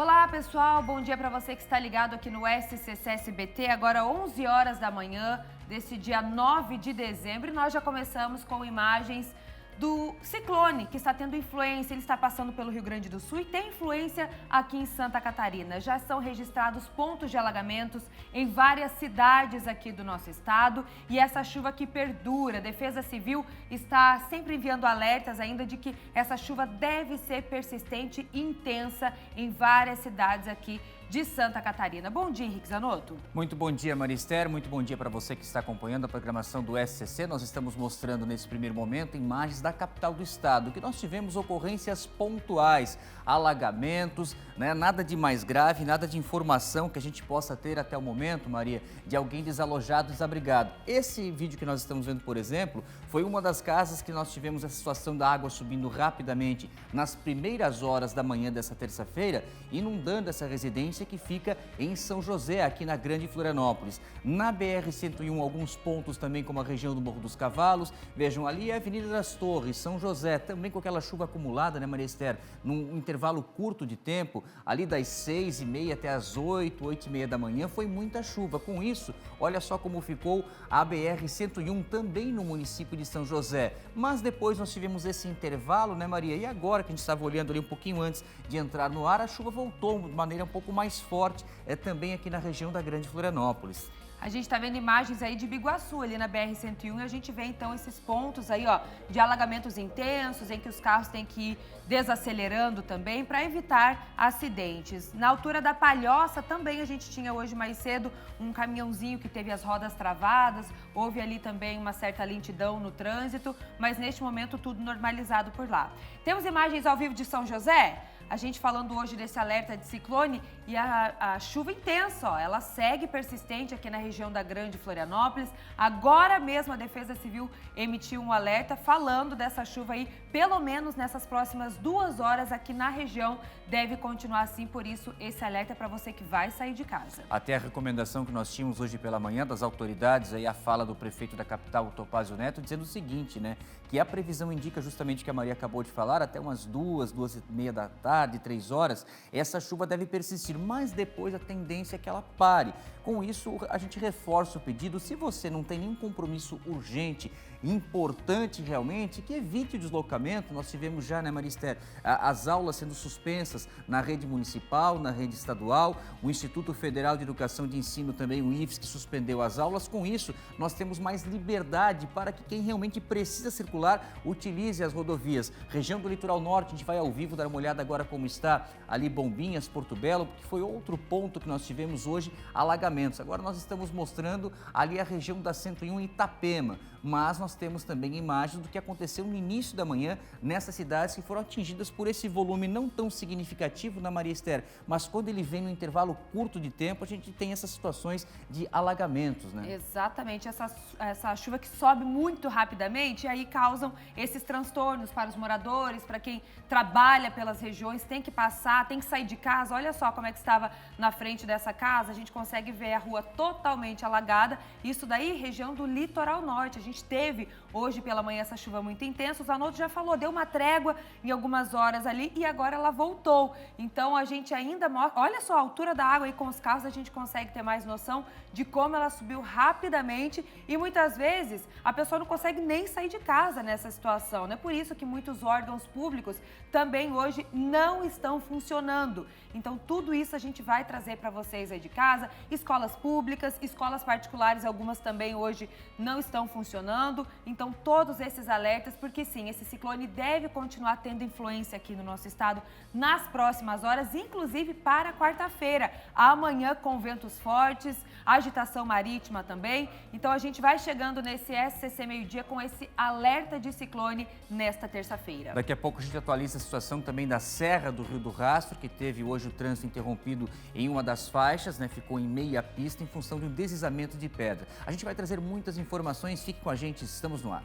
Olá, pessoal. Bom dia para você que está ligado aqui no SCC SBT. Agora 11 horas da manhã desse dia 9 de dezembro. E nós já começamos com imagens do ciclone que está tendo influência. Ele está passando pelo Rio Grande do Sul e tem influência aqui em Santa Catarina. Já são registrados pontos de alagamentos em várias cidades aqui do nosso estado. E essa chuva que perdura. A Defesa Civil está sempre enviando alertas ainda de que essa chuva deve ser persistente e intensa em várias cidades aqui de Santa Catarina. Bom dia, Henrique Zanotto. Muito bom dia, Marister. Muito bom dia para você que está acompanhando a programação do SCC. Nós estamos mostrando nesse primeiro momento imagens da capital do estado, que nós tivemos ocorrências pontuais, alagamentos, né? Nada de mais grave, nada de informação que a gente possa ter até o momento, Maria, de alguém desalojado, desabrigado. Esse vídeo que nós estamos vendo, por exemplo, foi uma das casas que nós tivemos a situação da água subindo rapidamente nas primeiras horas da manhã dessa terça-feira, inundando essa residência que fica em São José, aqui na Grande Florianópolis. Na BR-101, alguns pontos também, como a região do Morro dos Cavalos. Vejam, ali é a Avenida das Torres, São José, também com aquela chuva acumulada, né, Maria Esther? Num intervalo curto de tempo, ali das 6h30 até as 8h30 da manhã, foi muita chuva. Com isso, olha só como ficou a BR-101 também no município de São José. Mas depois nós tivemos esse intervalo, né, Maria? E agora que a gente estava olhando ali um pouquinho antes de entrar no ar, a chuva voltou de maneira um pouco mais forte, também aqui na região da Grande Florianópolis. A gente está vendo imagens aí de Biguaçu, ali na BR-101, e a gente vê então esses pontos aí, ó, de alagamentos intensos, em que os carros têm que ir desacelerando também para evitar acidentes. Na altura da Palhoça também a gente tinha hoje mais cedo um caminhãozinho que teve as rodas travadas, houve ali também uma certa lentidão no trânsito, mas neste momento tudo normalizado por lá. Temos imagens ao vivo de São José? A gente falando hoje desse alerta de ciclone e a chuva intensa, ó, ela segue persistente aqui na região da Grande Florianópolis. Agora mesmo a Defesa Civil emitiu um alerta falando dessa chuva aí, pelo menos nessas próximas 2 horas aqui na região, deve continuar assim, por isso esse alerta é para você que vai sair de casa. Até a recomendação que nós tínhamos hoje pela manhã das autoridades, aí a fala do prefeito da capital, o Topázio Neto, dizendo o seguinte, né, que a previsão indica justamente o que a Maria acabou de falar, até umas 2h30 da tarde, 3 horas, essa chuva deve persistir, mas depois a tendência é que ela pare. Com isso, a gente reforça o pedido, se você não tem nenhum compromisso urgente, importante realmente, que evite o deslocamento. Nós tivemos já, né, Marister, as aulas sendo suspensas na rede municipal, na rede estadual, o Instituto Federal de Educação de Ensino também, o IFES, que suspendeu as aulas. Com isso, nós temos mais liberdade para que quem realmente precisa circular utilize as rodovias. Região do Litoral Norte, a gente vai ao vivo dar uma olhada agora como está ali Bombinhas, Porto Belo, que foi outro ponto que nós tivemos hoje, alagamentos. Agora nós estamos mostrando ali a região da 101 em Itapema, mas nós temos também imagens do que aconteceu no início da manhã nessas cidades que foram atingidas por esse volume não tão significativo na Maria Esther, mas quando ele vem no intervalo curto de tempo, a gente tem essas situações de alagamentos, né? Exatamente, essa chuva que sobe muito rapidamente, e aí causam esses transtornos para os moradores, para quem trabalha pelas regiões, tem que passar, tem que sair de casa. Olha só como é que estava na frente dessa casa, a gente consegue ver a rua totalmente alagada, isso daí região do Litoral Norte. A gente teve hoje pela manhã essa chuva muito intensa, o Zanotto já falou, deu uma trégua em algumas horas ali e agora ela voltou. Então a gente ainda mostra, olha só a altura da água aí com os carros, a gente consegue ter mais noção de como ela subiu rapidamente e muitas vezes a pessoa não consegue nem sair de casa nessa situação, né? Por isso que muitos órgãos públicos também hoje não estão funcionando. Então tudo isso a gente vai trazer para vocês aí de casa, escolas públicas, escolas particulares, algumas também hoje não estão funcionando. Então todos esses alertas, porque sim, esse ciclone deve continuar tendo influência aqui no nosso estado nas próximas horas, inclusive para quarta-feira, amanhã com ventos fortes, agitação marítima também. Então a gente vai chegando nesse SCC meio-dia com esse alerta de ciclone nesta terça-feira. Daqui a pouco a gente atualiza a situação também da Serra do Rio do Rastro, que teve hoje o trânsito interrompido em uma das faixas, né? Ficou em meia pista em função de um deslizamento de pedra. A gente vai trazer muitas informações, fique com a gente, estamos no ar.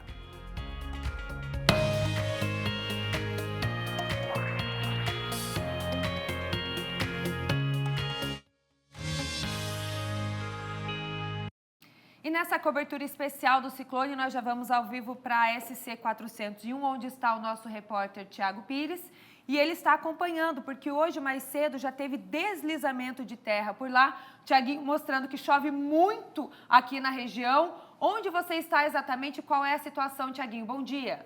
E nessa cobertura especial do ciclone, nós já vamos ao vivo para a SC 401, onde está o nosso repórter Tiago Pires. e ele está acompanhando, porque hoje mais cedo já teve deslizamento de terra por lá. Tiaguinho mostrando que chove muito aqui na região. Onde você está exatamente? Qual é a situação, Tiaguinho? Bom dia.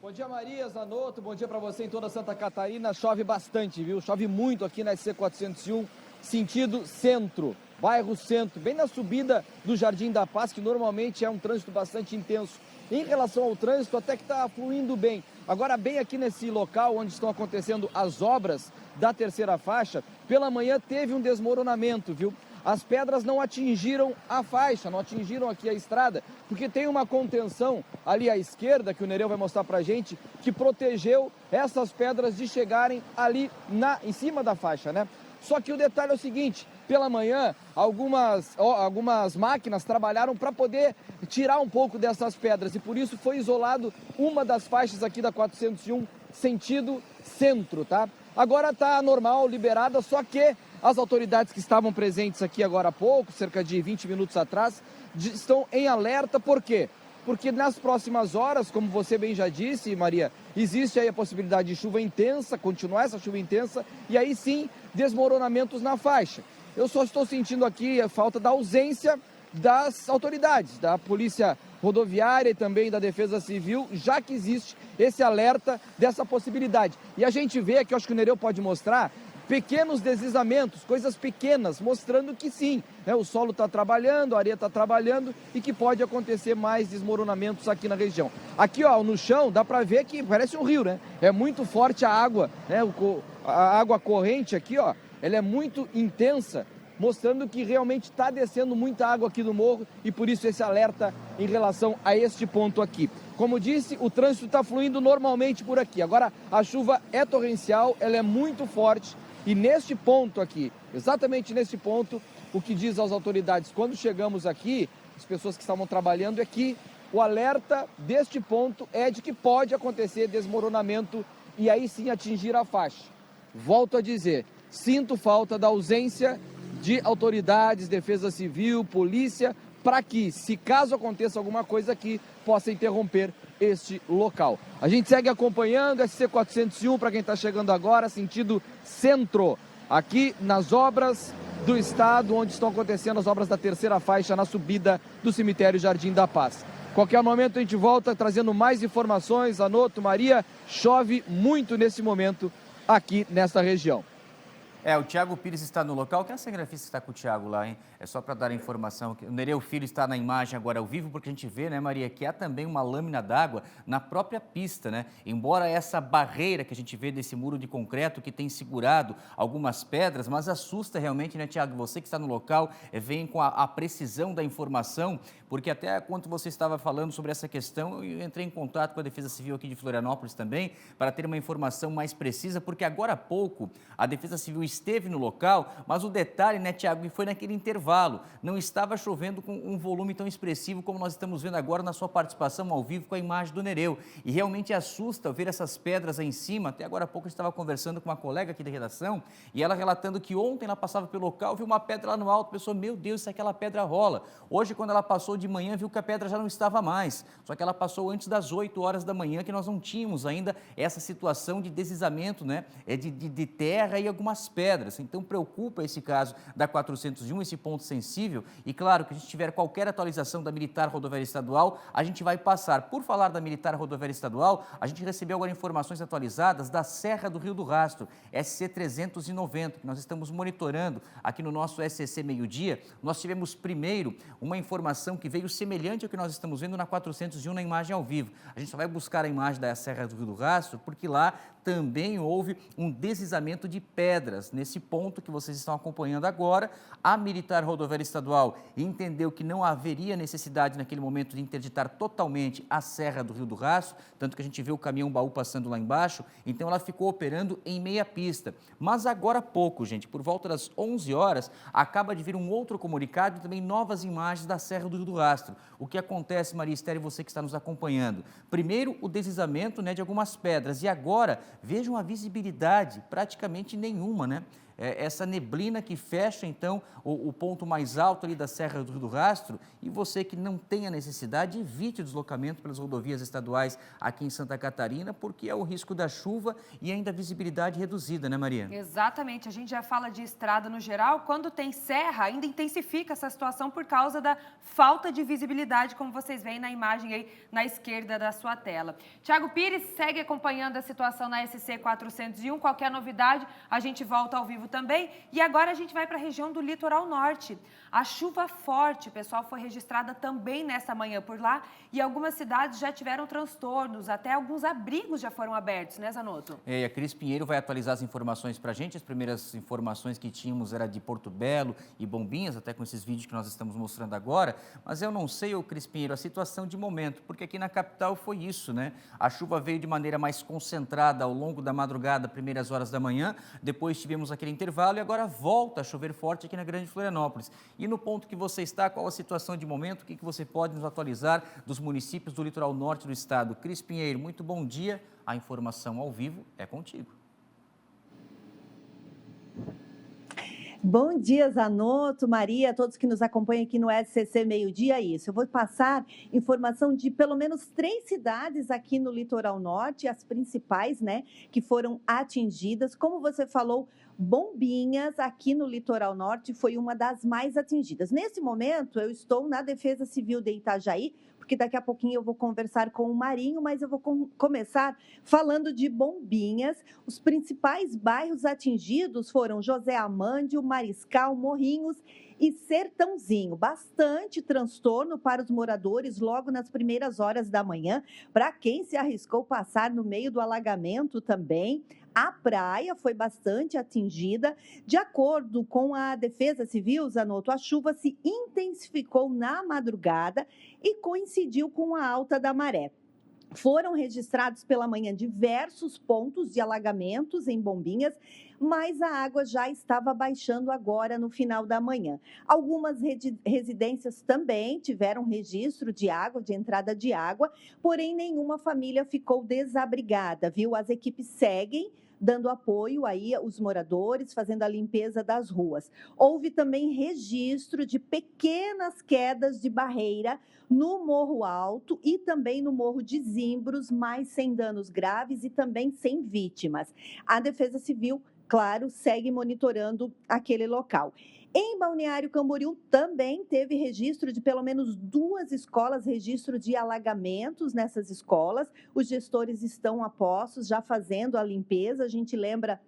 Bom dia, Maria Zanotto, bom dia para você em toda Santa Catarina. Chove bastante, viu? Chove muito aqui na SC 401, sentido centro, bairro centro, bem na subida do Jardim da Paz, que normalmente é um trânsito bastante intenso. Em relação ao trânsito, até que está fluindo bem. Agora, bem aqui nesse local onde estão acontecendo as obras da terceira faixa, pela manhã teve um desmoronamento, viu? As pedras não atingiram a faixa, não atingiram aqui a estrada, porque tem uma contenção ali à esquerda, que o Nereu vai mostrar pra gente, que protegeu essas pedras de chegarem ali em cima da faixa, né? Só que o detalhe é o seguinte, pela manhã, algumas máquinas trabalharam para poder tirar um pouco dessas pedras e por isso foi isolado uma das faixas aqui da 401, sentido centro, tá? Agora tá normal, liberada, só que as autoridades que estavam presentes aqui agora há pouco, cerca de 20 minutos atrás, estão em alerta, por quê? Porque nas próximas horas, como você bem já disse, Maria, existe aí a possibilidade de chuva intensa, continuar essa chuva intensa, e aí sim, desmoronamentos na faixa. Eu só estou sentindo aqui a falta da ausência das autoridades, da Polícia Rodoviária e também da Defesa Civil, já que existe esse alerta dessa possibilidade. E a gente vê aqui, eu acho que o Nereu pode mostrar, pequenos deslizamentos, coisas pequenas, mostrando que sim, né, o solo está trabalhando, a areia está trabalhando e que pode acontecer mais desmoronamentos aqui na região. Aqui, ó, no chão, dá para ver que parece um rio, né? É muito forte a água, né? A água corrente aqui, ó, ela é muito intensa, mostrando que realmente está descendo muita água aqui no morro e por isso esse alerta em relação a este ponto aqui. Como disse, o trânsito está fluindo normalmente por aqui. Agora, a chuva é torrencial, ela é muito forte. E neste ponto aqui, exatamente neste ponto, o que diz às autoridades, quando chegamos aqui, as pessoas que estavam trabalhando, é que o alerta deste ponto é de que pode acontecer desmoronamento e aí sim atingir a faixa. Volto a dizer, sinto falta da ausência de autoridades, defesa civil, polícia, para que, se caso aconteça alguma coisa aqui, possa interromper este local. A gente segue acompanhando SC 401 para quem está chegando agora, sentido centro, aqui nas obras do estado, onde estão acontecendo as obras da terceira faixa na subida do cemitério Jardim da Paz. Qualquer momento a gente volta trazendo mais informações. Zanotto, Maria, chove muito nesse momento aqui nesta região. O Thiago Pires está no local. Quem é a cinegrafista que está com o Thiago lá, hein? É só para dar a informação. O Nereu Filho está na imagem agora ao vivo, porque a gente vê, né, Maria, que há também uma lâmina d'água na própria pista, né? Embora essa barreira que a gente vê desse muro de concreto que tem segurado algumas pedras, mas assusta realmente, né, Thiago? Você que está no local, vem com a precisão da informação, porque até quando você estava falando sobre essa questão, eu entrei em contato com a Defesa Civil aqui de Florianópolis também, para ter uma informação mais precisa, porque agora há pouco a Defesa Civil esteve no local, mas o detalhe, né, Tiago, que foi naquele intervalo, não estava chovendo com um volume tão expressivo como nós estamos vendo agora na sua participação ao vivo com a imagem do Nereu. E realmente assusta ver essas pedras aí em cima. Até agora há pouco eu estava conversando com uma colega aqui da redação e ela relatando que ontem ela passava pelo local, viu uma pedra lá no alto, pensou, meu Deus, se aquela pedra rola. Hoje, quando ela passou de manhã, viu que a pedra já não estava mais, só que ela passou antes das 8 horas da manhã, que nós não tínhamos ainda essa situação de deslizamento, né, de terra e algumas pedras. Então preocupa esse caso da 401, esse ponto sensível, e claro que se a gente tiver qualquer atualização da Militar Rodoviária Estadual, a gente vai passar. Por falar da Militar Rodoviária Estadual, a gente recebeu agora informações atualizadas da Serra do Rio do Rastro, SC 390, que nós estamos monitorando aqui no nosso SCC Meio-Dia. Nós tivemos primeiro uma informação que veio semelhante ao que nós estamos vendo na 401 na imagem ao vivo. A gente só vai buscar a imagem da Serra do Rio do Rastro, porque lá também houve um deslizamento de pedras. Nesse ponto que vocês estão acompanhando agora, a Militar Rodoviária Estadual entendeu que não haveria necessidade naquele momento de interditar totalmente a Serra do Rio do Rastro, tanto que a gente vê o caminhão-baú passando lá embaixo, então ela ficou operando em meia pista. Mas agora há pouco, gente, por volta das 11 horas, acaba de vir um outro comunicado e também novas imagens da Serra do Rio do Rastro. O que acontece, Maria Esther, e você que está nos acompanhando? Primeiro, o deslizamento, né, de algumas pedras, e agora vejam a visibilidade, praticamente nenhuma, né? Essa neblina que fecha, então, o ponto mais alto ali da Serra do Rastro, e você que não tem a necessidade, evite o deslocamento pelas rodovias estaduais aqui em Santa Catarina, porque é o risco da chuva e ainda a visibilidade reduzida, né, Maria? Exatamente, a gente já fala de estrada no geral, quando tem serra, ainda intensifica essa situação por causa da falta de visibilidade, como vocês veem na imagem aí na esquerda da sua tela. Tiago Pires segue acompanhando a situação na SC 401, qualquer novidade, a gente volta ao vivo também. E agora a gente vai para a região do litoral norte. A chuva forte, pessoal, foi registrada também nessa manhã por lá e algumas cidades já tiveram transtornos, até alguns abrigos já foram abertos, né, Zanotto? E a Cris Pinheiro vai atualizar as informações para a gente. As primeiras informações que tínhamos era de Porto Belo e Bombinhas, até com esses vídeos que nós estamos mostrando agora. Mas eu não sei, Cris Pinheiro, a situação de momento, porque aqui na capital foi isso, né? A chuva veio de maneira mais concentrada ao longo da madrugada, primeiras horas da manhã, depois tivemos aquele intervalo e agora volta a chover forte aqui na Grande Florianópolis. E no ponto que você está, qual a situação de momento? O que você pode nos atualizar dos municípios do litoral norte do estado? Cris Pinheiro, muito bom dia. A informação ao vivo é contigo. Bom dia, Zanotto, Maria, todos que nos acompanham aqui no SCC Meio-Dia. Isso, eu vou passar informação de pelo menos 3 cidades aqui no litoral norte, as principais, né, que foram atingidas. Como você falou, Bombinhas, aqui no litoral norte, foi uma das mais atingidas. Nesse momento, eu estou na Defesa Civil de Itajaí, porque daqui a pouquinho eu vou conversar com o Marinho, mas eu vou começar falando de Bombinhas. Os principais bairros atingidos foram José Amândio, Mariscal, Morrinhos e Sertãozinho. Bastante transtorno para os moradores logo nas primeiras horas da manhã. Para quem se arriscou passar no meio do alagamento também, a praia foi bastante atingida. De acordo com a Defesa Civil, Zanotto, a chuva se intensificou na madrugada e coincidiu com a alta da maré. Foram registrados pela manhã diversos pontos de alagamentos em Bombinhas, mas a água já estava baixando agora no final da manhã. Algumas residências também tiveram registro de água, de entrada de água, porém nenhuma família ficou desabrigada, viu? As equipes seguem dando apoio aí aos moradores, fazendo a limpeza das ruas. Houve também registro de pequenas quedas de barreira no Morro Alto e também no Morro de Zimbros, mas sem danos graves e também sem vítimas. A Defesa Civil, claro, segue monitorando aquele local. Em Balneário Camboriú também teve registro de pelo menos 2 escolas, registro de alagamentos nessas escolas. Os gestores estão a postos, já fazendo a limpeza. A gente lembra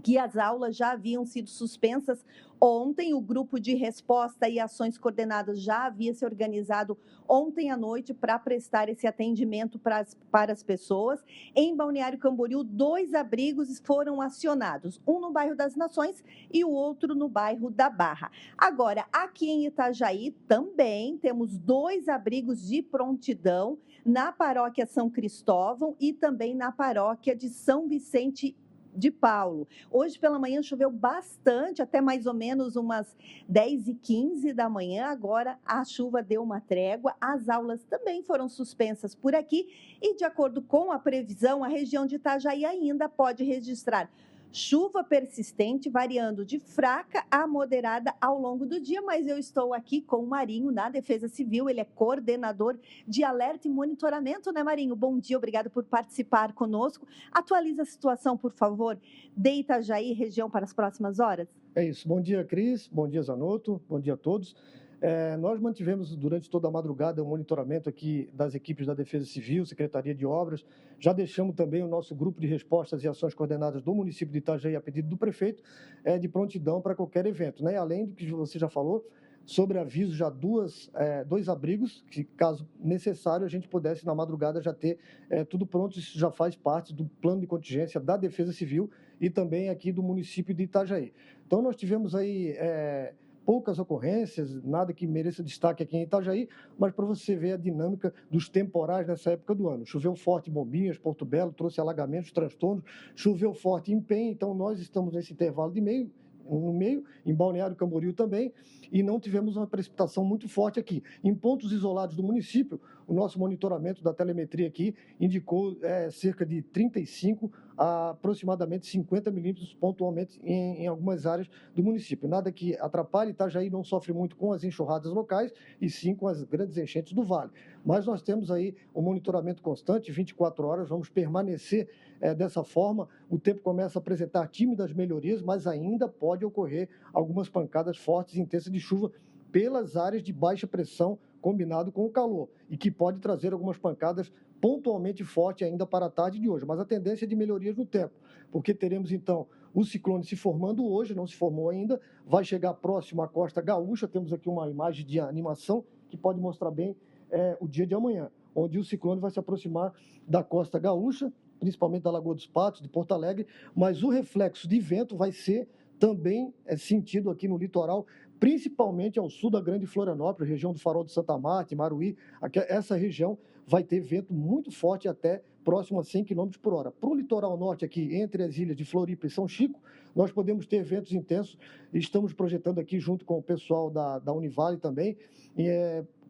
que as aulas já haviam sido suspensas ontem. O grupo de resposta e ações coordenadas já havia se organizado ontem à noite para prestar esse atendimento para as pessoas. Em Balneário Camboriú, 2 abrigos foram acionados, um no bairro das Nações e o outro no bairro da Barra. Agora, aqui em Itajaí também temos 2 abrigos de prontidão na paróquia São Cristóvão e também na paróquia de São Vicente de Paulo. Hoje pela manhã choveu bastante, até mais ou menos umas 10h15 da manhã. Agora a chuva deu uma trégua. As aulas também foram suspensas por aqui e, de acordo com a previsão, a região de Itajaí ainda pode registrar chuva persistente, variando de fraca a moderada ao longo do dia, mas eu estou aqui com o Marinho, da Defesa Civil, ele é coordenador de alerta e monitoramento, né, Marinho? Bom dia, obrigado por participar conosco. Atualiza a situação, por favor, de Itajaí, região, para as próximas horas. É isso. Bom dia, Cris. Bom dia, Zanotto. Bom dia a todos. Nós mantivemos durante toda a madrugada o monitoramento aqui das equipes da Defesa Civil, Secretaria de Obras. Já deixamos também o nosso grupo de respostas e ações coordenadas do município de Itajaí, a pedido do prefeito, de prontidão para qualquer evento, né? Além do que você já falou, sobre aviso, já 2 abrigos, que caso necessário a gente pudesse na madrugada já ter tudo pronto. Isso já faz parte do plano de contingência da Defesa Civil e também aqui do município de Itajaí. Então nós tivemos aí poucas ocorrências, nada que mereça destaque aqui em Itajaí, mas para você ver a dinâmica dos temporais nessa época do ano. Choveu forte em Bombinhas, Porto Belo, trouxe alagamentos, transtornos, choveu forte em Penha, então nós estamos nesse intervalo no meio, em Balneário Camboriú também, e não tivemos uma precipitação muito forte aqui. Em pontos isolados do município, o nosso monitoramento da telemetria aqui indicou cerca de 35 a aproximadamente 50 milímetros pontualmente em algumas áreas do município. Nada que atrapalhe, Itajaí não sofre muito com as enxurradas locais e sim com as grandes enchentes do vale. Mas nós temos aí um monitoramento constante, 24 horas, vamos permanecer dessa forma. O tempo começa a apresentar tímidas melhorias, mas ainda pode ocorrer algumas pancadas fortes e intensas de chuva pelas áreas de baixa pressão combinado com o calor e que pode trazer algumas pancadas pontualmente fortes ainda para a tarde de hoje. Mas a tendência é de melhorias no tempo, porque teremos então o ciclone se formando hoje, não se formou ainda, vai chegar próximo à costa gaúcha. Temos aqui uma imagem de animação que pode mostrar bem o dia de amanhã, onde o ciclone vai se aproximar da costa gaúcha, principalmente da Lagoa dos Patos, de Porto Alegre, mas o reflexo de vento vai ser também sentido aqui no litoral, principalmente ao sul da Grande Florianópolis, região do Farol de Santa Marta, Maruí. Essa região vai ter vento muito forte até próximo a 100 km por hora. Para o litoral norte aqui, entre as ilhas de Floripa e São Chico, nós podemos ter ventos intensos. Estamos projetando aqui junto com o pessoal da Univale também,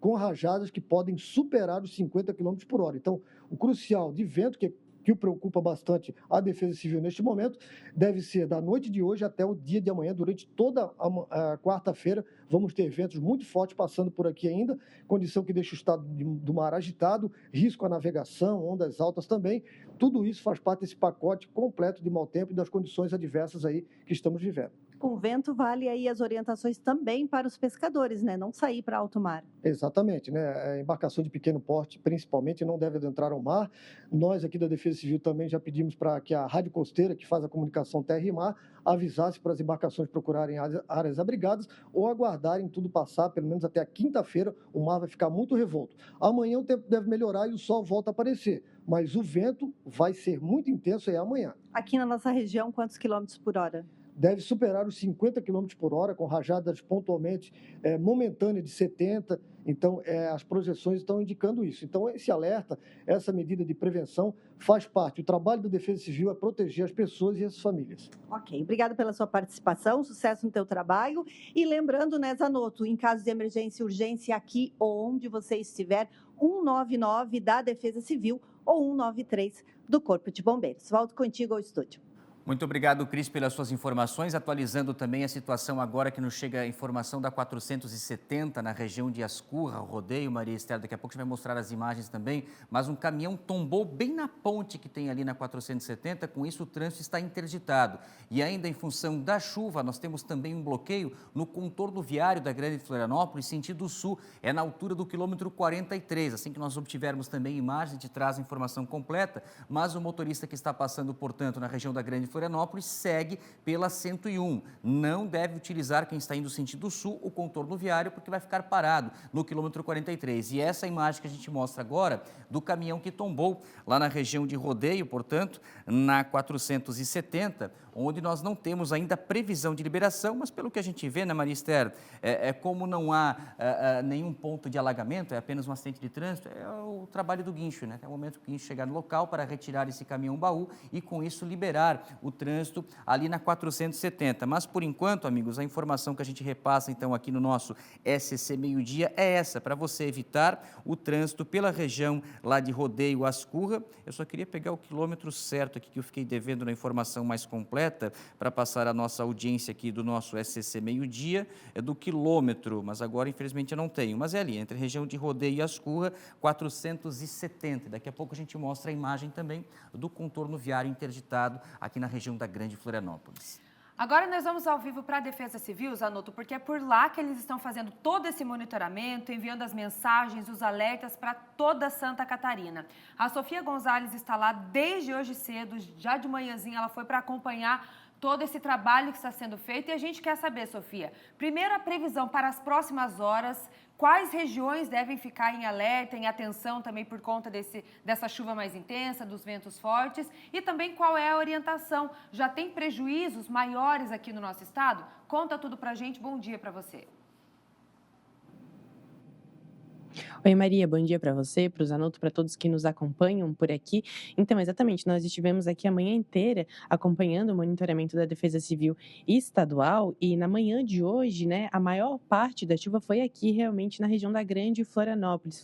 com rajadas que podem superar os 50 km por hora. Então, o crucial de vento, que o preocupa bastante a Defesa Civil neste momento, deve ser da noite de hoje até o dia de amanhã. Durante toda a quarta-feira, vamos ter ventos muito fortes passando por aqui ainda, condição que deixa o estado do mar agitado, risco à navegação, ondas altas também. Tudo isso faz parte desse pacote completo de mau tempo e das condições adversas aí que estamos vivendo. Com vento, vale aí as orientações também para os pescadores, né? Não sair para alto mar. Exatamente, né? A embarcação de pequeno porte, principalmente, não deve adentrar ao mar. Nós aqui da Defesa Civil também já pedimos para que a Rádio Costeira, que faz a comunicação terra e mar, avisasse para as embarcações procurarem áreas abrigadas ou aguardarem tudo passar, pelo menos até a quinta-feira. O mar vai ficar muito revolto. Amanhã o tempo deve melhorar e o sol volta a aparecer, mas o vento vai ser muito intenso amanhã. Aqui na nossa região, quantos quilômetros por hora? Deve superar os 50 km por hora, com rajadas pontualmente momentâneas de 70. Então, as projeções estão indicando isso. Então, esse alerta, essa medida de prevenção faz parte. O trabalho da Defesa Civil é proteger as pessoas e as famílias. Ok, obrigado pela sua participação, sucesso no teu trabalho. E lembrando, né, Zanotto, em caso de emergência e urgência, aqui ou onde você estiver, 199 da Defesa Civil ou 193 do Corpo de Bombeiros. Volto contigo ao estúdio. Muito obrigado, Cris, pelas suas informações, atualizando também a situação agora que nos chega a informação da 470 na região de Ascurra, rodeio, Maria Esther, daqui a pouco a gente vai mostrar as imagens também, mas um caminhão tombou bem na ponte que tem ali na 470, com isso o trânsito está interditado. E ainda em função da chuva, nós temos também um bloqueio no contorno viário da Grande Florianópolis, sentido sul, é na altura do quilômetro 43, assim que nós obtivermos também imagens, a gente traz a informação completa, mas o motorista que está passando, portanto, na região da Grande Florianópolis segue pela 101. Não deve utilizar, quem está indo sentido sul, o contorno viário, porque vai ficar parado no quilômetro 43. E essa imagem que a gente mostra agora do caminhão que tombou lá na região de Rodeio, portanto, na 470, onde nós não temos ainda previsão de liberação, mas pelo que a gente vê, né, Maria Esther, como não há nenhum ponto de alagamento, é apenas um acidente de trânsito, é o trabalho do guincho, né? É o momento que o guincho chegar no local para retirar esse caminhão baú e com isso liberar o trânsito ali na 470. Mas por enquanto, amigos, a informação que a gente repassa então aqui no nosso SCC Meio Dia é essa, para você evitar o trânsito pela região lá de Rodeio Ascurra. Eu só queria pegar o quilômetro certo aqui que eu fiquei devendo na informação mais completa para passar a nossa audiência aqui do nosso SCC Meio Dia, é do quilômetro, mas agora infelizmente eu não tenho, mas é ali, entre a região de Rodeio e Ascurra, 470. Daqui a pouco a gente mostra a imagem também do contorno viário interditado aqui na região da Grande Florianópolis. Agora nós vamos ao vivo para a Defesa Civil, Zanotto, porque é por lá que eles estão fazendo todo esse monitoramento, enviando as mensagens, os alertas para toda Santa Catarina. A Sofia Gonzalez está lá desde hoje cedo, já de manhãzinha ela foi para acompanhar todo esse trabalho que está sendo feito. E a gente quer saber, Sofia, primeiro a previsão para as próximas horas, quais regiões devem ficar em alerta, em atenção também por conta dessa chuva mais intensa, dos ventos fortes, e também qual é a orientação. Já tem prejuízos maiores aqui no nosso estado? Conta tudo pra gente, bom dia para você. Oi, Maria, bom dia para você, para o Zanotto, para todos que nos acompanham por aqui. Então, exatamente, nós estivemos aqui a manhã inteira acompanhando o monitoramento da Defesa Civil Estadual e na manhã de hoje, né, a maior parte da chuva foi aqui realmente na região da Grande Florianópolis,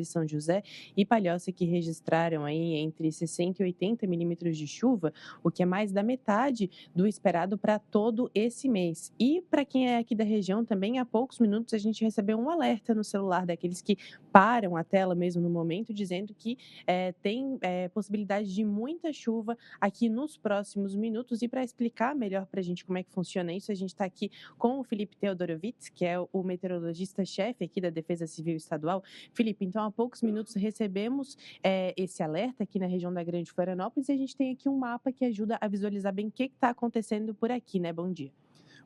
São José e Palhoça, que registraram aí entre 60 e 80 milímetros de chuva, o que é mais da metade do esperado para todo esse mês. E para quem é aqui da região também, há poucos minutos a gente recebeu um alerta no celular daqueles que param a tela mesmo no momento, dizendo que tem possibilidade de muita chuva aqui nos próximos minutos. E para explicar melhor para a gente como é que funciona isso, a gente está aqui com o Felipe Teodorovitz, que é o meteorologista-chefe aqui da Defesa Civil Estadual. Felipe, então há poucos minutos recebemos esse alerta aqui na região da Grande Florianópolis e a gente tem aqui um mapa que ajuda a visualizar bem o que está acontecendo por aqui, né? Bom dia.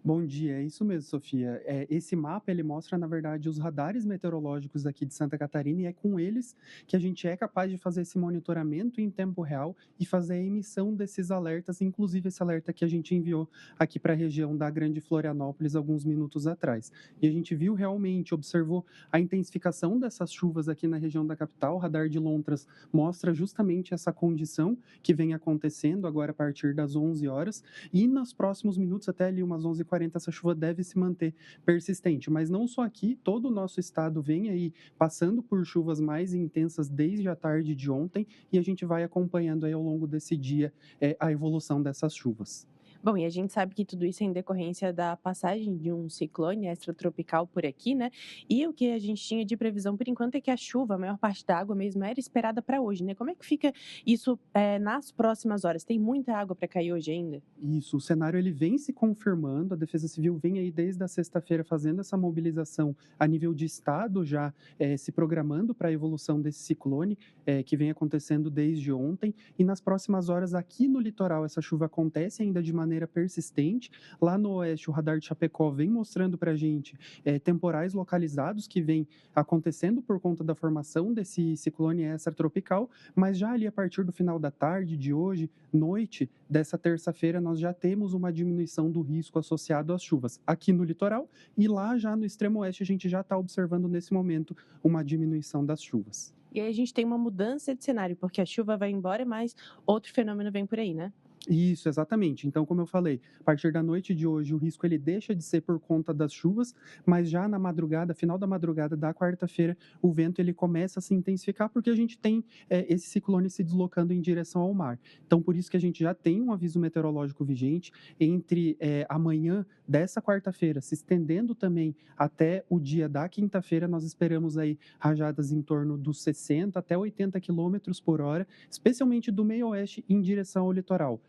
Bom dia, é isso mesmo, Sofia. Esse mapa ele mostra, na verdade, os radares meteorológicos aqui de Santa Catarina e é com eles que a gente é capaz de fazer esse monitoramento em tempo real e fazer a emissão desses alertas, inclusive esse alerta que a gente enviou aqui para a região da Grande Florianópolis alguns minutos atrás. E a gente viu realmente, observou a intensificação dessas chuvas aqui na região da capital. O radar de Lontras mostra justamente essa condição que vem acontecendo agora a partir das 11 horas e nos próximos minutos, até ali umas 11h40, essa chuva deve se manter persistente. Mas não só aqui, todo o nosso estado vem aí passando por chuvas mais intensas desde a tarde de ontem e a gente vai acompanhando aí ao longo desse dia a evolução dessas chuvas. Bom, e a gente sabe que tudo isso é em decorrência da passagem de um ciclone extratropical por aqui, né? E o que a gente tinha de previsão por enquanto é que a chuva, a maior parte da água mesmo, era esperada para hoje, né? Como é que fica isso nas próximas horas? Tem muita água para cair hoje ainda? Isso, o cenário ele vem se confirmando, a Defesa Civil vem aí desde a sexta-feira fazendo essa mobilização a nível de estado, já se programando para a evolução desse ciclone que vem acontecendo desde ontem, e nas próximas horas aqui no litoral essa chuva acontece ainda de maneira persistente. Lá no oeste, o radar de Chapecó vem mostrando para a gente temporais localizados que vem acontecendo por conta da formação desse ciclone extratropical, mas já ali a partir do final da tarde de hoje, noite dessa terça-feira, nós já temos uma diminuição do risco associado às chuvas aqui no litoral e lá já no extremo oeste a gente já está observando nesse momento uma diminuição das chuvas. E aí a gente tem uma mudança de cenário, porque a chuva vai embora, mas outro fenômeno vem por aí, né? Isso, exatamente. Então, como eu falei, a partir da noite de hoje, o risco ele deixa de ser por conta das chuvas, mas já na madrugada, final da madrugada da quarta-feira, o vento ele começa a se intensificar porque a gente tem esse ciclone se deslocando em direção ao mar. Então, por isso que a gente já tem um aviso meteorológico vigente entre amanhã dessa quarta-feira, se estendendo também até o dia da quinta-feira, nós esperamos aí rajadas em torno dos 60 até 80 quilômetros por hora, especialmente do meio oeste em direção ao litoral.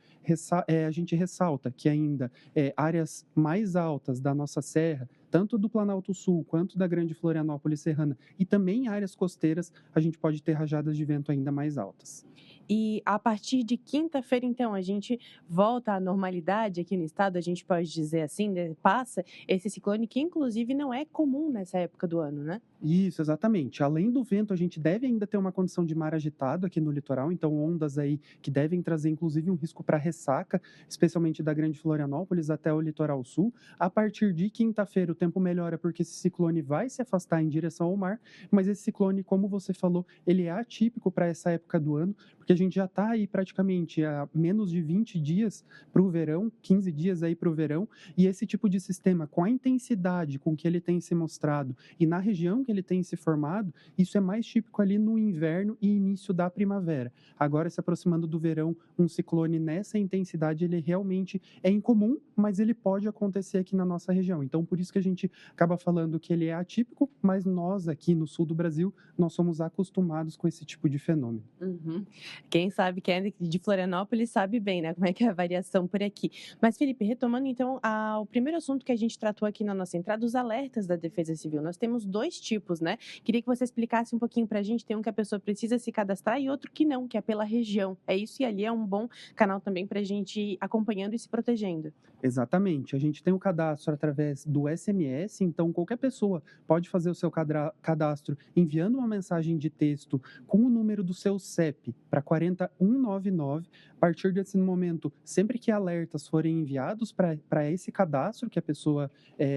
A gente ressalta que ainda áreas mais altas da nossa serra, tanto do Planalto Sul quanto da Grande Florianópolis Serrana, e também áreas costeiras, a gente pode ter rajadas de vento ainda mais altas. E a partir de quinta-feira, então, a gente volta à normalidade aqui no estado, a gente pode dizer assim, né? Passa esse ciclone que, inclusive, não é comum nessa época do ano, né? Isso, exatamente. Além do vento, a gente deve ainda ter uma condição de mar agitado aqui no litoral, então ondas aí que devem trazer, inclusive, um risco para ressaca, especialmente da Grande Florianópolis até o litoral sul. A partir de quinta-feira, o tempo melhora porque esse ciclone vai se afastar em direção ao mar, mas esse ciclone, como você falou, ele é atípico para essa época do ano, porque a gente já está aí praticamente a menos de 20 dias para o verão, 15 dias aí para o verão, e esse tipo de sistema, com a intensidade com que ele tem se mostrado e na região que ele tem se formado, isso é mais típico ali no inverno e início da primavera. Agora, se aproximando do verão, um ciclone nessa intensidade, ele realmente é incomum, mas ele pode acontecer aqui na nossa região. Então, por isso que a gente acaba falando que ele é atípico, mas nós aqui no sul do Brasil, nós somos acostumados com esse tipo de fenômeno. Uhum. Quem sabe, quem é de Florianópolis sabe bem, né, como é que é a variação por aqui. Mas, Felipe, retomando então o primeiro assunto que a gente tratou aqui na nossa entrada, os alertas da Defesa Civil. Nós temos dois tipos, né? Queria que você explicasse um pouquinho pra gente. Tem um que a pessoa precisa se cadastrar e outro que não, que é pela região. É isso, e ali é um bom canal também pra gente ir acompanhando e se protegendo. Exatamente. A gente tem o cadastro através do SMS, então qualquer pessoa pode fazer o seu cadastro enviando uma mensagem de texto com o número do seu CEP para 40199. A partir desse momento, sempre que alertas forem enviados para esse cadastro que a pessoa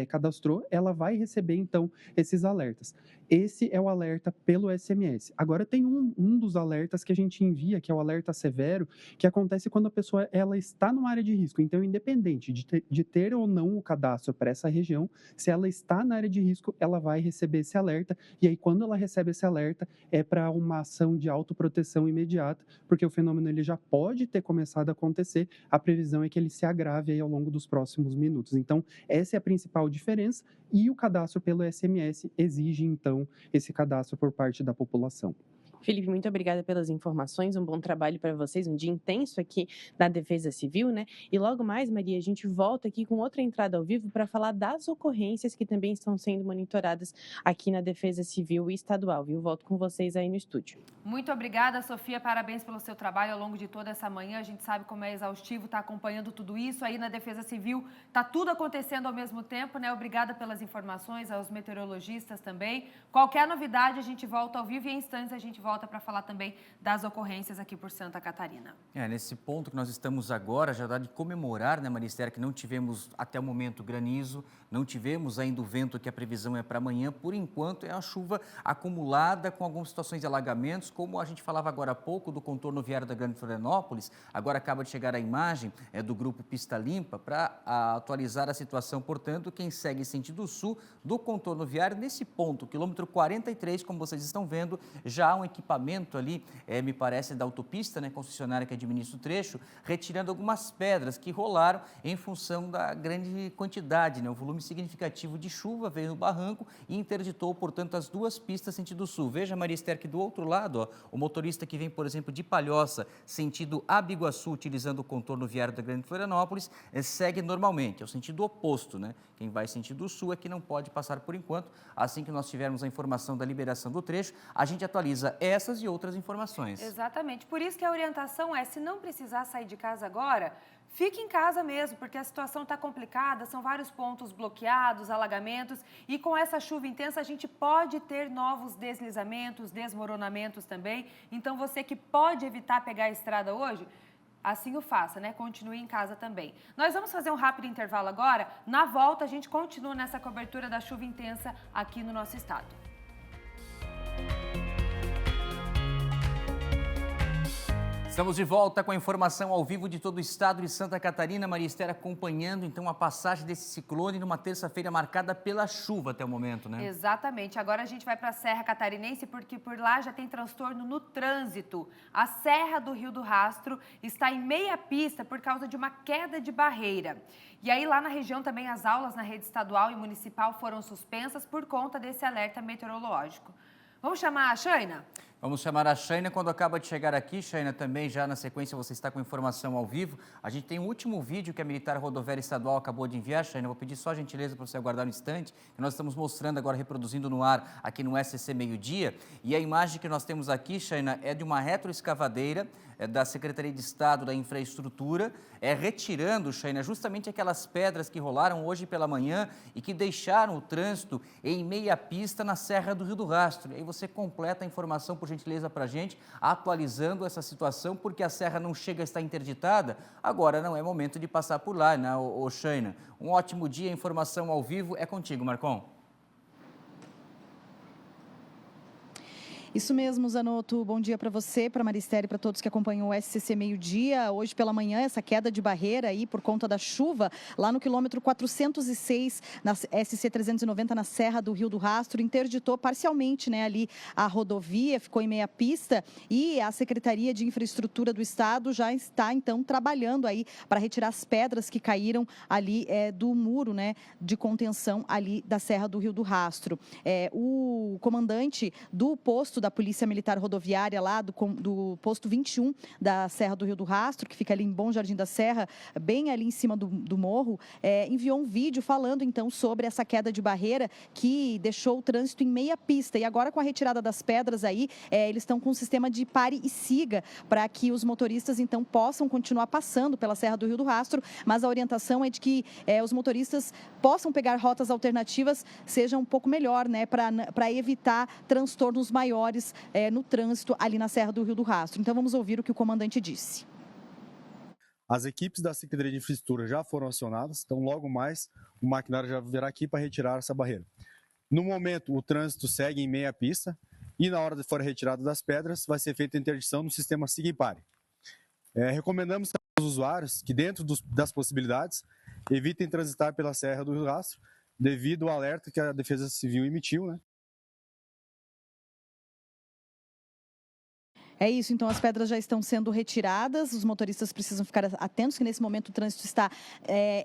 cadastrou, ela vai receber então esses alertas. Esse é o alerta pelo SMS. Agora tem um dos alertas que a gente envia, que é o alerta severo, que acontece quando a pessoa ela está numa área de risco. Então, independente de ter ou não o cadastro para essa região, se ela está na área de risco, ela vai receber esse alerta. E aí, quando ela recebe esse alerta, é para uma ação de autoproteção imediata, porque o fenômeno ele já pode ter começado a acontecer. A previsão é que ele se agrave aí ao longo dos próximos minutos. Então, essa é a principal diferença. E o cadastro pelo SMS exige, então, esse cadastro por parte da população. Felipe, muito obrigada pelas informações, um bom trabalho para vocês, um dia intenso aqui na Defesa Civil, né? E logo mais, Maria, a gente volta aqui com outra entrada ao vivo para falar das ocorrências que também estão sendo monitoradas aqui na Defesa Civil Estadual, viu? Volto com vocês aí no estúdio. Muito obrigada, Sofia, parabéns pelo seu trabalho ao longo de toda essa manhã, a gente sabe como é exaustivo estar acompanhando tudo isso aí na Defesa Civil, tá tudo acontecendo ao mesmo tempo, né? Obrigada pelas informações, aos meteorologistas também. Qualquer novidade a gente volta ao vivo e em instantes a gente volta para falar também das ocorrências aqui por Santa Catarina. Nesse ponto que nós estamos agora, já dá de comemorar, né, Maria, que não tivemos até o momento granizo, não tivemos ainda o vento que a previsão é para amanhã, por enquanto é a chuva acumulada com algumas situações de alagamentos, como a gente falava agora há pouco do contorno viário da Grande Florianópolis, agora acaba de chegar a imagem do grupo Pista Limpa para atualizar a situação, portanto, quem segue sentido sul do contorno viário, nesse ponto, quilômetro 43, como vocês estão vendo, já há um equipamento ali, me parece, da autopista, né, concessionária que administra o trecho, retirando algumas pedras que rolaram em função da grande quantidade, né, o volume significativo de chuva veio no barranco e interditou, portanto, as duas pistas sentido sul. Veja, Maria Esther, que do outro lado, ó, o motorista que vem, por exemplo, de Palhoça, sentido Abiguaçu, utilizando o contorno viário da Grande Florianópolis, segue normalmente, é o sentido oposto, né? Quem vai sentido sul é que não pode passar por enquanto. Assim que nós tivermos a informação da liberação do trecho, a gente atualiza essas e outras informações. Exatamente. Por isso que a orientação é, se não precisar sair de casa agora, fique em casa mesmo, porque a situação está complicada, são vários pontos bloqueados, alagamentos, e com essa chuva intensa a gente pode ter novos deslizamentos, desmoronamentos também. Então, você que pode evitar pegar a estrada hoje, assim o faça, né? Continue em casa também. Nós vamos fazer um rápido intervalo agora. Na volta, a gente continua nessa cobertura da chuva intensa aqui no nosso estado. Estamos de volta com a informação ao vivo de todo o estado de Santa Catarina. Maria Esther acompanhando, então, a passagem desse ciclone numa terça-feira marcada pela chuva até o momento, né? Exatamente. Agora a gente vai para a Serra Catarinense, porque por lá já tem transtorno no trânsito. A Serra do Rio do Rastro está em meia pista por causa de uma queda de barreira. E aí, lá na região também, as aulas na rede estadual e municipal foram suspensas por conta desse alerta meteorológico. Vamos chamar a Shaina? Vamos chamar a Shaina quando acaba de chegar aqui. Shaina, também já na sequência você está com informação ao vivo. A gente tem um último vídeo que a Militar Rodoviária Estadual acabou de enviar. Shaina, vou pedir só a gentileza para você aguardar um instante, que nós estamos mostrando agora, reproduzindo no ar aqui no SCC Meio-Dia. E a imagem que nós temos aqui, Shaina, é de uma retroescavadeira da Secretaria de Estado da Infraestrutura, retirando, Shaina, justamente aquelas pedras que rolaram hoje pela manhã e que deixaram o trânsito em meia pista na Serra do Rio do Rastro. E aí você completa a informação, por gentileza, para a gente, atualizando essa situação, porque a serra não chega a estar interditada, agora não é momento de passar por lá, né, Shaina? Um ótimo dia, informação ao vivo, é contigo, Marcon. Isso mesmo, Zanotto. Bom dia para você, para a Maria Esther e para todos que acompanham o SCC Meio-Dia. Hoje pela manhã, essa queda de barreira aí por conta da chuva, lá no quilômetro 406, na SC 390, na Serra do Rio do Rastro, interditou parcialmente, né, ali a rodovia, ficou em meia pista, e a Secretaria de Infraestrutura do Estado já está, então, trabalhando aí para retirar as pedras que caíram ali do muro, né, de contenção ali da Serra do Rio do Rastro. O comandante do posto da Polícia Militar Rodoviária lá do posto 21 da Serra do Rio do Rastro, que fica ali em Bom Jardim da Serra, bem ali em cima do morro, enviou um vídeo falando então sobre essa queda de barreira que deixou o trânsito em meia pista. E agora, com a retirada das pedras aí, eles estão com um sistema de pare e siga para que os motoristas então possam continuar passando pela Serra do Rio do Rastro, mas a orientação é de que os motoristas possam pegar rotas alternativas, seja um pouco melhor, né, para evitar transtornos maiores no trânsito ali na Serra do Rio do Rastro. Então vamos ouvir o que o comandante disse. As equipes da Secretaria de Infraestrutura já foram acionadas, então logo mais o maquinário já virá aqui para retirar essa barreira. No momento, o trânsito segue em meia pista e na hora de for retirada das pedras, vai ser feita a interdição no sistema Siga e Pare. Recomendamos aos usuários que, dentro das possibilidades, evitem transitar pela Serra do Rio do Rastro, devido ao alerta que a Defesa Civil emitiu, né? É isso, então as pedras já estão sendo retiradas, os motoristas precisam ficar atentos que nesse momento o trânsito está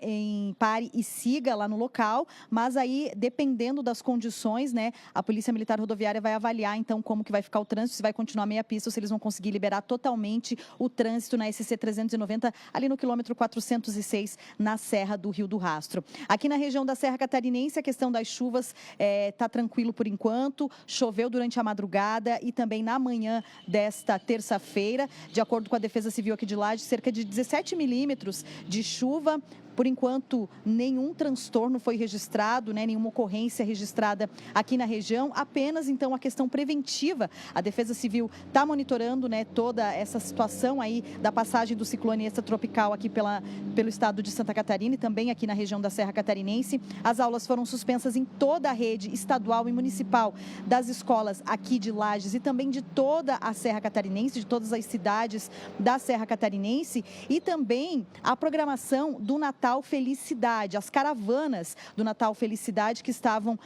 em pare e siga lá no local, mas aí, dependendo das condições, né, a Polícia Militar Rodoviária vai avaliar então como que vai ficar o trânsito, se vai continuar meia pista ou se eles vão conseguir liberar totalmente o trânsito na SC 390, ali no quilômetro 406, na Serra do Rio do Rastro. Aqui na região da Serra Catarinense, a questão das chuvas está tranquilo por enquanto, choveu durante a madrugada e também na manhã desta terça-feira, de acordo com a Defesa Civil aqui de Lages, cerca de 17 milímetros de chuva. Por enquanto, nenhum transtorno foi registrado, né, nenhuma ocorrência registrada aqui na região, apenas, então, a questão preventiva. A Defesa Civil está monitorando, né, toda essa situação aí da passagem do ciclone extratropical aqui pelo estado de Santa Catarina e também aqui na região da Serra Catarinense. As aulas foram suspensas em toda a rede estadual e municipal das escolas aqui de Lages e também de toda a Serra Catarinense, de todas as cidades da Serra Catarinense, e também a programação do Natal Felicidade, as caravanas do Natal Felicidade que estavam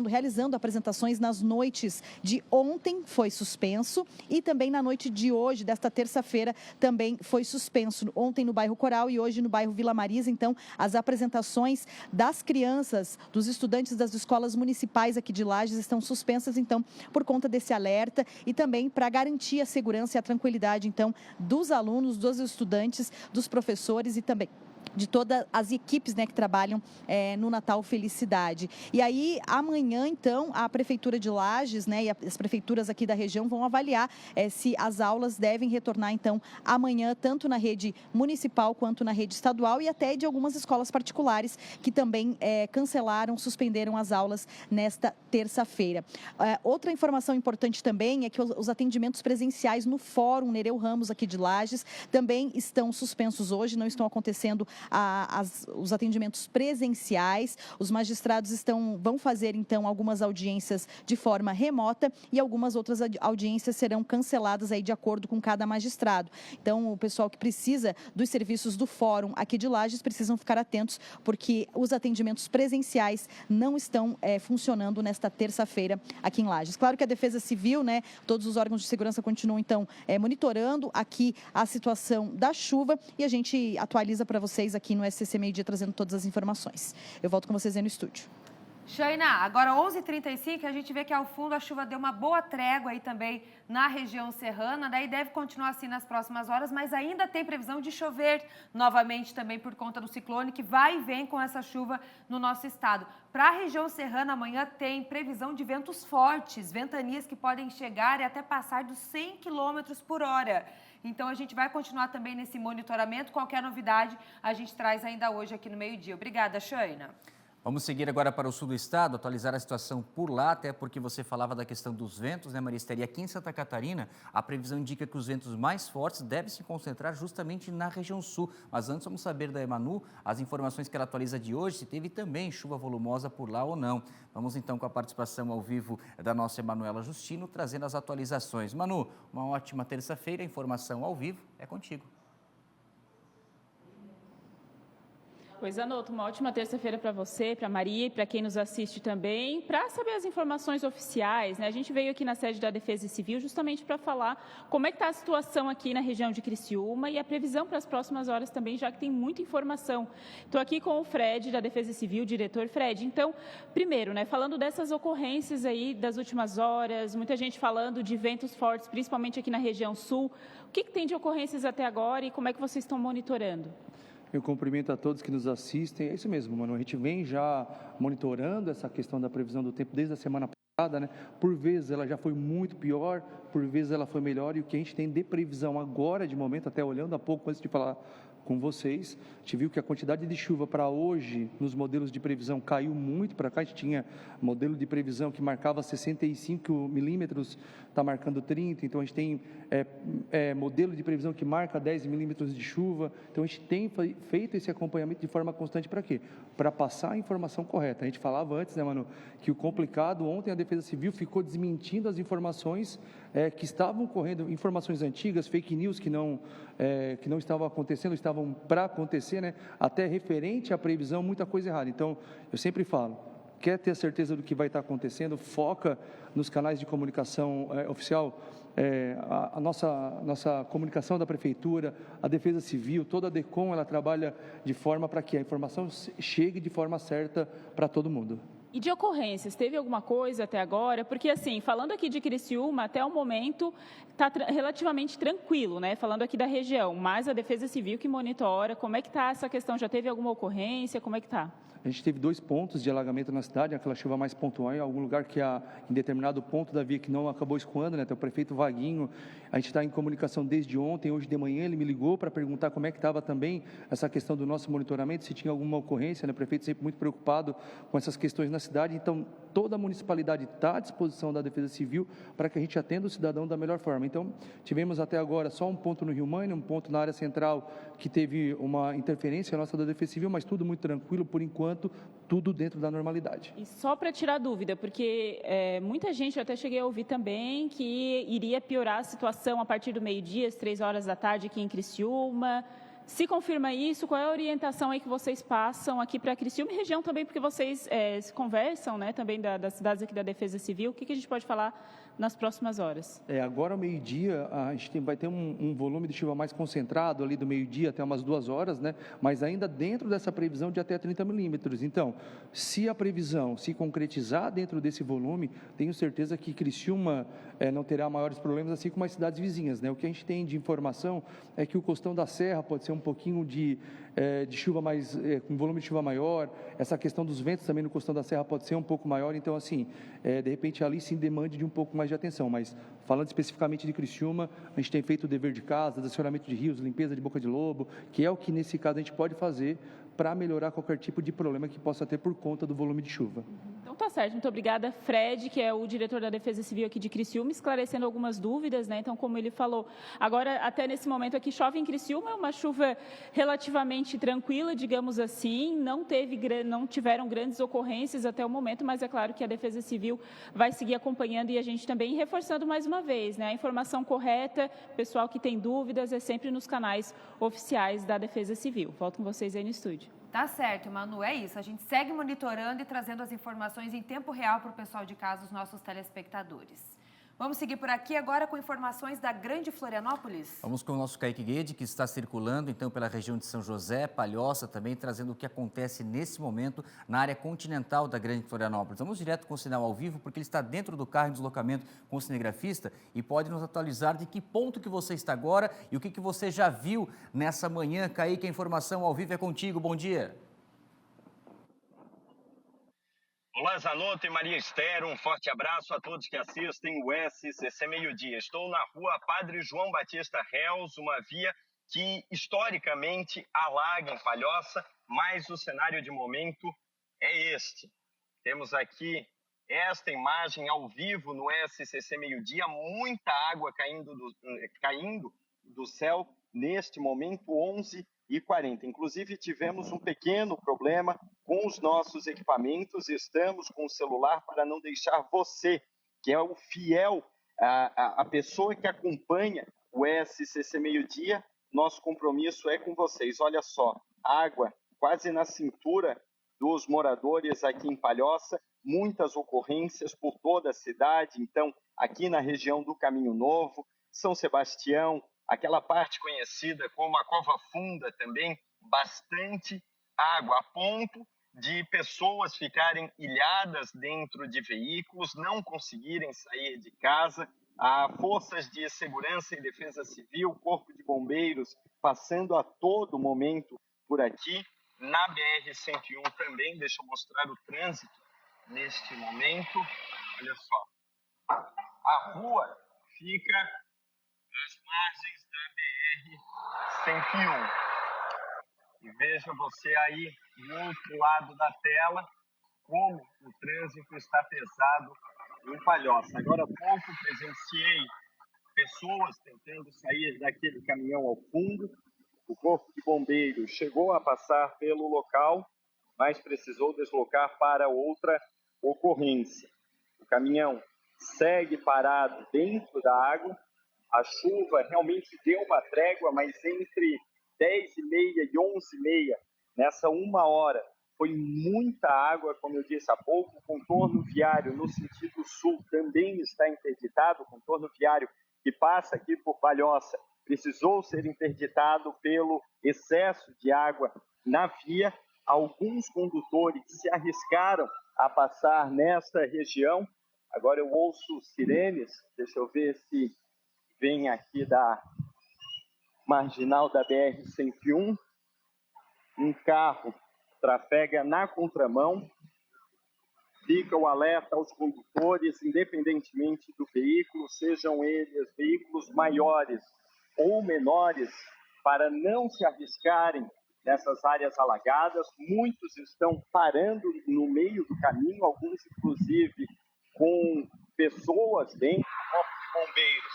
realizando apresentações nas noites de ontem foi suspenso e também na noite de hoje, desta terça-feira, também foi suspenso. Ontem no bairro Coral e hoje no bairro Vila Marisa, então, as apresentações das crianças, dos estudantes das escolas municipais aqui de Lages estão suspensas, então, por conta desse alerta e também para garantir a segurança e a tranquilidade, então, dos alunos, dos estudantes, dos professores e também de todas as equipes, né, que trabalham no Natal Felicidade. E aí, amanhã, então, a Prefeitura de Lages, né, e as prefeituras aqui da região vão avaliar se as aulas devem retornar, então, amanhã, tanto na rede municipal quanto na rede estadual e até de algumas escolas particulares que também cancelaram, suspenderam as aulas nesta terça-feira. Outra informação importante também é que os atendimentos presenciais no Fórum Nereu Ramos aqui de Lages também estão suspensos hoje, não estão acontecendo os atendimentos presenciais. Os magistrados vão fazer, então, algumas audiências de forma remota e algumas outras audiências serão canceladas aí de acordo com cada magistrado. Então, o pessoal que precisa dos serviços do Fórum aqui de Lages precisam ficar atentos, porque os atendimentos presenciais não estão funcionando nesta terça-feira aqui em Lages. Claro que a Defesa Civil, né, todos os órgãos de segurança continuam, então, monitorando aqui a situação da chuva e a gente atualiza para vocês aqui no SCC Meio Dia, trazendo todas as informações. Eu volto com vocês aí no estúdio. Shaina, agora 11h35, a gente vê que ao fundo a chuva deu uma boa trégua aí também na região serrana, daí deve continuar assim nas próximas horas, mas ainda tem previsão de chover novamente também por conta do ciclone que vai e vem com essa chuva no nosso estado. Para a região serrana, amanhã tem previsão de ventos fortes, ventanias que podem chegar e até passar dos 100 km por hora. Então, a gente vai continuar também nesse monitoramento. Qualquer novidade, a gente traz ainda hoje aqui no meio-dia. Obrigada, Shaina. Vamos seguir agora para o sul do estado, atualizar a situação por lá, até porque você falava da questão dos ventos, né, Maria Esther? E aqui em Santa Catarina, a previsão indica que os ventos mais fortes devem se concentrar justamente na região sul. Mas antes, vamos saber da Emanu as informações que ela atualiza de hoje, se teve também chuva volumosa por lá ou não. Vamos então com a participação ao vivo da nossa Emanuela Justino, trazendo as atualizações. Manu, uma ótima terça-feira, informação ao vivo é contigo. Pois, Anoto, uma ótima terça-feira para você, para Maria e para quem nos assiste também. Para saber as informações oficiais, né? A gente veio aqui na sede da Defesa Civil justamente para falar como é que está a situação aqui na região de Criciúma e a previsão para as próximas horas também, já que tem muita informação. Estou aqui com o Fred, da Defesa Civil, diretor. Fred, então, primeiro, né, falando dessas ocorrências aí das últimas horas, muita gente falando de ventos fortes, principalmente aqui na região sul. O que tem de ocorrências até agora e como é que vocês estão monitorando? Eu cumprimento a todos que nos assistem. É isso mesmo, mano. A gente vem já monitorando essa questão da previsão do tempo desde a semana passada, né? Por vezes ela já foi muito pior, por vezes ela foi melhor. E o que a gente tem de previsão agora, de momento, até olhando há pouco antes de falar com vocês, a gente viu que a quantidade de chuva para hoje, nos modelos de previsão, caiu muito para cá. A gente tinha modelo de previsão que marcava 65 milímetros, está marcando 30. Então, a gente tem modelo de previsão que marca 10 milímetros de chuva. Então, a gente tem feito esse acompanhamento de forma constante para quê? Para passar a informação correta. A gente falava antes, né, mano, que o complicado, ontem a Defesa Civil ficou desmentindo as informações que estavam correndo, informações antigas, fake news que não estavam acontecendo, estavam para acontecer, né? Até referente à previsão, muita coisa errada. Então, eu sempre falo, quer ter certeza do que vai estar acontecendo, foca nos canais de comunicação oficial, a nossa comunicação da Prefeitura, a Defesa Civil, toda a DECOM, ela trabalha de forma para que a informação chegue de forma certa para todo mundo. E de ocorrências, teve alguma coisa até agora? Porque, assim, falando aqui de Criciúma, até o momento está relativamente tranquilo, né? Falando aqui da região, mas a Defesa Civil que monitora, como é que está essa questão? Já teve alguma ocorrência? Como é que está? A gente teve 2 pontos de alagamento na cidade, aquela chuva mais pontual, em algum lugar que em determinado ponto da via que não acabou escoando, né? Tem o prefeito Vaguinho, a gente está em comunicação desde ontem, hoje de manhã ele me ligou para perguntar como é que estava também essa questão do nosso monitoramento, se tinha alguma ocorrência, né? O prefeito sempre muito preocupado com essas questões na cidade, então toda a municipalidade está à disposição da Defesa Civil para que a gente atenda o cidadão da melhor forma. Então, tivemos até agora só um ponto no Rio Mãe, um ponto na área central que teve uma interferência nossa da Defesa Civil, mas tudo muito tranquilo, por enquanto, tudo dentro da normalidade. E só para tirar dúvida, porque muita gente, eu até cheguei a ouvir também, que iria piorar a situação a partir do meio-dia, às 3 horas da tarde aqui em Criciúma. Se confirma isso, qual é a orientação aí que vocês passam aqui para Criciúma e região também, porque vocês se conversam, né, também das cidades aqui da Defesa Civil, o que a gente pode falar nas próximas horas? Agora ao meio-dia, a gente vai ter um volume de chuva mais concentrado ali do meio-dia até umas 2 horas, né, mas ainda dentro dessa previsão de até 30 milímetros. Então, se a previsão se concretizar dentro desse volume, tenho certeza que Criciúma não terá maiores problemas, assim como as cidades vizinhas, né? O que a gente tem de informação é que o costão da Serra pode ser um pouquinho de chuva mais, com volume de chuva maior, essa questão dos ventos também no costão da Serra pode ser um pouco maior, então assim, de repente ali sim demande de um pouco mais de atenção, mas falando especificamente de Criciúma, a gente tem feito o dever de casa, acionamento de rios, limpeza de boca de lobo, que é o que nesse caso a gente pode fazer para melhorar qualquer tipo de problema que possa ter por conta do volume de chuva. Então tá certo, muito obrigada, Fred, que é o diretor da Defesa Civil aqui de Criciúma, esclarecendo algumas dúvidas, né? Então, como ele falou, agora até nesse momento aqui chove em Criciúma, é uma chuva relativamente tranquila, digamos assim, não tiveram grandes ocorrências até o momento, mas é claro que a Defesa Civil vai seguir acompanhando e a gente também reforçando mais uma vez, né? A informação correta, pessoal que tem dúvidas, é sempre nos canais oficiais da Defesa Civil. Volto com vocês aí no estúdio. Tá certo, Manu, é isso. A gente segue monitorando e trazendo as informações em tempo real para o pessoal de casa, os nossos telespectadores. Vamos seguir por aqui agora com informações da Grande Florianópolis. Vamos com o nosso Kaique Guede, que está circulando então pela região de São José, Palhoça, também trazendo o que acontece nesse momento na área continental da Grande Florianópolis. Vamos direto com o sinal ao vivo, porque ele está dentro do carro em deslocamento com o cinegrafista e pode nos atualizar de que ponto que você está agora e o que você já viu nessa manhã. Kaique, a informação ao vivo é contigo. Bom dia. Olá, Zanotto e Maria Esther, um forte abraço a todos que assistem o SCC Meio-Dia. Estou na rua Padre João Batista Reus, uma via que historicamente alaga em Palhoça, mas o cenário de momento é este. Temos aqui esta imagem ao vivo no SCC Meio-Dia, muita água caindo do céu neste momento, 11h40. Inclusive, tivemos um pequeno problema com os nossos equipamentos. Estamos com o celular para não deixar você, que é o fiel, a pessoa que acompanha o SCC Meio-Dia, nosso compromisso é com vocês. Olha só, água quase na cintura dos moradores aqui em Palhoça, muitas ocorrências por toda a cidade. Então, aqui na região do Caminho Novo, São Sebastião, aquela parte conhecida como a Cova Funda também, bastante água, a ponto de pessoas ficarem ilhadas dentro de veículos, não conseguirem sair de casa. Há forças de segurança e defesa civil, Corpo de Bombeiros, passando a todo momento por aqui. Na BR-101 também, deixa eu mostrar o trânsito neste momento. Olha só, a rua fica às margens da BR-101. E veja você aí do outro lado da tela como o trânsito está pesado em Palhoça. Agora há pouco presenciei pessoas tentando sair daquele caminhão ao fundo. O Corpo de Bombeiros chegou a passar pelo local, mas precisou deslocar para outra ocorrência. O caminhão segue parado dentro da água. A chuva realmente deu uma trégua, mas entre 10h30 e 11h30, nessa 1 hora, foi muita água, como eu disse há pouco. O contorno viário no sentido sul também está interditado. O contorno viário que passa aqui por Palhoça precisou ser interditado pelo excesso de água na via. Alguns condutores se arriscaram a passar nesta região. Agora eu ouço sirenes, deixa eu ver se vem aqui da marginal da BR-101. Um carro trafega na contramão. Fica o alerta aos condutores, independentemente do veículo, sejam eles veículos maiores ou menores, para não se arriscarem nessas áreas alagadas. Muitos estão parando no meio do caminho, alguns inclusive com pessoas dentro. O Corpo de Bombeiros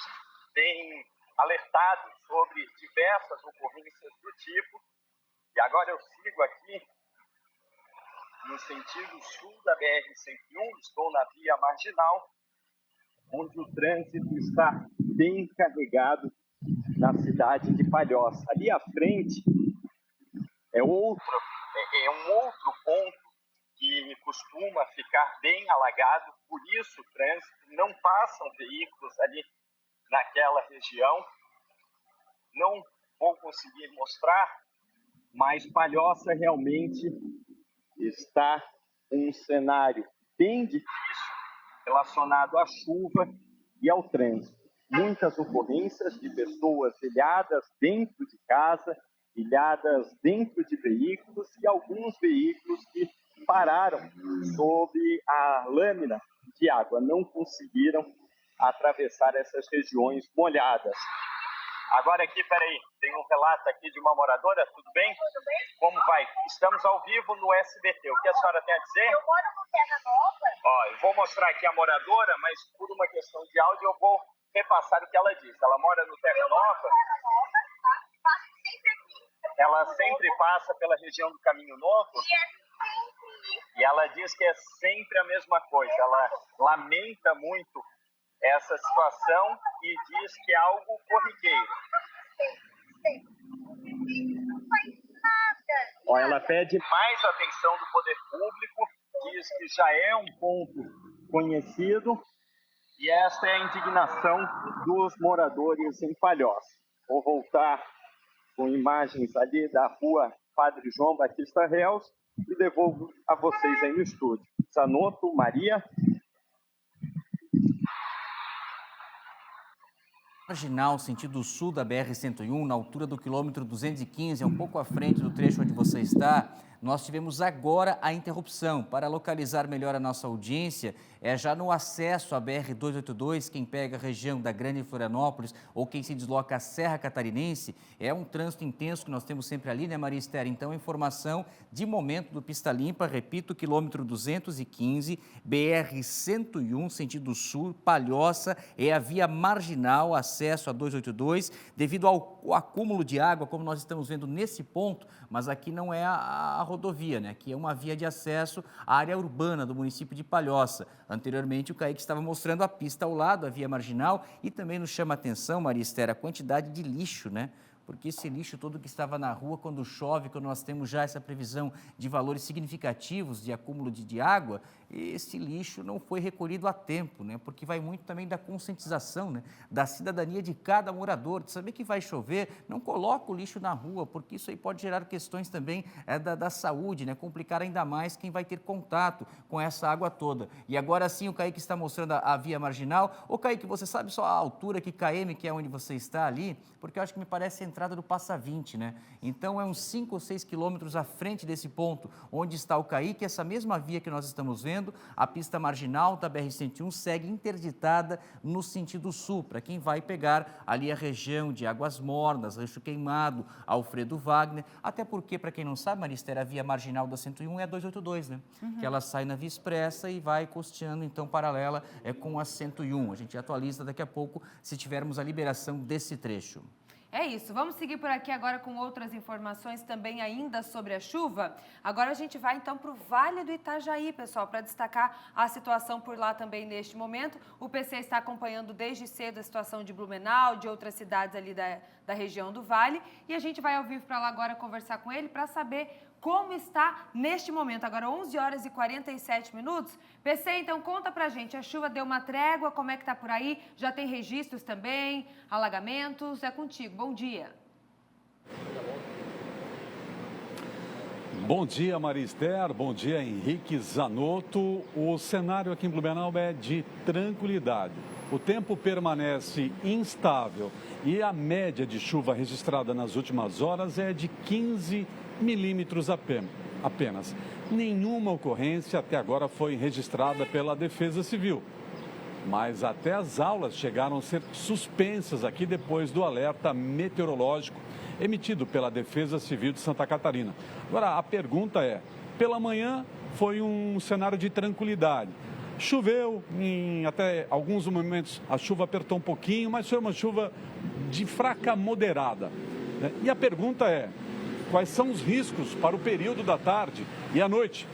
tem alertado sobre diversas ocorrências do tipo. E agora eu sigo aqui no sentido sul da BR-101, estou na via marginal, onde o trânsito está bem carregado na cidade de Palhoça. Ali à frente é um outro ponto que costuma ficar bem alagado, por isso o trânsito, não passam veículos ali naquela região. Não vou conseguir mostrar, mas Palhoça realmente está um cenário bem difícil relacionado à chuva e ao trânsito. Muitas ocorrências de pessoas ilhadas dentro de casa, ilhadas dentro de veículos e alguns veículos que pararam sob a lâmina de água, não conseguiram atravessar essas regiões molhadas. Agora aqui, peraí, tem um relato aqui de uma moradora, tudo bem? Tudo bem. Como vai? Estamos ao vivo no SBT, o que a senhora tem a dizer? Eu moro no Terra Nova. Ó, eu vou mostrar aqui a moradora, mas por uma questão de áudio eu vou repassar o que ela disse. Ela mora no Terra Nova. Passo sempre aqui. Ela sempre passa pela região do Caminho Novo. E ela diz que é sempre a mesma coisa. Ela lamenta muito essa situação e diz que é algo corriqueiro. Ó, ela pede mais atenção do poder público, diz que já é um ponto conhecido, e esta é a indignação dos moradores em Palhoça. Vou voltar com imagens ali da rua Padre João Batista Reus e devolvo a vocês aí no estúdio. Zanotto, Maria. Marginal, sentido sul da BR-101, na altura do quilômetro 215, um pouco à frente do trecho onde você está, nós tivemos agora a interrupção. Para localizar melhor a nossa audiência, já no acesso à BR-282, quem pega a região da Grande Florianópolis ou quem se desloca à Serra Catarinense, é um trânsito intenso que nós temos sempre ali, né, Maria Esther? Então, informação de momento do Pista Limpa, repito, quilômetro 215, BR-101, sentido sul, Palhoça, é a via marginal, acesso a 282, devido ao acúmulo de água, como nós estamos vendo nesse ponto, mas aqui não é a rodovia, né? Aqui é uma via de acesso à área urbana do município de Palhoça. Anteriormente, o Kaique estava mostrando a pista ao lado, a via marginal, e também nos chama a atenção, Maria Esther, a quantidade de lixo, né? porque esse lixo todo que estava na rua, quando chove, quando nós temos já essa previsão de valores significativos de acúmulo de água, esse lixo não foi recolhido a tempo, né? Porque vai muito também da conscientização, né? Da cidadania de cada morador, de saber que vai chover, não coloca o lixo na rua, porque isso aí pode gerar questões também da saúde, né? Complicar ainda mais quem vai ter contato com essa água toda. E agora sim o Kaique está mostrando a via marginal. Ô Kaique, você sabe só a altura que KM, que é onde você está ali? Porque eu acho que me parece a entrada do Passa 20, né? Então é uns 5 ou 6 quilômetros à frente desse ponto onde está o Kaique, essa mesma via que nós estamos vendo, a pista marginal da BR-101 segue interditada no sentido sul, para quem vai pegar ali a região de Águas Mornas, Rancho Queimado, Alfredo Wagner, até porque, para quem não sabe, Maristério, a via marginal da 101 é a 282, né? Que ela sai na Via Expressa e vai costeando, então, paralela com a 101. A gente atualiza daqui a pouco, se tivermos a liberação desse trecho. É isso, vamos seguir por aqui agora com outras informações também ainda sobre a chuva. Agora a gente vai então para o Vale do Itajaí, pessoal, para destacar a situação por lá também neste momento. O PC está acompanhando desde cedo a situação de Blumenau, de outras cidades ali da região do Vale. E a gente vai ao vivo para lá agora conversar com ele para saber como está neste momento. Agora 11 horas e 47 minutos. PC, então conta pra gente, a chuva deu uma trégua, como é que tá por aí? Já tem registros também, alagamentos? É contigo, bom dia. Bom dia, Maria Esther, bom dia, Henrique Zanotto. O cenário aqui em Blumenau é de tranquilidade. O tempo permanece instável e a média de chuva registrada nas últimas horas é de 15 milímetros apenas. Nenhuma ocorrência até agora foi registrada pela Defesa Civil. Mas até as aulas chegaram a ser suspensas aqui depois do alerta meteorológico emitido pela Defesa Civil de Santa Catarina. Agora, a pergunta é, pela manhã foi um cenário de tranquilidade. Choveu, em até alguns momentos a chuva apertou um pouquinho, mas foi uma chuva de fraca moderada. E a pergunta é, quais são os riscos para o período da tarde e à noite?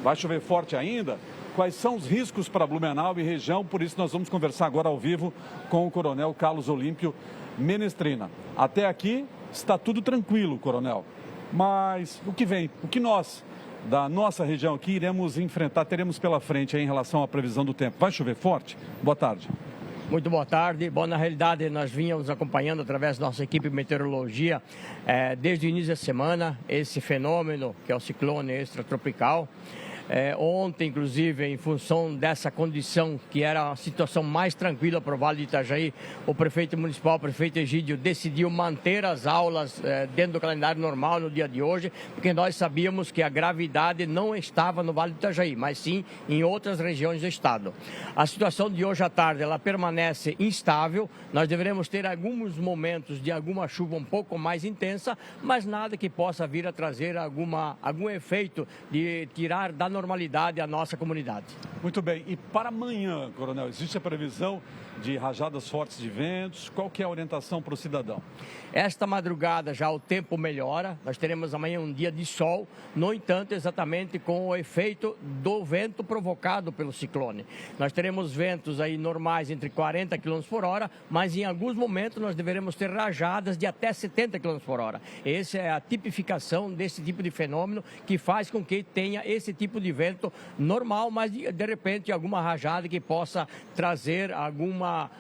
Vai chover forte ainda? Quais são os riscos para Blumenau e região? Por isso nós vamos conversar agora ao vivo com o Coronel Carlos Olímpio Menestrina. Até aqui está tudo tranquilo, Coronel. Mas o que vem? O que nós, da nossa região aqui, iremos enfrentar, teremos pela frente aí em relação à previsão do tempo? Vai chover forte? Boa tarde. Muito boa tarde. Bom, na realidade, nós vínhamos acompanhando através da nossa equipe de meteorologia desde o início da semana esse fenômeno que é o ciclone extratropical. Ontem, inclusive, em função dessa condição, que era a situação mais tranquila para o Vale do Itajaí, o prefeito municipal, o prefeito Egídio, decidiu manter as aulas dentro do calendário normal no dia de hoje, porque nós sabíamos que a gravidade não estava no Vale do Itajaí, mas sim em outras regiões do estado. A situação de hoje à tarde, ela permanece instável, nós deveremos ter alguns momentos de alguma chuva um pouco mais intensa, mas nada que possa vir a trazer algum efeito de tirar da normalidade a nossa comunidade. Muito bem. E para amanhã, Coronel, existe a previsão de rajadas fortes de ventos? Qual que é a orientação para o cidadão? Esta madrugada já o tempo melhora, nós teremos amanhã um dia de sol, no entanto, exatamente com o efeito do vento provocado pelo ciclone. Nós teremos ventos aí normais entre 40 km por hora, mas em alguns momentos nós deveremos ter rajadas de até 70 km por hora. Essa é a tipificação desse tipo de fenômeno que faz com que tenha esse tipo de vento normal, mas de repente alguma rajada que possa trazer alguma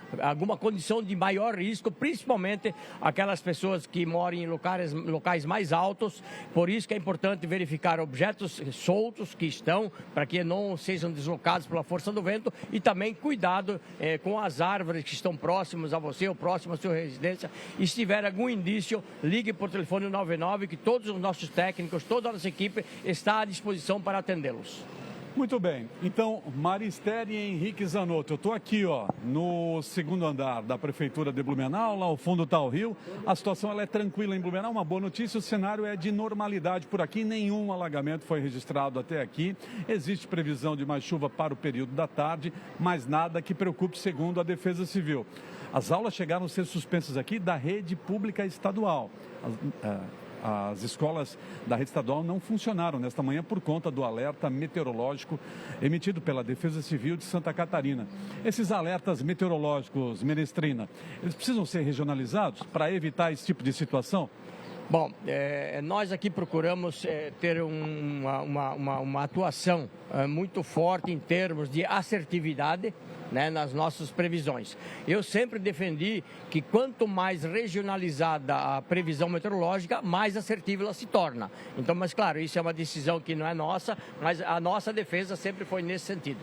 condição de maior risco, principalmente aquelas pessoas que moram em locais mais altos. Por isso que é importante verificar objetos soltos que estão, para que não sejam deslocados pela força do vento, e também cuidado com as árvores que estão próximas a você ou próximas à sua residência. E se tiver algum indício, ligue por telefone 99, que todos os nossos técnicos, toda a nossa equipe está à disposição para atendê-los. Muito bem. Então, Maristério e Henrique Zanotto, eu estou aqui, no segundo andar da Prefeitura de Blumenau, lá ao fundo está o rio. A situação ela é tranquila em Blumenau, uma boa notícia, o cenário é de normalidade por aqui, nenhum alagamento foi registrado até aqui. Existe previsão de mais chuva para o período da tarde, mas nada que preocupe, segundo a Defesa Civil. As aulas chegaram a ser suspensas aqui da rede pública estadual. As escolas da rede estadual não funcionaram nesta manhã por conta do alerta meteorológico emitido pela Defesa Civil de Santa Catarina. Esses alertas meteorológicos, Menestrina, eles precisam ser regionalizados para evitar esse tipo de situação? Bom, nós aqui procuramos ter uma atuação muito forte em termos de assertividade, né, nas nossas previsões. Eu sempre defendi que quanto mais regionalizada a previsão meteorológica, mais assertiva ela se torna. Então, mas claro, isso é uma decisão que não é nossa, mas a nossa defesa sempre foi nesse sentido.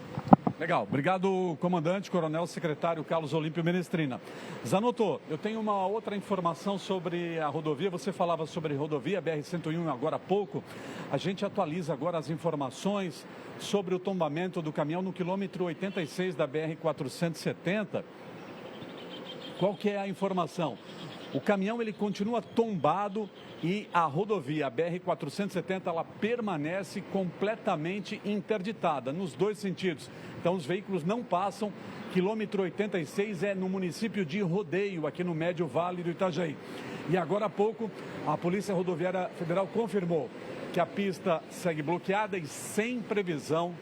Legal, obrigado, comandante, coronel secretário Carlos Olímpio Menestrina. Zanotto, eu tenho uma outra informação sobre a rodovia. Você falava sobre a rodovia BR-101 agora há pouco. A gente atualiza agora as informações sobre o tombamento do caminhão no quilômetro 86 da BR-470. Qual que é a informação? O caminhão ele continua tombado e a rodovia BR-470 ela permanece completamente interditada nos dois sentidos. Então os veículos não passam. Quilômetro 86 é no município de Rodeio, aqui no Médio Vale do Itajaí. E agora há pouco a Polícia Rodoviária Federal confirmou que a pista segue bloqueada e sem previsão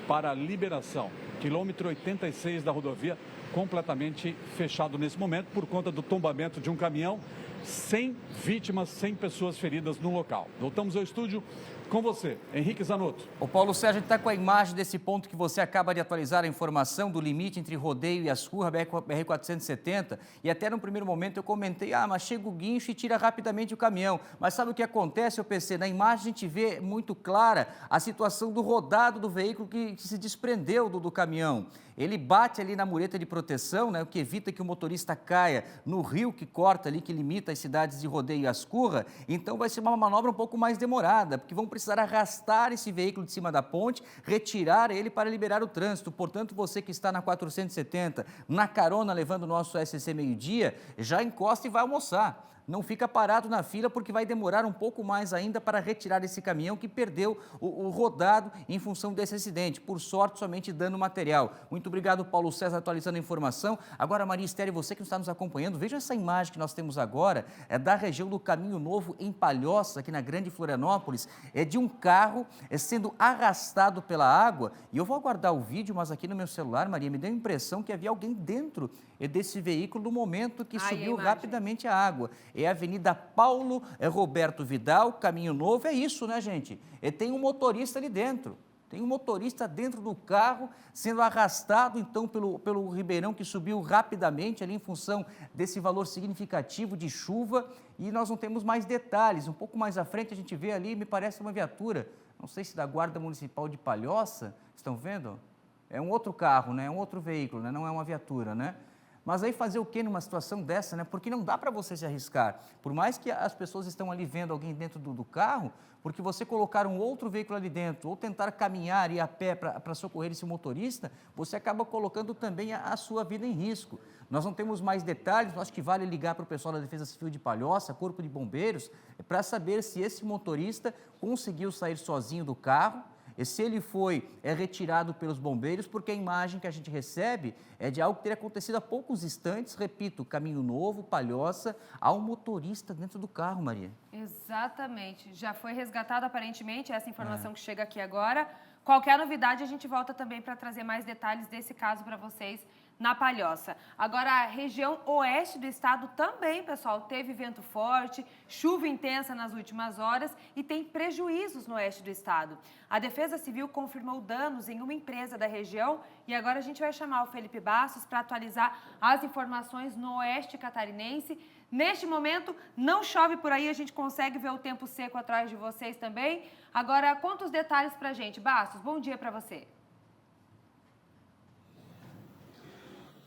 para liberação. Quilômetro 86 da rodovia completamente fechado nesse momento por conta do tombamento de um caminhão, sem vítimas, sem pessoas feridas no local. Voltamos ao estúdio com você, Henrique Zanotto. O Paulo Sérgio está com a imagem desse ponto que você acaba de atualizar a informação do limite entre Rodeio e Ascurra, BR-470, e até no primeiro momento eu comentei, mas chega o guincho e tira rapidamente o caminhão. Mas sabe o que acontece, PC? Na imagem a gente vê muito clara a situação do rodado do veículo que se desprendeu do caminhão. Ele bate ali na mureta de proteção, né, o que evita que o motorista caia no rio que corta ali, que limita as cidades de Rodeio e Ascurra. Então vai ser uma manobra um pouco mais demorada, porque vão precisar arrastar esse veículo de cima da ponte, retirar ele para liberar o trânsito. Portanto, você que está na 470, na carona levando o nosso SCC meio-dia, já encosta e vai almoçar. Não fica parado na fila porque vai demorar um pouco mais ainda para retirar esse caminhão que perdeu o rodado em função desse acidente. Por sorte, somente dano material. Muito obrigado, Paulo César, atualizando a informação. Agora, Maria Estéreo, você que está nos acompanhando, veja essa imagem que nós temos agora, é da região do Caminho Novo, em Palhoça, aqui na Grande Florianópolis, é de um carro sendo arrastado pela água. E eu vou aguardar o vídeo, mas aqui no meu celular, Maria, me deu a impressão que havia alguém dentro desse veículo no momento que subiu rapidamente a água. É a Avenida Paulo Roberto Vidal, Caminho Novo, é isso, né, gente? Tem um motorista ali dentro. Tem um motorista dentro do carro sendo arrastado, então, pelo ribeirão que subiu rapidamente ali em função desse valor significativo de chuva. E nós não temos mais detalhes. Um pouco mais à frente a gente vê ali, me parece uma viatura, não sei se da Guarda Municipal de Palhoça, estão vendo? É um outro carro, né? É um outro veículo, né? Não é uma viatura, né? Mas aí fazer o que numa situação dessa, né? Porque não dá para você se arriscar. Por mais que as pessoas estão ali vendo alguém dentro do carro, porque você colocar um outro veículo ali dentro ou tentar caminhar e ir a pé para socorrer esse motorista, você acaba colocando também a sua vida em risco. Nós não temos mais detalhes, acho que vale ligar para o pessoal da Defesa Civil de Palhoça, Corpo de Bombeiros, para saber se esse motorista conseguiu sair sozinho do carro, e se ele foi retirado pelos bombeiros, porque a imagem que a gente recebe é de algo que teria acontecido há poucos instantes, repito, Caminho Novo, Palhoça, há um motorista dentro do carro, Maria. Exatamente, já foi resgatado aparentemente, essa informação que chega aqui agora. Qualquer novidade a gente volta também para trazer mais detalhes desse caso para vocês na Palhoça. Agora, a região oeste do estado também, pessoal, teve vento forte, chuva intensa nas últimas horas e tem prejuízos no oeste do estado. A Defesa Civil confirmou danos em uma empresa da região e agora a gente vai chamar o Felipe Bastos para atualizar as informações no oeste catarinense. Neste momento, não chove por aí, a gente consegue ver o tempo seco atrás de vocês também. Agora, conta os detalhes para a gente. Bastos, bom dia para você.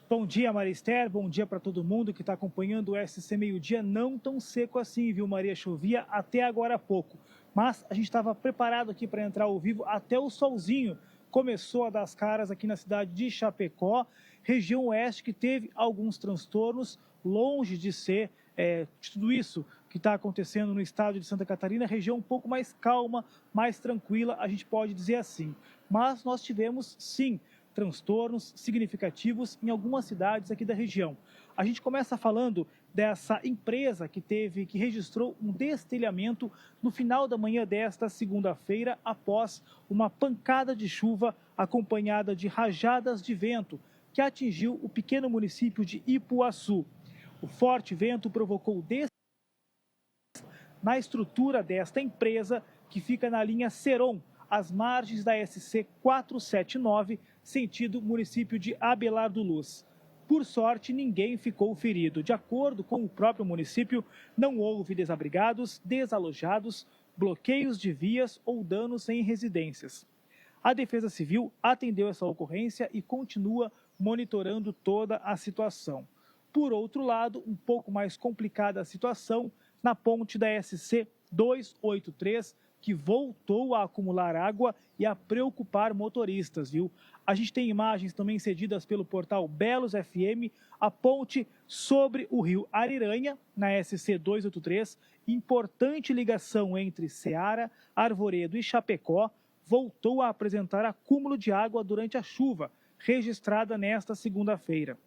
Bom dia, Marister. Bom dia para todo mundo que está acompanhando o SC Meio-Dia. Não tão seco assim, viu, Maria? Chovia até agora há pouco. Mas a gente estava preparado aqui para entrar ao vivo. Até o solzinho começou a dar as caras aqui na cidade de Chapecó, região oeste, que teve alguns transtornos, longe de ser de tudo isso que está acontecendo no estado de Santa Catarina, região um pouco mais calma, mais tranquila, a gente pode dizer assim. Mas nós tivemos, sim, transtornos significativos em algumas cidades aqui da região. A gente começa falando dessa empresa que registrou um destelhamento no final da manhã desta segunda-feira, após uma pancada de chuva acompanhada de rajadas de vento que atingiu o pequeno município de Ipuaçu. O forte vento provocou na estrutura desta empresa, que fica na linha Seron, às margens da SC 479, sentido município de Abelardo Luz. Por sorte, ninguém ficou ferido. De acordo com o próprio município, não houve desabrigados, desalojados, bloqueios de vias ou danos em residências. A Defesa Civil atendeu essa ocorrência e continua monitorando toda a situação. Por outro lado, um pouco mais complicada a situação na ponte da SC 283, que voltou a acumular água e a preocupar motoristas, viu? A gente tem imagens também cedidas pelo portal Belos FM, a ponte sobre o rio Ariranha, na SC 283, importante ligação entre Ceará, Arvoredo e Chapecó, voltou a apresentar acúmulo de água durante a chuva, registrada nesta segunda-feira.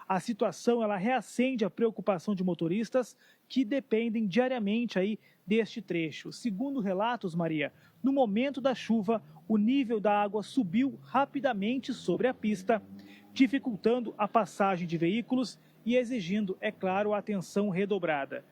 A situação ela reacende a preocupação de motoristas que dependem diariamente aí deste trecho. Segundo relatos, Maria, no momento da chuva, o nível da água subiu rapidamente sobre a pista, dificultando a passagem de veículos e exigindo, é claro, atenção redobrada.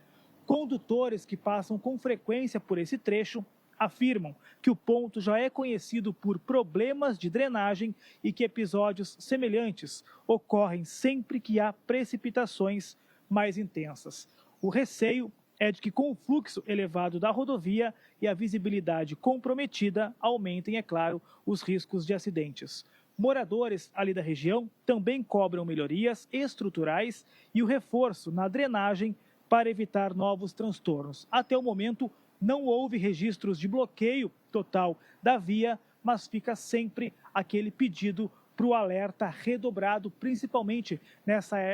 Condutores que passam com frequência por esse trecho afirmam que o ponto já é conhecido por problemas de drenagem e que episódios semelhantes ocorrem sempre que há precipitações mais intensas. O receio é de que, com o fluxo elevado da rodovia e a visibilidade comprometida, aumentem, é claro, os riscos de acidentes. Moradores ali da região também cobram melhorias estruturais e o reforço na drenagem para evitar novos transtornos. Até o momento, não houve registros de bloqueio total da via, mas fica sempre aquele pedido para o alerta redobrado, principalmente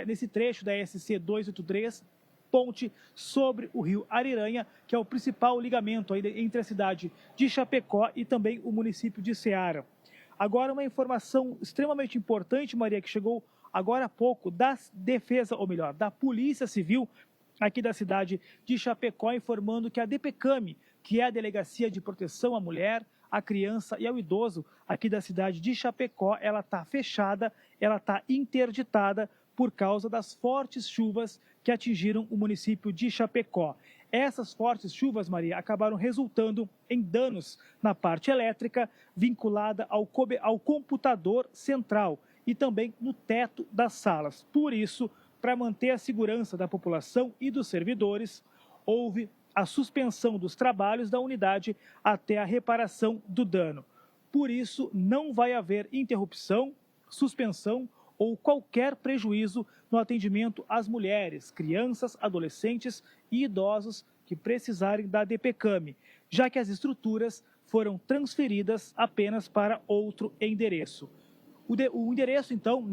nesse trecho da SC 283, ponte sobre o rio Ariranha, que é o principal ligamento aí entre a cidade de Chapecó e também o município de Ceará. Agora, uma informação extremamente importante, Maria, que chegou agora há pouco da Defesa, ou melhor, da Polícia Civil, aqui da cidade de Chapecó, informando que a DPCAM, que é a Delegacia de Proteção à Mulher, à Criança e ao Idoso, aqui da cidade de Chapecó, ela está fechada, ela está interditada por causa das fortes chuvas que atingiram o município de Chapecó. Essas fortes chuvas, Maria, acabaram resultando em danos na parte elétrica, vinculada ao computador central e também no teto das salas. Por isso, para manter a segurança da população e dos servidores, houve a suspensão dos trabalhos da unidade até a reparação do dano. Por isso, não vai haver interrupção, suspensão ou qualquer prejuízo no atendimento às mulheres, crianças, adolescentes e idosos que precisarem da DPCAM, já que as estruturas foram transferidas apenas para outro endereço. O endereço, então,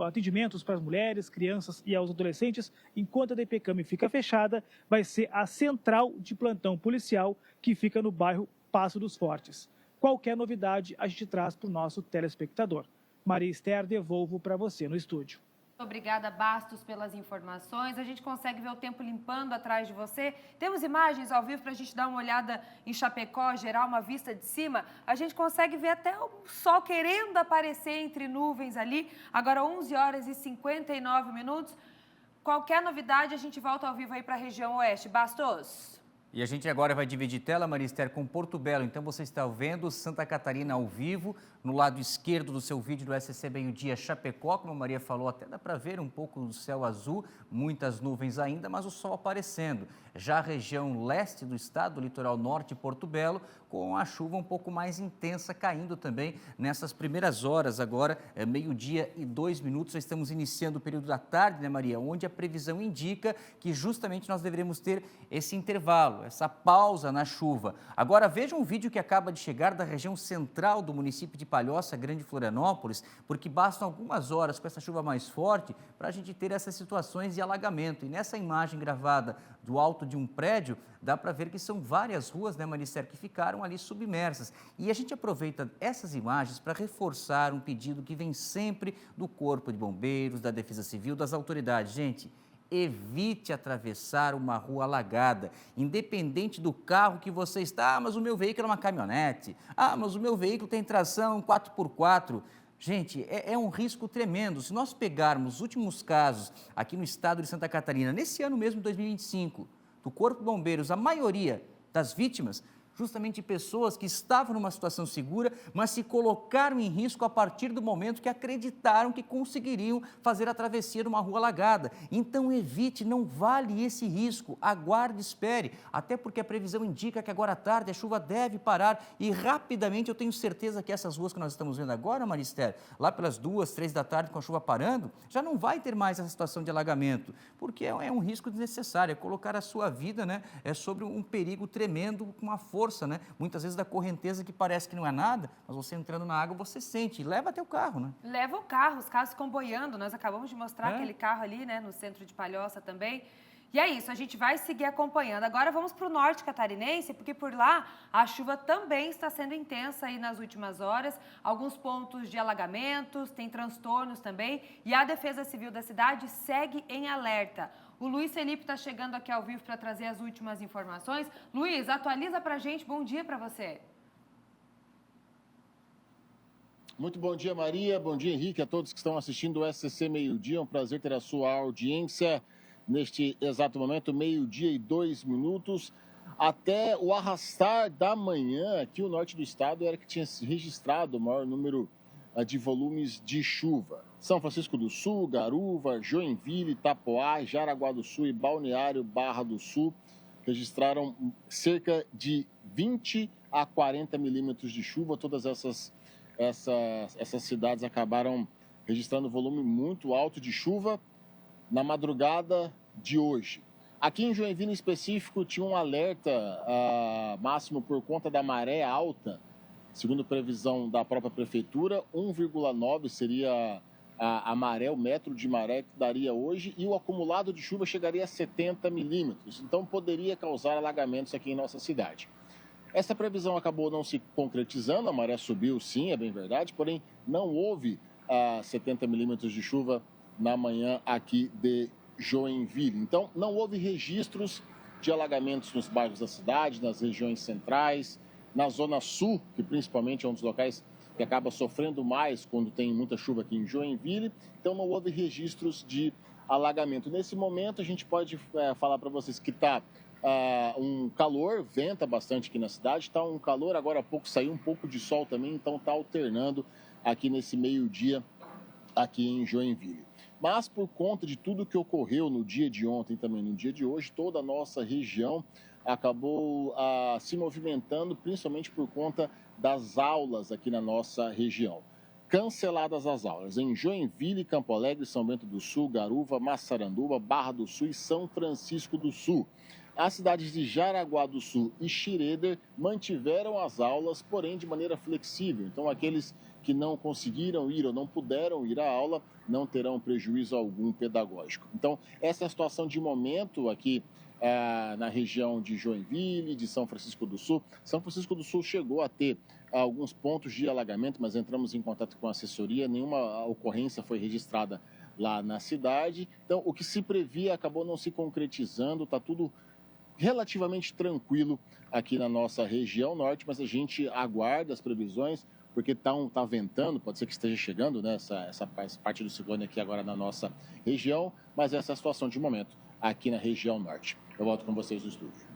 atendimentos para as mulheres, crianças e aos adolescentes, enquanto a DPCAM fica fechada, vai ser a central de plantão policial que fica no bairro Passo dos Fortes. Qualquer novidade a gente traz para o nosso telespectador. Maria Esther, devolvo para você no estúdio. Obrigada, Bastos, pelas informações. A gente consegue ver o tempo limpando atrás de você. Temos imagens ao vivo para a gente dar uma olhada em Chapecó, gerar uma vista de cima. A gente consegue ver até o sol querendo aparecer entre nuvens ali. Agora, 11 horas e 59 minutos. Qualquer novidade, a gente volta ao vivo aí para a região oeste. Bastos? E a gente agora vai dividir tela, Maria Esther, com Porto Belo. Então você está vendo Santa Catarina ao vivo, no lado esquerdo do seu vídeo do SCC Meio-Dia Chapecó, como a Maria falou, até dá para ver um pouco do céu azul, muitas nuvens ainda, mas o sol aparecendo. Já a região leste do estado, litoral norte, Porto Belo, com a chuva um pouco mais intensa caindo também nessas primeiras horas agora, meio-dia e 2 minutos. Já estamos iniciando o período da tarde, né, Maria? Onde a previsão indica que justamente nós deveremos ter esse intervalo, essa pausa na chuva. Agora veja um vídeo que acaba de chegar da região central do município de Palhoça, Grande Florianópolis, porque bastam algumas horas com essa chuva mais forte para a gente ter essas situações de alagamento. E nessa imagem gravada do alto de um prédio, dá para ver que são várias ruas, né, Manicér, que ficaram ali submersas. E a gente aproveita essas imagens para reforçar um pedido que vem sempre do Corpo de Bombeiros, da Defesa Civil, das autoridades. Gente, evite atravessar uma rua alagada, independente do carro que você está. Ah, mas o meu veículo é uma caminhonete. Ah, mas o meu veículo tem tração 4x4. Gente, é um risco tremendo. Se nós pegarmos os últimos casos aqui no estado de Santa Catarina, nesse ano mesmo, 2025, do Corpo de Bombeiros, a maioria das vítimas, justamente pessoas que estavam numa situação segura, mas se colocaram em risco a partir do momento que acreditaram que conseguiriam fazer a travessia de uma rua alagada. Então evite, não vale esse risco, aguarde, espere, até porque a previsão indica que agora à tarde a chuva deve parar e rapidamente eu tenho certeza que essas ruas que nós estamos vendo agora, Maristério, lá pelas 2, 3 da tarde com a chuva parando, já não vai ter mais essa situação de alagamento, porque é um risco desnecessário, é colocar a sua vida, né, sobre um perigo tremendo com uma força, né? Muitas vezes da correnteza que parece que não é nada, mas você entrando na água você sente e leva até o carro, né? Leva o carro, os carros ficam boiando, nós acabamos de mostrar aquele carro ali, né, no centro de Palhoça também. E é isso, a gente vai seguir acompanhando. Agora vamos para o norte catarinense, porque por lá a chuva também está sendo intensa aí nas últimas horas. Alguns pontos de alagamentos, tem transtornos também. E a Defesa Civil da cidade segue em alerta. O Luiz Felipe está chegando aqui ao vivo para trazer as últimas informações. Luiz, atualiza para a gente. Bom dia para você. Muito bom dia, Maria. Bom dia, Henrique, a todos que estão assistindo o SCC Meio-Dia. É um prazer ter a sua audiência neste exato momento, 12:02. Até o arrastar da manhã, aqui o norte do estado era que tinha registrado o maior número de volumes de chuva. São Francisco do Sul, Garuva, Joinville, Itapoá, Jaraguá do Sul e Balneário Barra do Sul registraram cerca de 20 a 40 milímetros de chuva. Todas essas cidades acabaram registrando volume muito alto de chuva na madrugada de hoje. Aqui em Joinville, em específico, tinha um alerta máximo por conta da maré alta. Segundo previsão da própria prefeitura, 1,9 seria a maré, o metro de maré que daria hoje, e o acumulado de chuva chegaria a 70 milímetros. Então, poderia causar alagamentos aqui em nossa cidade. Essa previsão acabou não se concretizando, a maré subiu sim, é bem verdade, porém não houve 70 milímetros de chuva na manhã aqui de Joinville. Então, não houve registros de alagamentos nos bairros da cidade, nas regiões centrais, na Zona Sul, que principalmente é um dos locais que acaba sofrendo mais quando tem muita chuva aqui em Joinville. Então, não houve registros de alagamento. Nesse momento, a gente pode falar para vocês que está um calor, venta bastante aqui na cidade, está um calor, agora há pouco saiu um pouco de sol também, então está alternando aqui nesse meio-dia aqui em Joinville. Mas por conta de tudo que ocorreu no dia de ontem e também no dia de hoje, toda a nossa região acabou se movimentando, principalmente por conta das aulas aqui na nossa região. Canceladas as aulas em Joinville, Campo Alegre, São Bento do Sul, Garuva, Massaranduba, Barra do Sul e São Francisco do Sul. As cidades de Jaraguá do Sul e Xireder mantiveram as aulas, porém de maneira flexível. Então, aqueles que não conseguiram ir ou não puderam ir à aula não terão prejuízo algum pedagógico. Então, essa é a situação de momento aqui na região de Joinville, de São Francisco do Sul. São Francisco do Sul chegou a ter alguns pontos de alagamento, mas entramos em contato com a assessoria, nenhuma ocorrência foi registrada lá na cidade. Então, o que se previa acabou não se concretizando, está tudo relativamente tranquilo aqui na nossa região norte, mas a gente aguarda as previsões, porque tá ventando, pode ser que esteja chegando, né, essa parte do ciclone aqui agora na nossa região, mas essa é a situação de momento aqui na região norte. Eu volto com vocês no estúdio.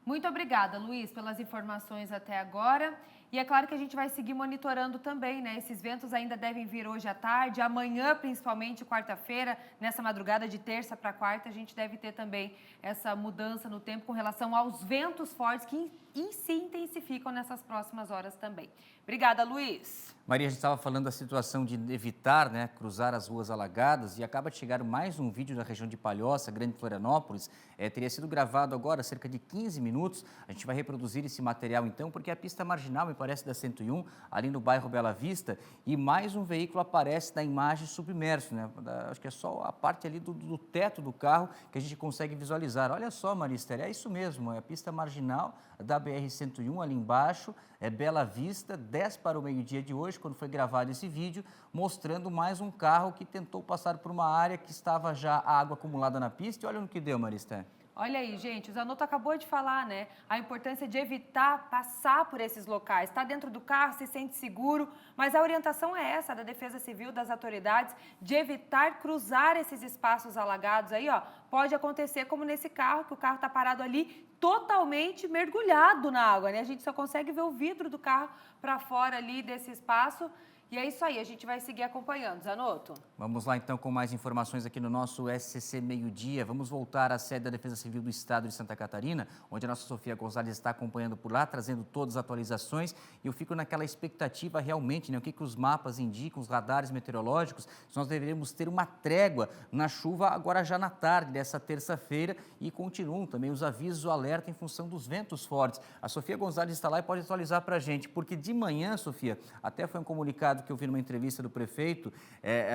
Muito obrigada, Luiz, pelas informações até agora. E é claro que a gente vai seguir monitorando também, né? Esses ventos ainda devem vir hoje à tarde, amanhã, principalmente, quarta-feira, nessa madrugada de terça para quarta, a gente deve ter também essa mudança no tempo com relação aos ventos fortes que se intensificam nessas próximas horas também. Obrigada, Luiz. Maria, a gente estava falando da situação de evitar, né, cruzar as ruas alagadas e acaba de chegar mais um vídeo da região de Palhoça, Grande Florianópolis. Teria sido gravado agora há cerca de 15 minutos. A gente vai reproduzir esse material então, porque a pista marginal, me parece, da 101, ali no bairro Bela Vista, e mais um veículo aparece na imagem submerso, né? Acho que é só a parte ali do teto do carro que a gente consegue visualizar. Olha só, Maria Esther, é isso mesmo, é a pista marginal da BR-101 ali embaixo, Bela Vista, 10 para o meio-dia de hoje, quando foi gravado esse vídeo, mostrando mais um carro que tentou passar por uma área que estava já a água acumulada na pista. E olha no que deu, Maristé. Olha aí, gente, o Zanotto acabou de falar, né? A importância de evitar passar por esses locais. Está dentro do carro, se sente seguro, mas a orientação é essa, da Defesa Civil, das autoridades, de evitar cruzar esses espaços alagados aí, ó. Pode acontecer como nesse carro, que o carro está parado ali, totalmente mergulhado na água, né? A gente só consegue ver o vidro do carro para fora ali desse espaço. E é isso aí, a gente vai seguir acompanhando. Zanotto. Vamos lá então com mais informações aqui no nosso SCC Meio-Dia. Vamos voltar à sede da Defesa Civil do Estado de Santa Catarina, onde a nossa Sofia Gonzalez está acompanhando por lá, trazendo todas as atualizações. E eu fico naquela expectativa realmente, né? O que os mapas indicam, os radares meteorológicos, se nós deveríamos ter uma trégua na chuva agora já na tarde dessa terça-feira e continuam também os avisos, o alerta em função dos ventos fortes. A Sofia Gonzalez está lá e pode atualizar para a gente, porque de manhã, Sofia, até foi um comunicado que eu vi numa entrevista do prefeito,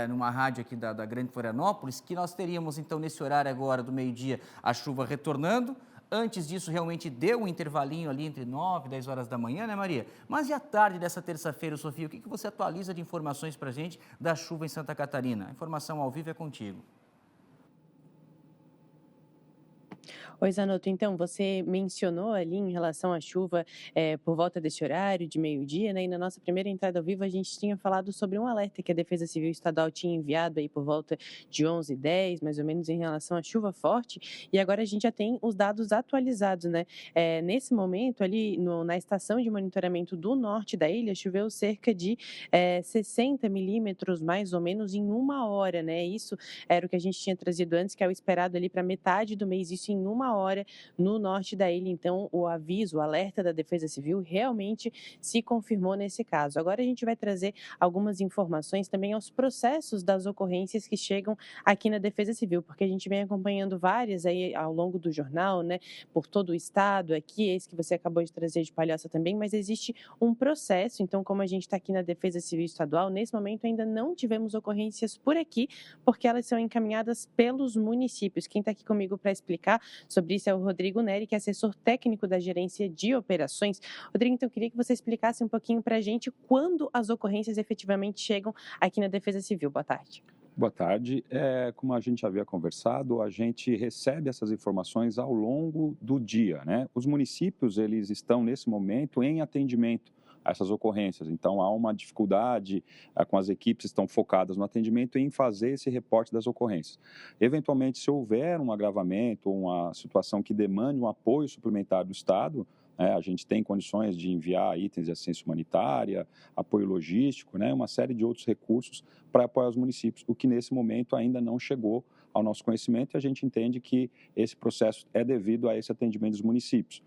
numa rádio aqui da Grande Florianópolis, que nós teríamos, então, nesse horário agora do meio-dia, a chuva retornando. Antes disso, realmente deu um intervalinho ali entre 9 e 10 horas da manhã, né, Maria? Mas e à tarde dessa terça-feira, Sofia, o que você atualiza de informações para a gente da chuva em Santa Catarina? A informação ao vivo é contigo. Oi, Zanotto, então, você mencionou ali em relação à chuva por volta desse horário, de meio-dia, né? E na nossa primeira entrada ao vivo a gente tinha falado sobre um alerta que a Defesa Civil Estadual tinha enviado aí por volta de 11h10, mais ou menos, em relação à chuva forte. E agora a gente já tem os dados atualizados, né? Nesse momento, ali na estação de monitoramento do norte da ilha, choveu cerca de 60 milímetros, mais ou menos, em 1 hora, né? Isso era o que a gente tinha trazido antes, que é o esperado ali para metade do mês, isso em 1 hora no norte da ilha. Então, o aviso, o alerta da Defesa Civil realmente se confirmou nesse caso. Agora a gente vai trazer algumas informações também aos processos das ocorrências que chegam aqui na Defesa Civil, porque a gente vem acompanhando várias aí ao longo do jornal, né, por todo o estado, aqui, esse que você acabou de trazer de Palhoça também, mas existe um processo. Então, como a gente está aqui na Defesa Civil Estadual, nesse momento ainda não tivemos ocorrências por aqui, porque elas são encaminhadas pelos municípios. Quem está aqui comigo para explicar sobre isso é o Rodrigo Neri, que é assessor técnico da Gerência de Operações. Rodrigo, então eu queria que você explicasse um pouquinho para a gente quando as ocorrências efetivamente chegam aqui na Defesa Civil. Boa tarde. Boa tarde. Como a gente havia conversado, a gente recebe essas informações ao longo do dia, né? Os municípios, eles estão nesse momento em atendimento a essas ocorrências. Então, há uma dificuldade com as equipes que estão focadas no atendimento em fazer esse reporte das ocorrências. Eventualmente, se houver um agravamento ou uma situação que demande um apoio suplementar do Estado, a gente tem condições de enviar itens de assistência humanitária, apoio logístico, uma série de outros recursos para apoiar os municípios, o que nesse momento ainda não chegou ao nosso conhecimento e a gente entende que esse processo é devido a esse atendimento dos municípios.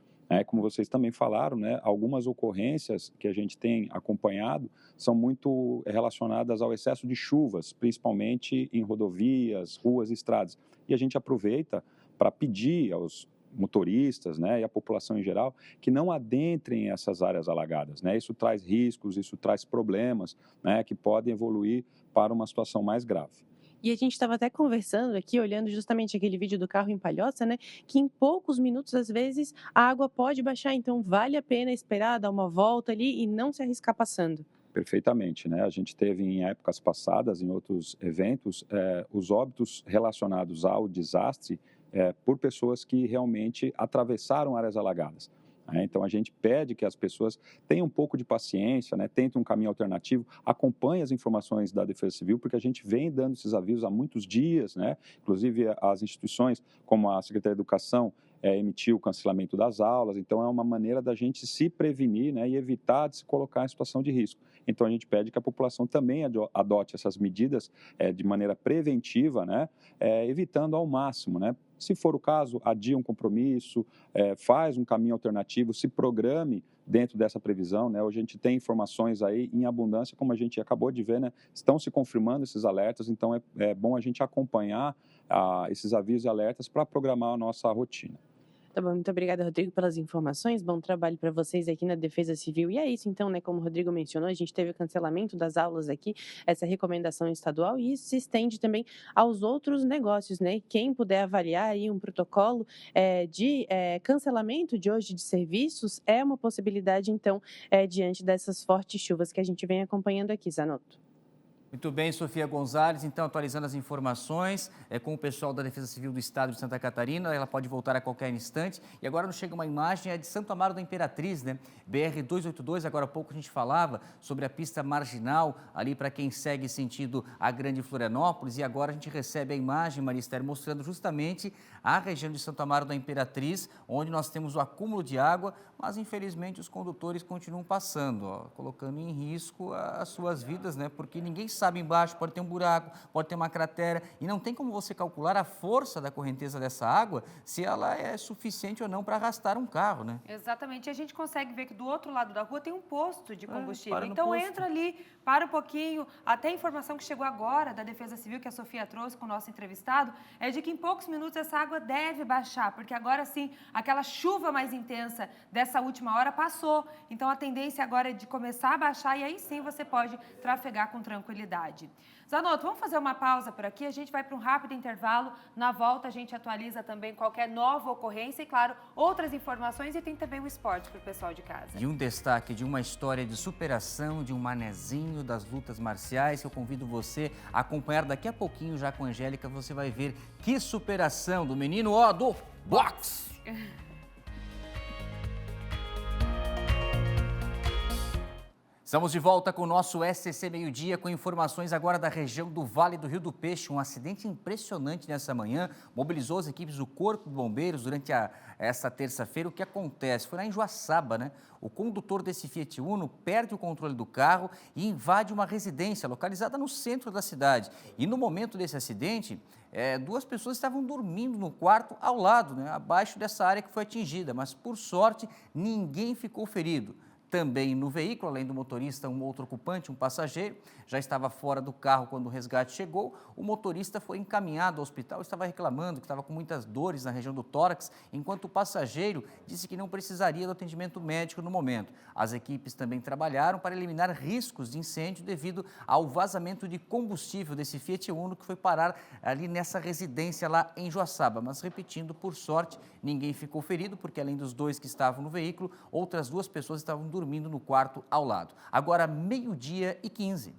Como vocês também falaram, algumas ocorrências que a gente tem acompanhado são muito relacionadas ao excesso de chuvas, principalmente em rodovias, ruas e estradas. E a gente aproveita para pedir aos motoristas e à população em geral que não adentrem essas áreas alagadas. Isso traz riscos, isso traz problemas que podem evoluir para uma situação mais grave. E a gente estava até conversando aqui, olhando justamente aquele vídeo do carro em Palhoça, que em poucos minutos, às vezes, a água pode baixar. Então, vale a pena esperar, dar uma volta ali e não se arriscar passando. Perfeitamente, A gente teve em épocas passadas, em outros eventos, os óbitos relacionados ao desastre por pessoas que realmente atravessaram áreas alagadas. Então, a gente pede que as pessoas tenham um pouco de paciência, tentem um caminho alternativo, acompanhem as informações da Defesa Civil, porque a gente vem dando esses avisos há muitos dias, Inclusive, as instituições, como a Secretaria de Educação, emitiu o cancelamento das aulas. Então, é uma maneira da gente se prevenir e evitar de se colocar em situação de risco. Então, a gente pede que a população também adote essas medidas de maneira preventiva, evitando ao máximo, Se for o caso, adia um compromisso, faz um caminho alternativo, se programe dentro dessa previsão. Hoje a gente tem informações aí em abundância, como a gente acabou de ver, estão se confirmando esses alertas, então é bom a gente acompanhar esses avisos e alertas para programar a nossa rotina. Tá bom, muito obrigada, Rodrigo, pelas informações. Bom trabalho para vocês aqui na Defesa Civil. E é isso, então, né? Como o Rodrigo mencionou, a gente teve o cancelamento das aulas aqui, essa recomendação estadual, e isso se estende também aos outros negócios, né? Quem puder avaliar aí um protocolo de cancelamento de hoje de serviços é uma possibilidade, então, diante dessas fortes chuvas que a gente vem acompanhando aqui, Zanotto. Muito bem, Sofia Gonzalez, então atualizando as informações com o pessoal da Defesa Civil do Estado de Santa Catarina, ela pode voltar a qualquer instante. E agora nos chega uma imagem de Santo Amaro da Imperatriz, né? BR-282, agora há pouco a gente falava sobre a pista marginal ali para quem segue sentido a Grande Florianópolis, e agora a gente recebe a imagem, Maria Esther, mostrando justamente a região de Santo Amaro da Imperatriz, onde nós temos o acúmulo de água, mas infelizmente os condutores continuam passando, ó, colocando em risco as suas vidas, né? Porque ninguém sabe embaixo, pode ter um buraco, pode ter uma cratera, e não tem como você calcular a força da correnteza dessa água, se ela é suficiente ou não para arrastar um carro, né? Exatamente, e a gente consegue ver que do outro lado da rua tem um posto de combustível, para no então posto. entra ali, para um pouquinho, até a informação que chegou agora da Defesa Civil, que a Sofia trouxe com o nosso entrevistado, é de que em poucos minutos essa água deve baixar, porque agora sim, aquela chuva mais intensa dessa última hora passou, então a tendência agora é de começar a baixar e aí sim você pode trafegar com tranquilidade. Zanotto, vamos fazer uma pausa por aqui, a gente vai para um rápido intervalo, na volta a gente atualiza também qualquer nova ocorrência e, claro, outras informações e tem também o esporte para o pessoal de casa. E um destaque de uma história de superação, de um manezinho das lutas marciais, que eu convido você a acompanhar daqui a pouquinho já com a Angélica, você vai ver que superação do menino, ó, do boxe! Estamos de volta com o nosso SCC Meio Dia, com informações agora da região do Vale do Rio do Peixe. Um acidente impressionante nessa manhã, mobilizou as equipes do Corpo de Bombeiros durante essa terça-feira. O que acontece? Foi lá em Joaçaba, né? O condutor desse Fiat Uno perde o controle do carro e invade uma residência localizada no centro da cidade. E no momento desse acidente, duas pessoas estavam dormindo no quarto ao lado, né? Abaixo dessa área que foi atingida, mas por sorte ninguém ficou ferido. Também no veículo, além do motorista, um outro ocupante, um passageiro, já estava fora do carro quando o resgate chegou. O motorista foi encaminhado ao hospital, estava reclamando que estava com muitas dores na região do tórax, enquanto o passageiro disse que não precisaria do atendimento médico no momento. As equipes também trabalharam para eliminar riscos de incêndio devido ao vazamento de combustível desse Fiat Uno que foi parar ali nessa residência lá em Joaçaba. Mas repetindo, por sorte, ninguém ficou ferido, porque além dos dois que estavam no veículo, outras duas pessoas estavam dormindo no quarto ao lado. Agora, 12h15.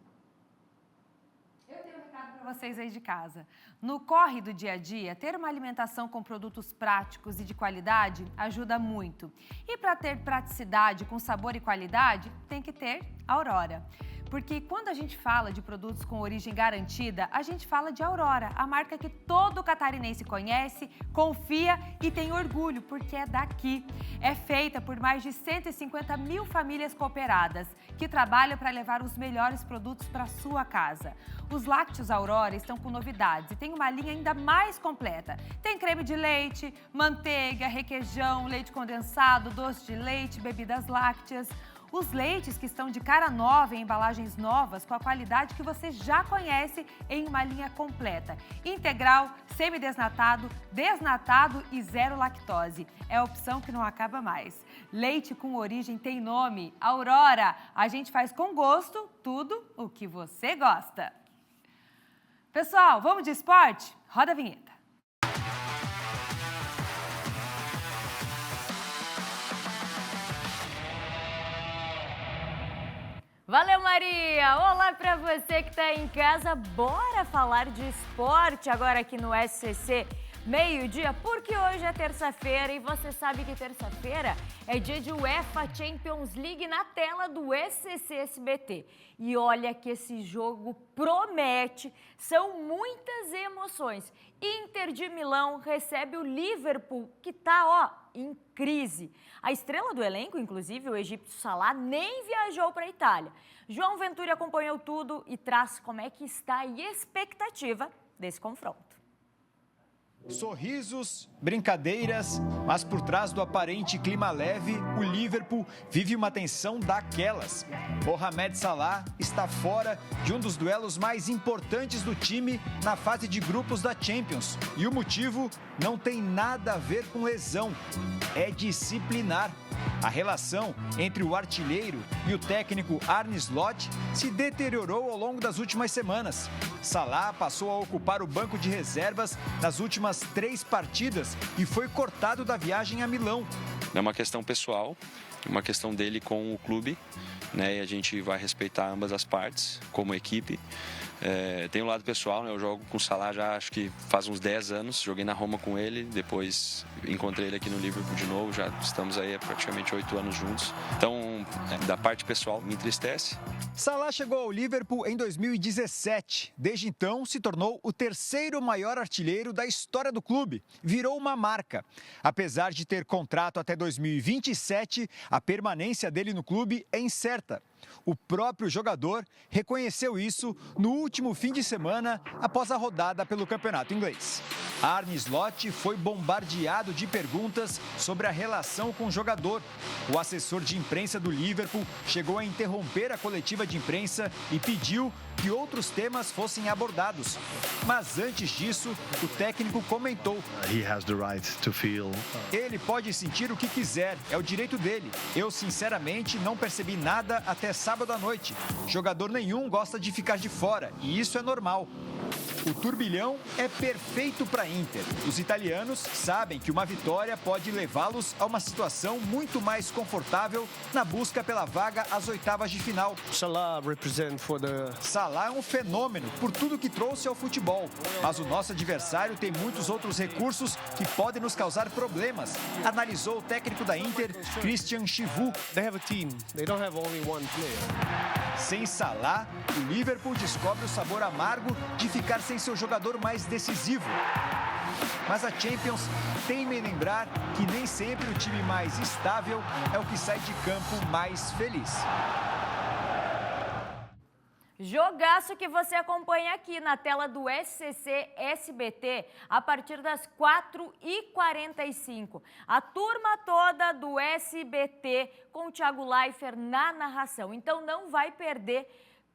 Eu tenho um recado para vocês aí de casa. No corre do dia a dia, ter uma alimentação com produtos práticos e de qualidade ajuda muito. E para ter praticidade com sabor e qualidade, tem que ter Aurora. Porque quando a gente fala de produtos com origem garantida, a gente fala de Aurora, a marca que todo catarinense conhece, confia e tem orgulho, porque é daqui. É feita por mais de 150 mil famílias cooperadas, que trabalham para levar os melhores produtos para sua casa. Os lácteos Aurora estão com novidades e tem uma linha ainda mais completa. Tem creme de leite, manteiga, requeijão, leite condensado, doce de leite, bebidas lácteas. Os leites que estão de cara nova em embalagens novas com a qualidade que você já conhece em uma linha completa. Integral, semidesnatado, desnatado e zero lactose. É a opção que não acaba mais. Leite com origem tem nome, Aurora. A gente faz com gosto tudo o que você gosta. Pessoal, vamos de esporte? Roda a vinheta. Valeu, Maria! Olá para você que está em casa. Bora falar de esporte agora aqui no SCC Meio-Dia, porque hoje é terça-feira e você sabe que terça-feira é dia de UEFA Champions League na tela do SCC SBT. E olha que esse jogo promete, são muitas emoções. Inter de Milão recebe o Liverpool, que tá, em crise. A estrela do elenco, inclusive, o egípcio Salah, nem viajou para a Itália. João Venturi acompanhou tudo e traz como é que está a expectativa desse confronto. Sorrisos, brincadeiras, mas por trás do aparente clima leve, o Liverpool vive uma tensão daquelas. Mohamed Salah está fora de um dos duelos mais importantes do time na fase de grupos da Champions. E o motivo não tem nada a ver com lesão, é disciplinar. A relação entre o artilheiro e o técnico Arne Slot se deteriorou ao longo das últimas semanas. Salah passou a ocupar o banco de reservas nas últimas 3 partidas e foi cortado da viagem a Milão. É uma questão pessoal, uma questão dele com o clube, né? E a gente vai respeitar ambas as partes como equipe. Tem um lado pessoal, né? Eu jogo com o Salah já acho que faz uns 10 anos, joguei na Roma com ele, depois encontrei ele aqui no Liverpool de novo, já estamos aí há praticamente 8 anos juntos. Então, da parte pessoal, me entristece. Salah chegou ao Liverpool em 2017. Desde então, se tornou o 3º maior artilheiro da história do clube. Virou uma marca. Apesar de ter contrato até 2027, a permanência dele no clube é incerta. O próprio jogador reconheceu isso no último fim de semana após a rodada pelo campeonato inglês. Arne Slot foi bombardeado de perguntas sobre a relação com o jogador. O assessor de imprensa do Liverpool chegou a interromper a coletiva de imprensa e pediu que outros temas fossem abordados. Mas antes disso, o técnico comentou: ele pode sentir o que quiser, é o direito dele. Eu, sinceramente, não percebi nada até sábado à noite. Jogador nenhum gosta de ficar de fora, e isso é normal. O turbilhão é perfeito para a Inter. Os italianos sabem que uma vitória pode levá-los a uma situação muito mais confortável na busca pela vaga às oitavas de final. Salah é um fenômeno por tudo que trouxe ao futebol. Mas o nosso adversário tem muitos outros recursos que podem nos causar problemas, analisou o técnico da Inter, Christian Chivu. Sem Salah, o Liverpool descobre o sabor amargo de ficar sem seu jogador mais decisivo. Mas a Champions tem-me a lembrar que nem sempre o time mais estável é o que sai de campo mais feliz. Jogaço que você acompanha aqui na tela do SCC SBT a partir das 4h45. A turma toda do SBT com o Thiago Leifert na narração. Então não vai perder.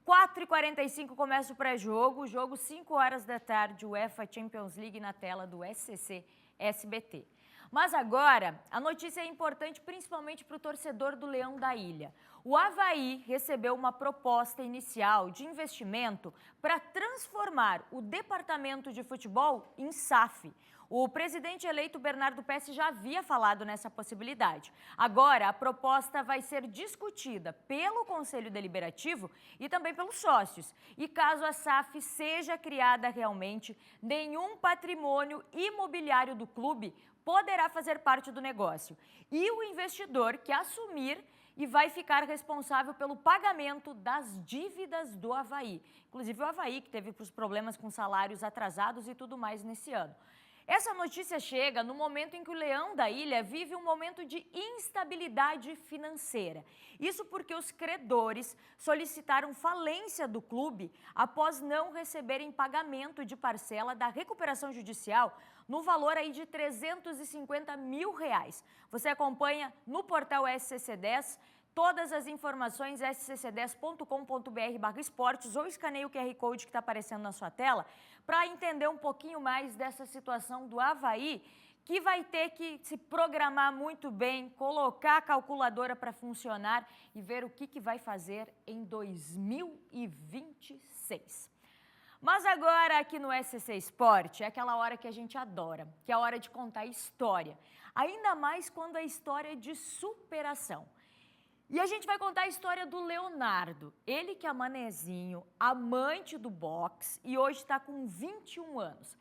4h45 começa o pré-jogo, jogo 5 horas da tarde, UEFA Champions League na tela do SCC SBT. Mas agora, a notícia é importante principalmente para o torcedor do Leão da Ilha. O Avaí recebeu uma proposta inicial de investimento para transformar o departamento de futebol em SAF. O presidente eleito Bernardo Pesce já havia falado nessa possibilidade. Agora, a proposta vai ser discutida pelo Conselho Deliberativo e também pelos sócios. E caso a SAF seja criada realmente, nenhum patrimônio imobiliário do clube poderá fazer parte do negócio. E o investidor que assumir e vai ficar responsável pelo pagamento das dívidas do Avaí. Inclusive o Avaí, que teve os problemas com salários atrasados e tudo mais nesse ano. Essa notícia chega no momento em que o Leão da Ilha vive um momento de instabilidade financeira. Isso porque os credores solicitaram falência do clube após não receberem pagamento de parcela da recuperação judicial no valor aí de R$350 mil. Você acompanha no portal SCC10. Todas as informações scc10.com.br/esportes ou escaneie o QR Code que está aparecendo na sua tela para entender um pouquinho mais dessa situação do Avaí, que vai ter que se programar muito bem, colocar a calculadora para funcionar e ver o que vai fazer em 2026. Mas agora aqui no SCC Esporte é aquela hora que a gente adora, que é a hora de contar história. Ainda mais quando a história é de superação. E a gente vai contar a história do Leonardo, ele que é manezinho, amante do boxe e hoje está com 21 anos.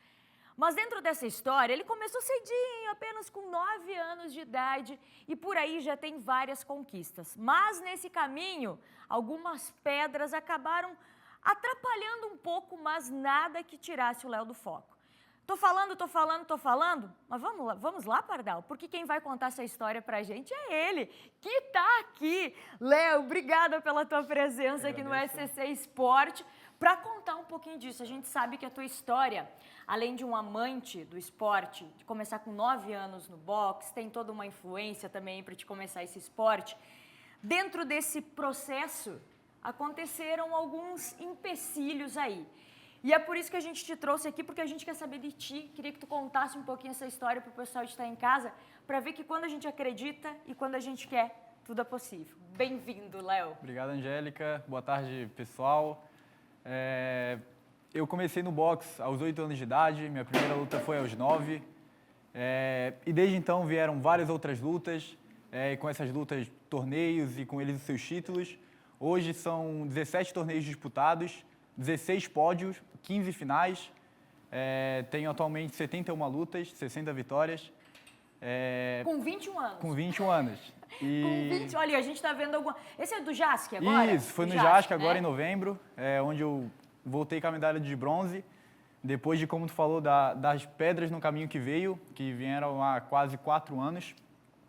Mas dentro dessa história, ele começou cedinho, apenas com 9 anos de idade e por aí já tem várias conquistas. Mas nesse caminho, algumas pedras acabaram atrapalhando um pouco, mas nada que tirasse o Léo do foco. Tô falando, mas vamos lá, Pardal, porque quem vai contar essa história pra gente é ele, que tá aqui. Léo, obrigada pela tua presença aqui no SCC Esporte, para contar um pouquinho disso. A gente sabe que a tua história, além de um amante do esporte, de começar com 9 anos no boxe, tem toda uma influência também para te começar esse esporte. Dentro desse processo, aconteceram alguns empecilhos aí. E é por isso que a gente te trouxe aqui, porque a gente quer saber de ti. Queria que tu contasse um pouquinho essa história para o pessoal que está em casa, para ver que quando a gente acredita e quando a gente quer, tudo é possível. Bem-vindo, Léo. Obrigado, Angélica. Boa tarde, pessoal. Eu comecei no boxe aos 8 anos de idade, minha primeira luta foi aos 9. E desde então vieram várias outras lutas, e com essas lutas, torneios e com eles os seus títulos. Hoje são 17 torneios disputados, 16 pódios, 15 finais. Tenho atualmente 71 lutas, 60 vitórias. Com 21 anos? Com 21 anos. Com 20, olha, a gente está vendo alguma... Esse é do JASC agora? Isso, foi no JASC agora, né? Em novembro, onde eu voltei com a medalha de bronze. Depois de, como tu falou, das pedras no caminho que vieram há quase 4 anos.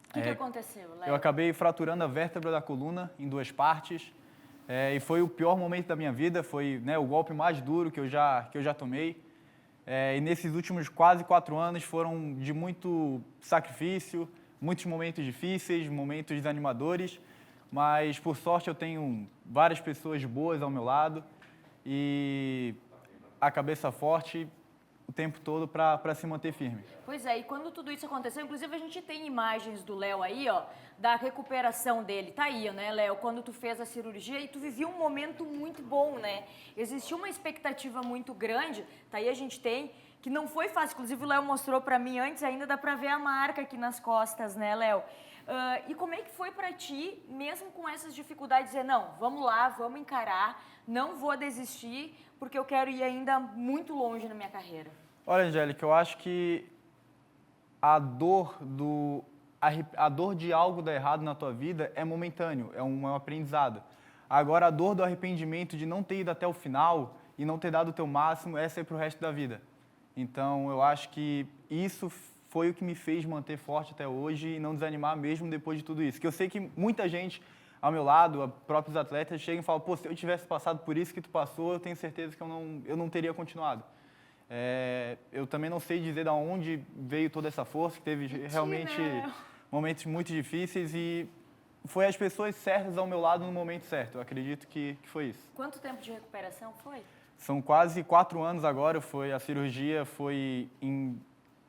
O que aconteceu, Léo? Eu acabei fraturando a vértebra da coluna em 2 partes. E foi o pior momento da minha vida, foi, né, o golpe mais duro que eu já tomei. E nesses últimos quase 4 anos foram de muito sacrifício, muitos momentos difíceis, momentos desanimadores, mas por sorte eu tenho várias pessoas boas ao meu lado e a cabeça forte o tempo todo para se manter firme. Pois é, e quando tudo isso aconteceu, inclusive a gente tem imagens do Léo aí, ó, da recuperação dele. Tá aí, né, Léo, quando tu fez a cirurgia e tu vivia um momento muito bom, né? Existia uma expectativa muito grande, tá aí a gente tem, que não foi fácil. Inclusive o Léo mostrou pra mim antes, ainda dá pra ver a marca aqui nas costas, né, Léo? E como é que foi pra ti, mesmo com essas dificuldades, dizer, não, vamos lá, vamos encarar, não vou desistir, porque eu quero ir ainda muito longe na minha carreira? Olha, Angélica, eu acho que a dor de algo dar errado na tua vida é momentâneo, é um aprendizado. Agora, a dor do arrependimento de não ter ido até o final e não ter dado o teu máximo, essa é pro resto da vida. Então, eu acho que isso foi o que me fez manter forte até hoje e não desanimar mesmo depois de tudo isso. Que eu sei que muita gente ao meu lado, próprios atletas, chegam e falam, pô, se eu tivesse passado por isso que tu passou, eu tenho certeza que eu não teria continuado. Eu também não sei dizer de onde veio toda essa força, que teve realmente momentos muito difíceis e foi as pessoas certas ao meu lado no momento certo. Eu acredito que foi isso. Quanto tempo de recuperação foi? São quase 4 anos agora. A cirurgia foi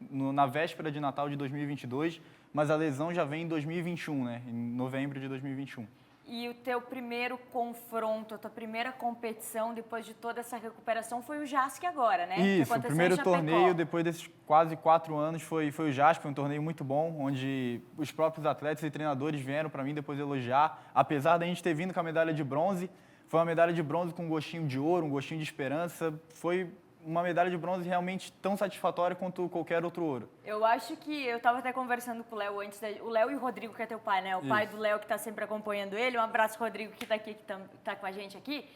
na véspera de Natal de 2022, mas a lesão já vem em 2021, né? Em novembro de 2021. E o teu primeiro confronto, a tua primeira competição depois de toda essa recuperação foi o JASC agora, né? Isso, o primeiro torneio depois desses quase 4 anos foi o JASC, foi um torneio muito bom, onde os próprios atletas e treinadores vieram para mim depois elogiar. Apesar da gente ter vindo com a medalha de bronze, foi uma medalha de bronze com um gostinho de ouro, um gostinho de esperança. Foi uma medalha de bronze realmente tão satisfatória quanto qualquer outro ouro. Eu acho que, eu estava até conversando com o Léo antes, o Léo e o Rodrigo, que é teu pai, né? O pai do Léo que está sempre acompanhando ele. Um abraço, Rodrigo, que está aqui, que tá com a gente aqui.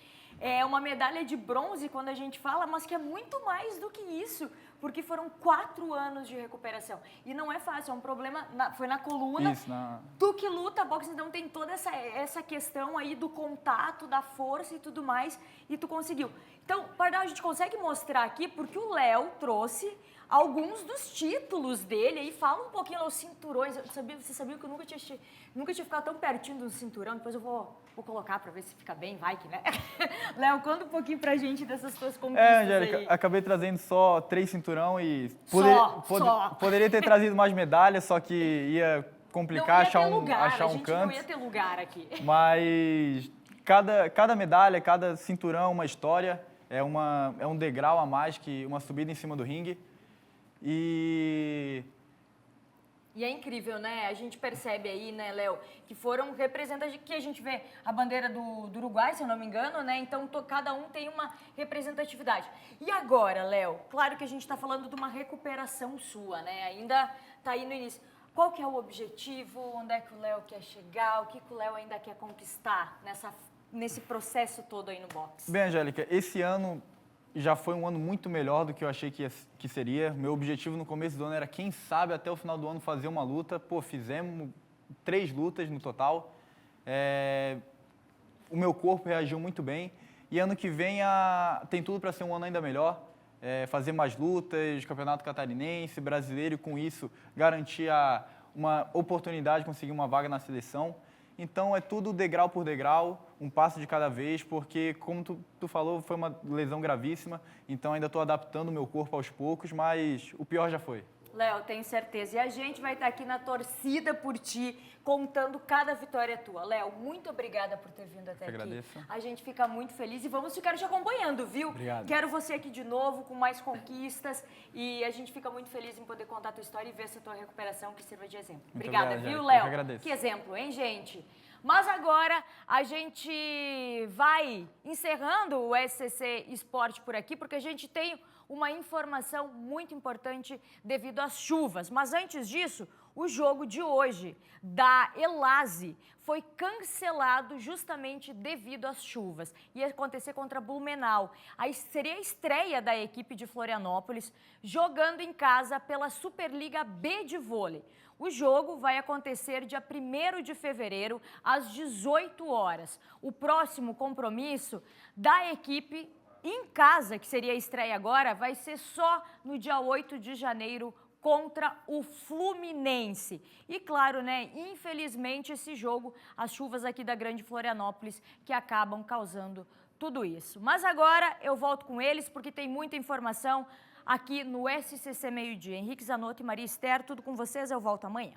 É uma medalha de bronze quando a gente fala, mas que é muito mais do que isso, porque foram 4 anos de recuperação. E não é fácil, é um problema, foi na coluna. Isso, Tu que luta boxe, então tem toda essa questão aí do contato, da força e tudo mais, e tu conseguiu. Então, Pardal, a gente consegue mostrar aqui, porque o Léo trouxe alguns dos títulos dele, aí fala um pouquinho os cinturões. Você sabia que eu nunca tinha ficado tão pertinho do cinturão? Depois eu vou colocar pra ver se fica bem, vai que, né? Léo, conta um pouquinho pra gente dessas tuas conquistas Angélica, aí. Acabei trazendo só 3 cinturão e poderia ter trazido mais medalhas, só que ia complicar achar um canto. Não ia ter lugar aqui. Mas cada medalha, cada cinturão, uma história, é um degrau a mais, que uma subida em cima do ringue. E é incrível, né? A gente percebe aí, né, Léo, que foram representantes, que a gente vê a bandeira do Uruguai, se eu não me engano, né? Então, cada um tem uma representatividade. E agora, Léo, claro que a gente está falando de uma recuperação sua, né? Ainda está aí no início. Qual que é o objetivo? Onde é que o Léo quer chegar? O que o Léo ainda quer conquistar nesse processo todo aí no boxe? Bem, Angélica, esse ano já foi um ano muito melhor do que eu achei que seria. Meu objetivo no começo do ano era, quem sabe, até o final do ano fazer uma luta. Pô, fizemos 3 lutas no total. O meu corpo reagiu muito bem. E ano que vem tem tudo para ser um ano ainda melhor. Fazer mais lutas, campeonato catarinense, brasileiro, e com isso garantir uma oportunidade de conseguir uma vaga na seleção. Então é tudo degrau por degrau, um passo de cada vez, porque como tu falou, foi uma lesão gravíssima, então ainda estou adaptando o meu corpo aos poucos, mas o pior já foi. Léo, tenho certeza. E a gente vai estar aqui na torcida por ti, contando cada vitória tua. Léo, muito obrigada por ter vindo até aqui. Agradeço. A gente fica muito feliz e vamos ficar te acompanhando, viu? Obrigado. Quero você aqui de novo, com mais conquistas. E a gente fica muito feliz em poder contar a tua história e ver essa tua recuperação que sirva de exemplo. Muito Obrigada, obrigado, viu, eu Léo? que agradeço. Que exemplo, hein, gente? Mas agora a gente vai encerrando o SCC Esporte por aqui, porque a gente tem uma informação muito importante devido às chuvas. Mas antes disso, o jogo de hoje da Elase foi cancelado justamente devido às chuvas. Ia acontecer contra Blumenau. Aí seria a estreia da equipe de Florianópolis jogando em casa pela Superliga B de vôlei. O jogo vai acontecer dia 1º de fevereiro, às 18 horas. O próximo compromisso da equipe em casa, que seria a estreia agora, vai ser só no dia 8 de janeiro contra o Fluminense. E claro, né, infelizmente esse jogo, as chuvas aqui da Grande Florianópolis que acabam causando tudo isso. Mas agora eu volto com eles porque tem muita informação aqui no SCC Meio Dia. Henrique Zanotto e Maria Esther, tudo com vocês, eu volto amanhã.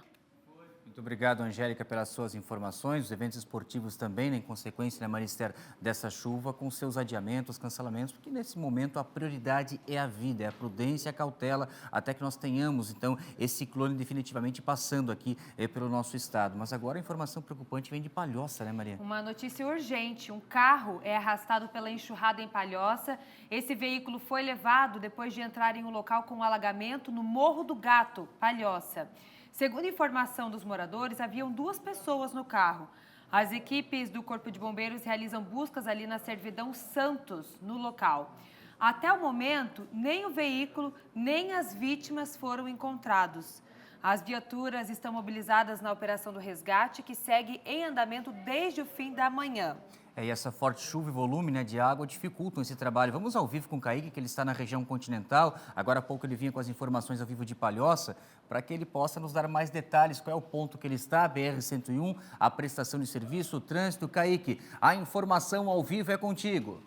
Muito obrigado, Angélica, pelas suas informações. Os eventos esportivos também, né, em consequência, né, Maria Esther, dessa chuva, com seus adiamentos, cancelamentos, porque nesse momento a prioridade é a vida, é a prudência, a cautela, até que nós tenhamos, então, esse ciclone definitivamente passando aqui pelo nosso estado. Mas agora a informação preocupante vem de Palhoça, né, Maria? Uma notícia urgente. Um carro é arrastado pela enxurrada em Palhoça. Esse veículo foi levado depois de entrar em um local com alagamento no Morro do Gato, Palhoça. Segundo informação dos moradores, haviam 2 pessoas no carro. As equipes do Corpo de Bombeiros realizam buscas ali na Servidão Santos, no local. Até o momento, nem o veículo, nem as vítimas foram encontrados. As viaturas estão mobilizadas na operação do resgate, que segue em andamento desde o fim da manhã. E essa forte chuva e volume, né, de água dificultam esse trabalho. Vamos ao vivo com o Kaique, que ele está na região continental. Agora há pouco ele vinha com as informações ao vivo de Palhoça, para que ele possa nos dar mais detalhes. Qual é o ponto que ele está, BR-101, a prestação de serviço, o trânsito. Kaique, a informação ao vivo é contigo.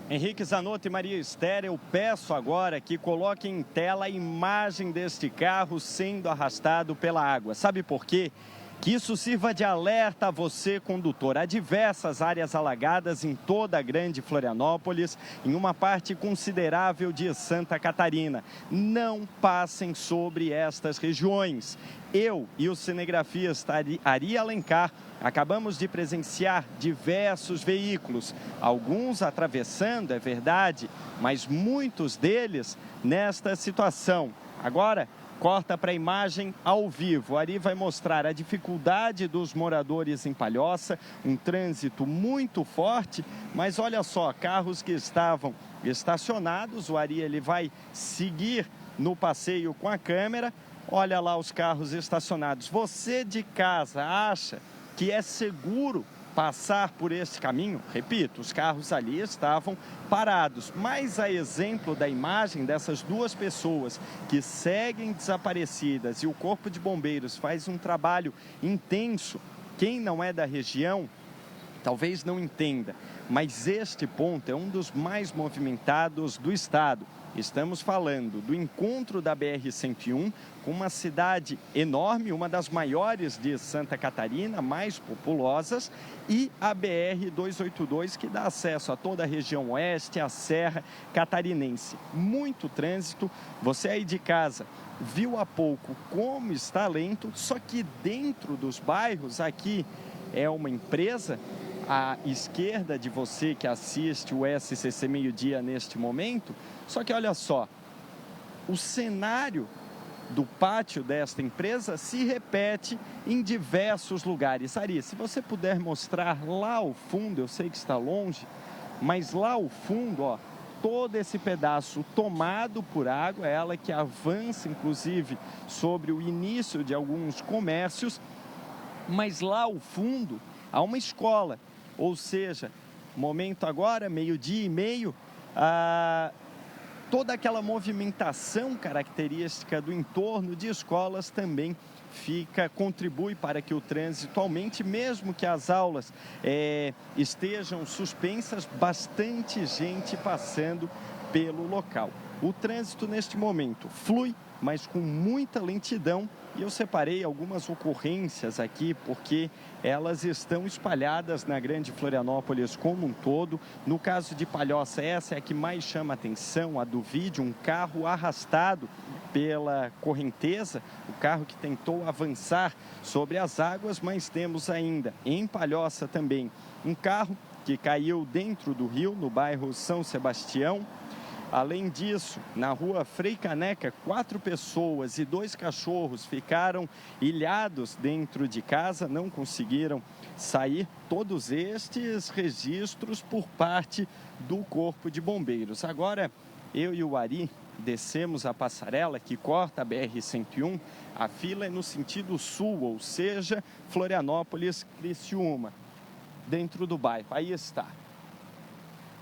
Henrique Zanotto e Maria Esther, eu peço agora que coloquem em tela a imagem deste carro sendo arrastado pela água. Sabe por quê? Que isso sirva de alerta a você, condutor. Há diversas áreas alagadas em toda a Grande Florianópolis, em uma parte considerável de Santa Catarina. Não passem sobre estas regiões. Eu e o cinegrafista Ari Alencar acabamos de presenciar diversos veículos, alguns atravessando, é verdade, mas muitos deles nesta situação. Agora, corta para a imagem ao vivo. Ari vai mostrar a dificuldade dos moradores em Palhoça, um trânsito muito forte, mas olha só, carros que estavam estacionados, o Ari ele vai seguir no passeio com a câmera, olha lá os carros estacionados. Você de casa acha que é seguro passar por esse caminho? Repito, os carros ali estavam parados, mas a exemplo da imagem dessas 2 pessoas que seguem desaparecidas e o Corpo de Bombeiros faz um trabalho intenso, quem não é da região talvez não entenda, mas este ponto é um dos mais movimentados do estado. Estamos falando do encontro da BR-101 com uma cidade enorme, uma das maiores de Santa Catarina, mais populosas, e a BR-282, que dá acesso a toda a região oeste, a Serra Catarinense. Muito trânsito. Você aí de casa viu há pouco como está lento, só que dentro dos bairros, aqui é uma empresa. À esquerda de você que assiste o SCC Meio Dia neste momento, só que olha só, o cenário do pátio desta empresa se repete em diversos lugares. Ari, se você puder mostrar lá ao fundo, eu sei que está longe, mas lá ao fundo, ó, todo esse pedaço tomado por água, ela que avança, inclusive, sobre o início de alguns comércios, mas lá ao fundo há uma escola, ou seja, momento agora, 12:30, toda aquela movimentação característica do entorno de escolas também contribui para que o trânsito aumente, mesmo que as aulas estejam suspensas, bastante gente passando pelo local. O trânsito neste momento flui, mas com muita lentidão, e eu separei algumas ocorrências aqui, porque elas estão espalhadas na Grande Florianópolis como um todo. No caso de Palhoça, essa é a que mais chama atenção, a do vídeo, um carro arrastado pela correnteza, o carro que tentou avançar sobre as águas, mas temos ainda em Palhoça também um carro que caiu dentro do rio, no bairro São Sebastião. Além disso, na rua Frei Caneca, 4 pessoas e 2 cachorros ficaram ilhados dentro de casa, não conseguiram sair. Todos estes registros por parte do Corpo de Bombeiros. Agora, eu e o Ari descemos a passarela que corta a BR-101. A fila é no sentido sul, ou seja, Florianópolis-Criciúma, dentro do bairro. Aí está.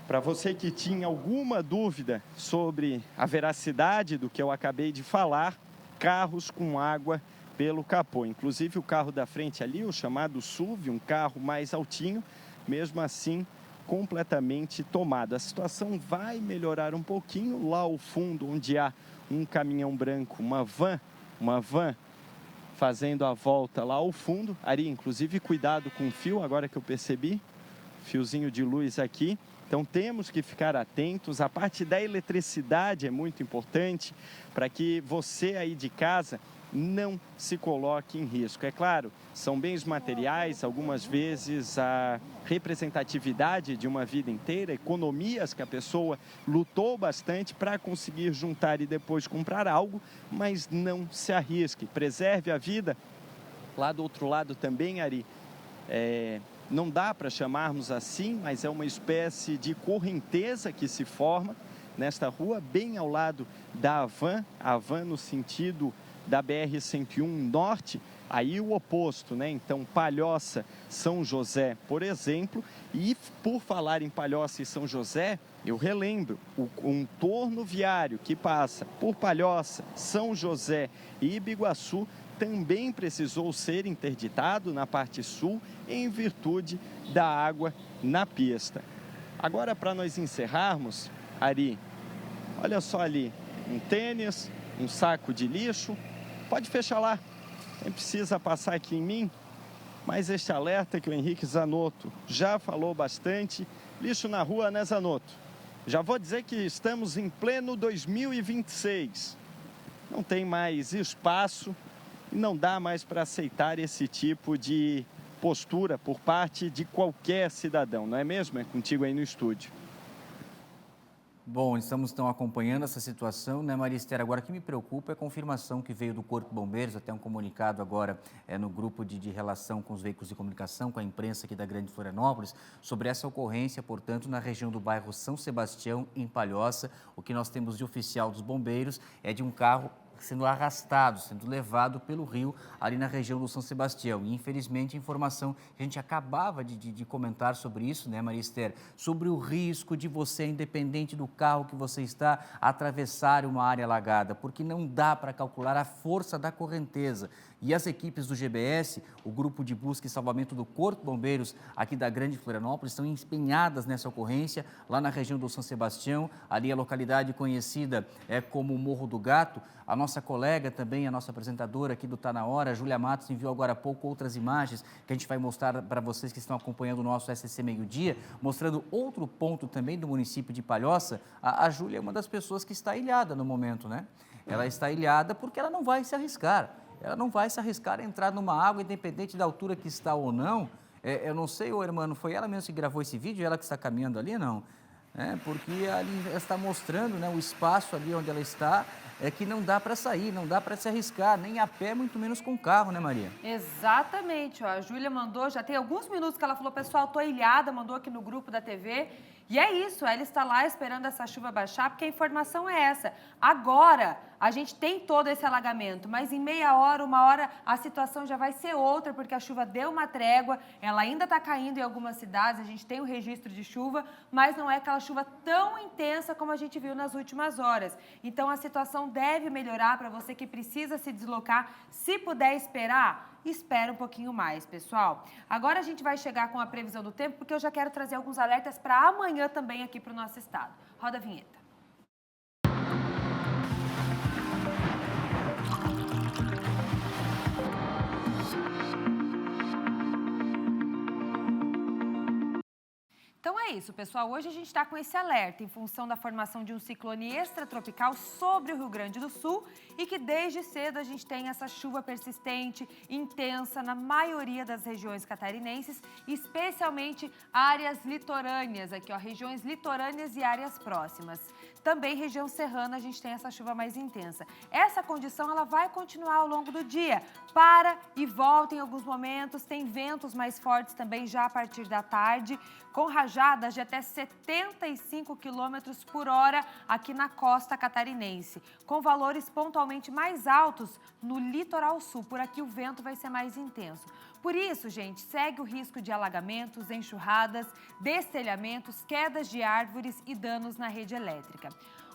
Para você que tinha alguma dúvida sobre a veracidade do que eu acabei de falar, carros com água pelo capô. Inclusive o carro da frente ali, o chamado SUV, um carro mais altinho, mesmo assim completamente tomado. A situação vai melhorar um pouquinho lá ao fundo, onde há um caminhão branco, uma van fazendo a volta lá ao fundo. Ari, inclusive cuidado com o fio, agora que eu percebi, fiozinho de luz aqui. Então temos que ficar atentos. A parte da eletricidade é muito importante para que você aí de casa não se coloque em risco. É claro, são bens materiais, algumas vezes a representatividade de uma vida inteira, economias que a pessoa lutou bastante para conseguir juntar e depois comprar algo, mas não se arrisque, preserve a vida. Lá do outro lado também, Ari, não dá para chamarmos assim, mas é uma espécie de correnteza que se forma nesta rua, bem ao lado da Havan no sentido da BR-101 Norte, aí o oposto, né? Então, Palhoça, São José, por exemplo, e por falar em Palhoça e São José, eu relembro, o contorno viário que passa por Palhoça, São José e Ibiguaçu também precisou ser interditado na parte sul em virtude da água na pista. Agora, para nós encerrarmos, Ari, olha só ali, um tênis, um saco de lixo, pode fechar lá, nem precisa passar aqui em mim, mas este alerta que o Henrique Zanotto já falou bastante, lixo na rua, né, Zanotto? Já vou dizer que estamos em pleno 2026, não tem mais espaço, e não dá mais para aceitar esse tipo de postura por parte de qualquer cidadão, não é mesmo? É contigo aí no estúdio. Bom, estamos então acompanhando essa situação, né, Maria Esther? Agora, o que me preocupa é a confirmação que veio do Corpo de Bombeiros, até um comunicado agora no grupo de relação com os veículos de comunicação, com a imprensa aqui da Grande Florianópolis, sobre essa ocorrência, portanto, na região do bairro São Sebastião, em Palhoça. O que nós temos de oficial dos bombeiros é de um carro sendo arrastado, sendo levado pelo rio ali na região do São Sebastião. E, infelizmente, a informação, a gente acabava de comentar sobre isso, né, Maria Esther? Sobre o risco de você, independente do carro que você está, atravessar uma área alagada, porque não dá para calcular a força da correnteza. E as equipes do GBS, o Grupo de Busca e Salvamento do Corpo de Bombeiros aqui da Grande Florianópolis, estão empenhadas nessa ocorrência, lá na região do São Sebastião, ali a localidade conhecida como Morro do Gato. A nossa colega também, a nossa apresentadora aqui do Tá Na Hora, Júlia Matos, enviou agora há pouco outras imagens que a gente vai mostrar para vocês que estão acompanhando o nosso SCC Meio-Dia, mostrando outro ponto também do município de Palhoça. A Júlia é uma das pessoas que está ilhada no momento, né? Ela está ilhada porque ela não vai se arriscar. Ela não vai se arriscar a entrar numa água, independente da altura que está ou não. Eu não sei, ô irmão, foi ela mesmo que gravou esse vídeo? Ela que está caminhando ali, não? Porque ali está mostrando, né, o espaço ali onde ela está. é que não dá para sair, não dá para se arriscar, nem a pé, muito menos com carro, né, Maria? Exatamente, ó, a Júlia mandou, já tem alguns minutos que ela falou, pessoal, tô ilhada, mandou aqui no grupo da TV. E é isso, ela está lá esperando essa chuva baixar, porque a informação é essa. Agora, a gente tem todo esse alagamento, mas em meia hora, uma hora, a situação já vai ser outra, porque a chuva deu uma trégua, ela ainda está caindo em algumas cidades, a gente tem o registro de chuva, mas não é aquela chuva tão intensa como a gente viu nas últimas horas. Então, a situação deve melhorar para você que precisa se deslocar. Se puder esperar, espera um pouquinho mais, pessoal. Agora a gente vai chegar com a previsão do tempo, porque eu já quero trazer alguns alertas para amanhã também aqui para o nosso estado. Roda a vinheta. Então é isso, pessoal. Hoje a gente está com esse alerta em função da formação de um ciclone extratropical sobre o Rio Grande do Sul e que desde cedo a gente tem essa chuva persistente, intensa na maioria das regiões catarinenses, especialmente áreas litorâneas, aqui ó, regiões litorâneas e áreas próximas. Também região serrana a gente tem essa chuva mais intensa. Essa condição ela vai continuar ao longo do dia. Para e volta em alguns momentos, tem ventos mais fortes também já a partir da tarde, com rajadas de até 75 km por hora aqui na costa catarinense, com valores pontualmente mais altos no litoral sul. Por aqui o vento vai ser mais intenso. Por isso, gente, segue o risco de alagamentos, enxurradas, destelhamentos, quedas de árvores e danos na rede elétrica.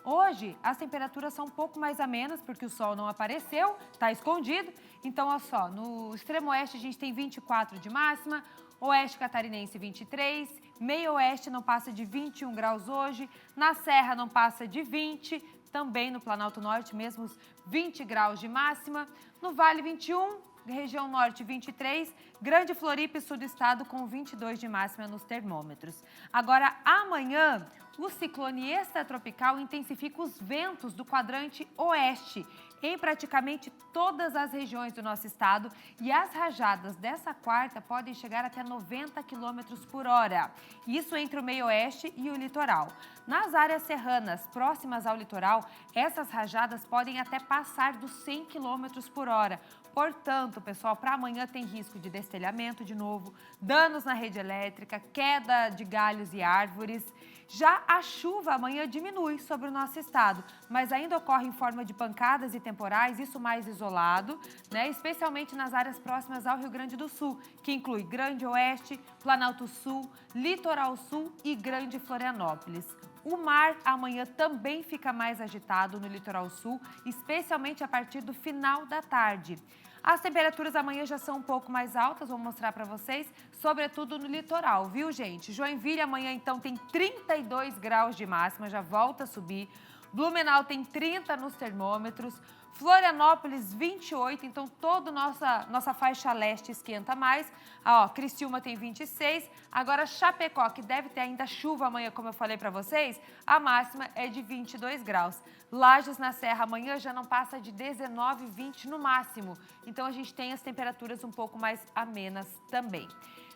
Hoje, as temperaturas são um pouco mais amenas, porque o sol não apareceu, está escondido. Então, olha só, no extremo oeste a gente tem 24 de máxima, oeste catarinense 23, meio oeste não passa de 21 graus hoje, na serra não passa de 20, também no Planalto Norte, mesmo os 20 graus de máxima, no Vale 21, região norte 23, Grande Floripa e sul do estado com 22 de máxima nos termômetros. Agora, amanhã, o ciclone extratropical intensifica os ventos do quadrante oeste em praticamente todas as regiões do nosso estado e as rajadas dessa quarta podem chegar até 90 km por hora. Isso entre o meio oeste e o litoral. Nas áreas serranas próximas ao litoral, essas rajadas podem até passar dos 100 km por hora. Portanto, pessoal, para amanhã tem risco de destelhamento de novo, danos na rede elétrica, queda de galhos e árvores. Já a chuva amanhã diminui sobre o nosso estado, mas ainda ocorre em forma de pancadas e temporais, isso mais isolado, né? Especialmente nas áreas próximas ao Rio Grande do Sul, que inclui Grande Oeste, Planalto Sul, Litoral Sul e Grande Florianópolis. O mar amanhã também fica mais agitado no Litoral Sul, especialmente a partir do final da tarde. As temperaturas amanhã já são um pouco mais altas, vou mostrar para vocês, sobretudo no litoral, viu, gente? Joinville amanhã, então, tem 32 graus de máxima, já volta a subir. Blumenau tem 30 nos termômetros. Florianópolis, 28, então toda nossa faixa leste esquenta mais. Ó, Criciúma tem 26. Agora, Chapecó, que deve ter ainda chuva amanhã, como eu falei para vocês, a máxima é de 22 graus. Lages na Serra amanhã já não passa de 19, 20 no máximo. Então, a gente tem as temperaturas um pouco mais amenas também.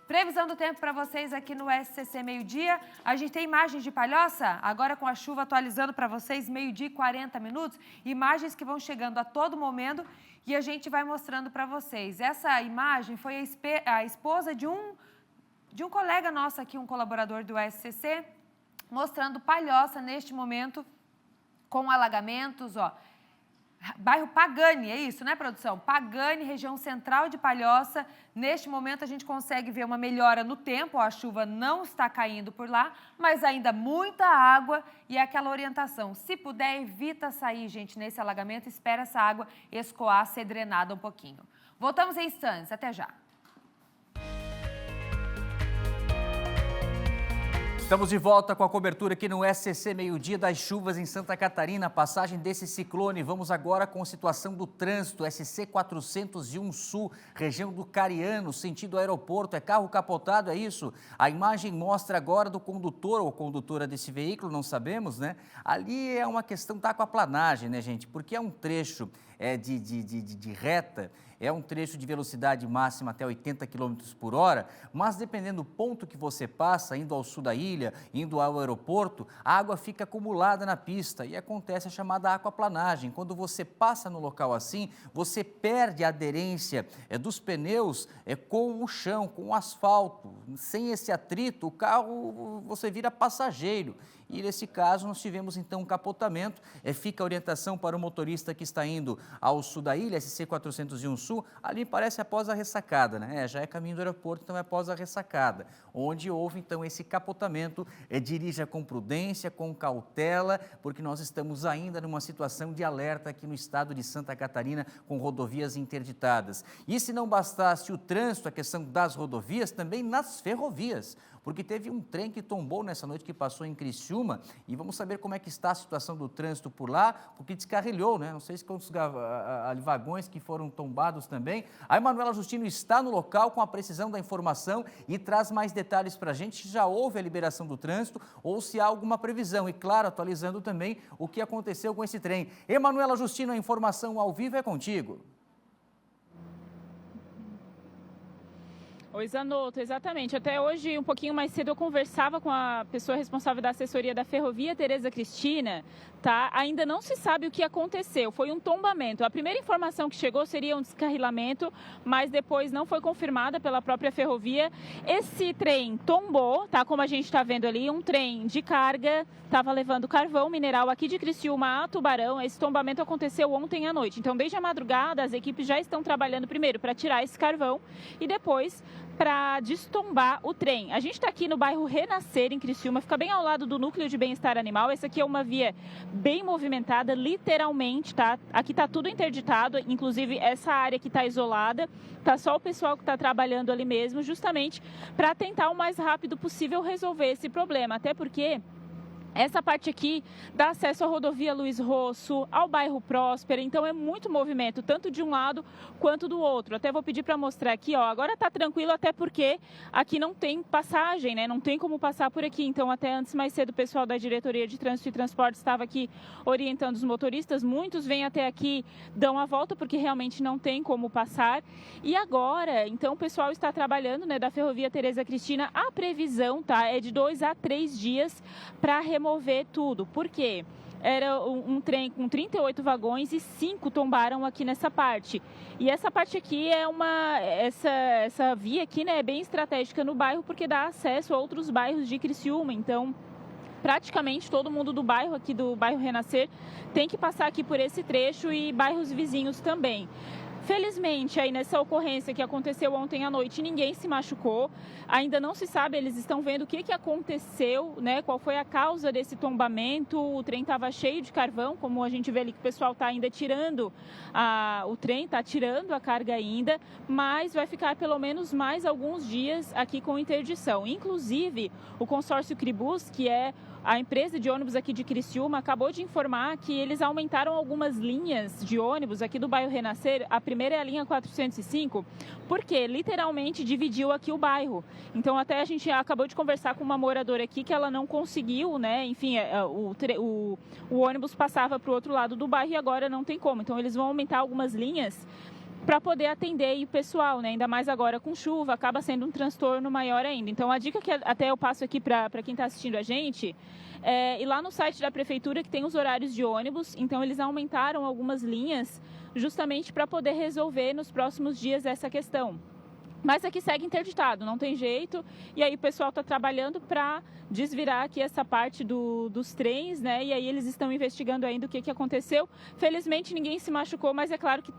Previsão do tempo para vocês aqui no SCC Meio-Dia. A gente tem imagens de Palhoça, agora com a chuva atualizando para vocês, meio-dia e 40 minutos. Imagens que vão chegando a todo momento e a gente vai mostrando para vocês. Essa imagem foi a esposa de um colega nosso aqui, um colaborador do SCC, mostrando Palhoça neste momento com alagamentos, ó. Bairro Pagani, é isso, né, produção? Pagani, região central de Palhoça. Neste momento, a gente consegue ver uma melhora no tempo. A chuva não está caindo por lá, mas ainda muita água e aquela orientação. Se puder, evita sair, gente, nesse alagamento. Espera essa água escoar, ser drenada um pouquinho. Voltamos em instantes. Até já. Estamos de volta com a cobertura aqui no SCC Meio-Dia das chuvas em Santa Catarina, passagem desse ciclone. Vamos agora com a situação do trânsito, SC 401 Sul, região do Cariano, sentido aeroporto. É carro capotado, é isso? A imagem mostra agora do condutor ou condutora desse veículo, não sabemos, né? Ali é uma questão, tá com a planagem, né, gente? Porque é um trecho de reta, é um trecho de velocidade máxima até 80 km por hora, mas dependendo do ponto que você passa, indo ao sul da ilha, indo ao aeroporto, a água fica acumulada na pista e acontece a chamada aquaplanagem. Quando você passa no local assim, você perde a aderência dos pneus com o chão, com o asfalto. Sem esse atrito, o carro, você vira passageiro. E nesse caso nós tivemos então um capotamento, fica a orientação para o motorista que está indo ao sul da ilha, SC 401 Sul, ali parece após a ressacada, né? Já é caminho do aeroporto, então é após a ressacada, onde houve então esse capotamento. Dirija com prudência, com cautela, porque nós estamos ainda numa situação de alerta aqui no estado de Santa Catarina, com rodovias interditadas. E se não bastasse o trânsito, a questão das rodovias, também nas ferrovias, porque teve um trem que tombou nessa noite que passou em Criciúma e vamos saber como é que está a situação do trânsito por lá, porque descarrilhou, né? Não sei se quantos vagões que foram tombados também. A Emanuela Justino está no local com a precisão da informação e traz mais detalhes para a gente, se já houve a liberação do trânsito ou se há alguma previsão. E claro, atualizando também o que aconteceu com esse trem. Emanuela Justino, a informação ao vivo é contigo. Oi, Zanotto, exatamente. Até hoje, um pouquinho mais cedo, eu conversava com a pessoa responsável da assessoria da ferrovia, Tereza Cristina, tá? Ainda não se sabe o que aconteceu, foi um tombamento. A primeira informação que chegou seria um descarrilamento, mas depois não foi confirmada pela própria ferrovia. Esse trem tombou, tá? Como a gente está vendo ali, um trem de carga, estava levando carvão mineral aqui de Criciúma a Tubarão. Esse tombamento aconteceu ontem à noite. Então, desde a madrugada, as equipes já estão trabalhando primeiro para tirar esse carvão e depois para destombar o trem. A gente está aqui no bairro Renascer, em Criciúma, fica bem ao lado do Núcleo de Bem-Estar Animal. Essa aqui é uma via bem movimentada, literalmente, tá? Aqui está tudo interditado, inclusive essa área que está isolada, tá só o pessoal que está trabalhando ali mesmo, justamente para tentar o mais rápido possível resolver esse problema, até porque essa parte aqui dá acesso à rodovia Luiz Rosso, ao bairro Próspera, então é muito movimento, tanto de um lado quanto do outro. Até vou pedir para mostrar aqui, ó, agora tá tranquilo até porque aqui não tem passagem, né? Não tem como passar por aqui, então até antes, mais cedo, o pessoal da Diretoria de Trânsito e Transporte estava aqui orientando os motoristas. Muitos vêm até aqui, dão a volta porque realmente não tem como passar. E agora, então, o pessoal está trabalhando, né, da Ferrovia Tereza Cristina. A previsão, tá, é de 2 a 3 dias para remover tudo. Por quê? Era um trem com 38 vagões e 5 tombaram aqui nessa parte. E essa parte aqui é essa via aqui, né, é bem estratégica no bairro porque dá acesso a outros bairros de Criciúma. Então, praticamente todo mundo do bairro aqui, do bairro Renascer, tem que passar aqui por esse trecho e bairros vizinhos também. Felizmente, aí nessa ocorrência que aconteceu ontem à noite, ninguém se machucou. Ainda não se sabe, eles estão vendo o que aconteceu, né? Qual foi a causa desse tombamento. O trem estava cheio de carvão, como a gente vê ali que o pessoal está ainda tirando o trem, está tirando a carga ainda, mas vai ficar pelo menos mais alguns dias aqui com interdição. Inclusive, o consórcio Cribus, que é a empresa de ônibus aqui de Criciúma, acabou de informar que eles aumentaram algumas linhas de ônibus aqui do bairro Renascer. A primeira é a linha 405, porque literalmente dividiu aqui o bairro. Então, até a gente acabou de conversar com uma moradora aqui que ela não conseguiu, né? Enfim, o ônibus passava para o outro lado do bairro e agora não tem como. Então, eles vão aumentar algumas linhas para poder atender aí o pessoal, né? Ainda mais agora com chuva, acaba sendo um transtorno maior ainda. Então, a dica que até eu passo aqui para quem está assistindo a gente é ir lá no site da prefeitura que tem os horários de ônibus. Então, eles aumentaram algumas linhas justamente para poder resolver nos próximos dias essa questão. Mas aqui segue interditado, não tem jeito. E aí o pessoal está trabalhando para desvirar aqui essa parte dos trens, né? E aí eles estão investigando ainda o que aconteceu. Felizmente ninguém se machucou, mas é claro que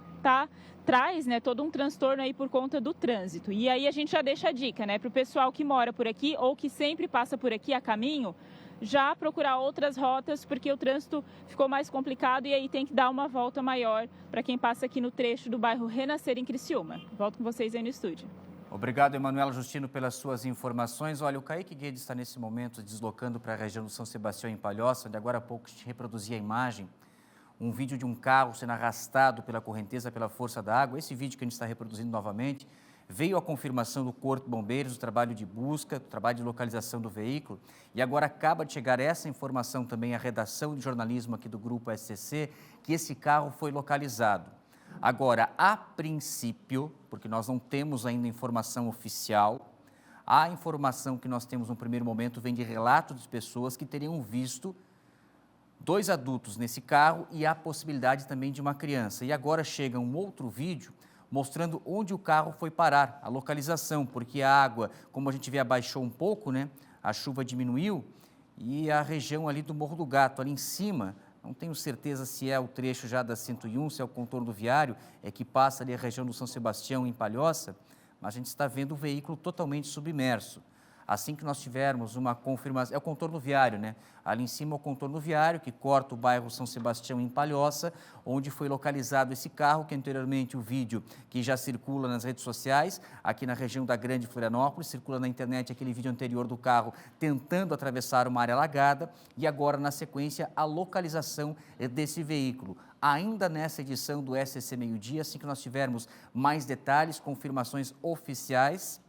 traz, né, todo um transtorno aí por conta do trânsito. E aí a gente já deixa a dica, né, para o pessoal que mora por aqui ou que sempre passa por aqui a caminho, já procurar outras rotas, porque o trânsito ficou mais complicado e aí tem que dar uma volta maior para quem passa aqui no trecho do bairro Renascer, em Criciúma. Volto com vocês aí no estúdio. Obrigado, Emanuela Justino, pelas suas informações. Olha, o Kaique Guedes está nesse momento deslocando para a região do São Sebastião, em Palhoça, onde agora há pouco te reproduzia a imagem, um vídeo de um carro sendo arrastado pela correnteza, pela força da água. Esse vídeo que a gente está reproduzindo novamente veio a confirmação do Corpo de Bombeiros, do trabalho de busca, do trabalho de localização do veículo, e agora acaba de chegar essa informação também à redação de jornalismo aqui do Grupo SCC, que esse carro foi localizado. Agora, a princípio, porque nós não temos ainda informação oficial, a informação que nós temos no primeiro momento vem de relatos de pessoas que teriam visto 2 adultos nesse carro e a possibilidade também de uma criança. E agora chega um outro vídeo mostrando onde o carro foi parar, a localização, porque a água, como a gente vê, abaixou um pouco, né? A chuva diminuiu e a região ali do Morro do Gato, ali em cima, não tenho certeza se é o trecho já da 101, se é o contorno viário, é que passa ali a região do São Sebastião, em Palhoça, mas a gente está vendo o veículo totalmente submerso. Assim que nós tivermos uma confirmação, é o contorno viário, né? Ali em cima é o contorno viário, que corta o bairro São Sebastião em Palhoça, onde foi localizado esse carro, que anteriormente o vídeo que já circula nas redes sociais, aqui na região da Grande Florianópolis, circula na internet aquele vídeo anterior do carro tentando atravessar uma área alagada, e agora, na sequência, a localização desse veículo. Ainda nessa edição do SCC Meio Dia, assim que nós tivermos mais detalhes, confirmações oficiais,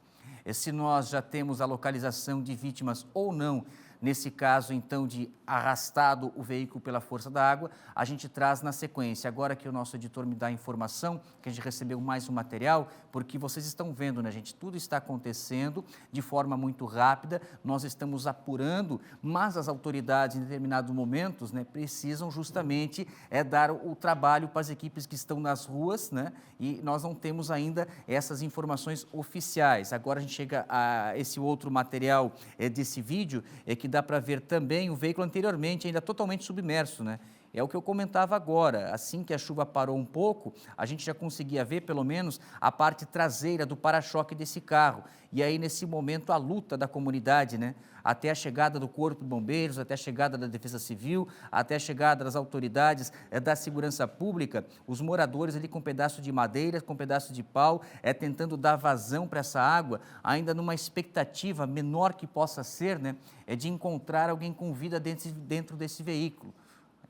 se nós já temos a localização de vítimas ou não, nesse caso, então, de arrastado o veículo pela força da água, a gente traz na sequência. Agora que o nosso editor me dá a informação, que a gente recebeu mais um material, porque vocês estão vendo, né, gente? Tudo está acontecendo de forma muito rápida, nós estamos apurando, mas as autoridades, em determinados momentos, né, precisam justamente dar o trabalho para as equipes que estão nas ruas, né? E nós não temos ainda essas informações oficiais. Agora a gente chega a esse outro material desse vídeo, que dá para ver também o veículo anteriormente ainda totalmente submerso, né? É o que eu comentava agora, assim que a chuva parou um pouco, a gente já conseguia ver pelo menos a parte traseira do para-choque desse carro. E aí, nesse momento, a luta da comunidade, né? Até a chegada do Corpo de Bombeiros, até a chegada da Defesa Civil, até a chegada das autoridades da segurança pública, os moradores ali com pedaço de madeira, com pedaço de pau, tentando dar vazão para essa água, ainda numa expectativa menor que possa ser, né? De encontrar alguém com vida dentro desse veículo.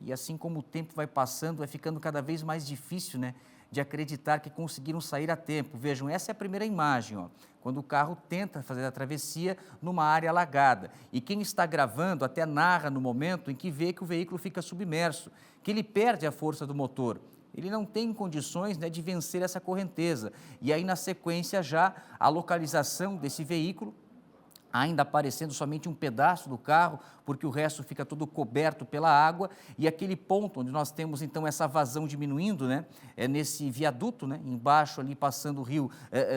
E assim como o tempo vai passando, vai ficando cada vez mais difícil, né, de acreditar que conseguiram sair a tempo. Vejam, essa é a primeira imagem, ó, quando o carro tenta fazer a travessia numa área alagada. E quem está gravando até narra no momento em que vê que o veículo fica submerso, que ele perde a força do motor. Ele não tem condições, né, de vencer essa correnteza. E aí, na sequência, já a localização desse veículo, ainda aparecendo somente um pedaço do carro, porque o resto fica todo coberto pela água, e aquele ponto onde nós temos então essa vazão diminuindo, né, nesse viaduto, né, embaixo ali passando o rio,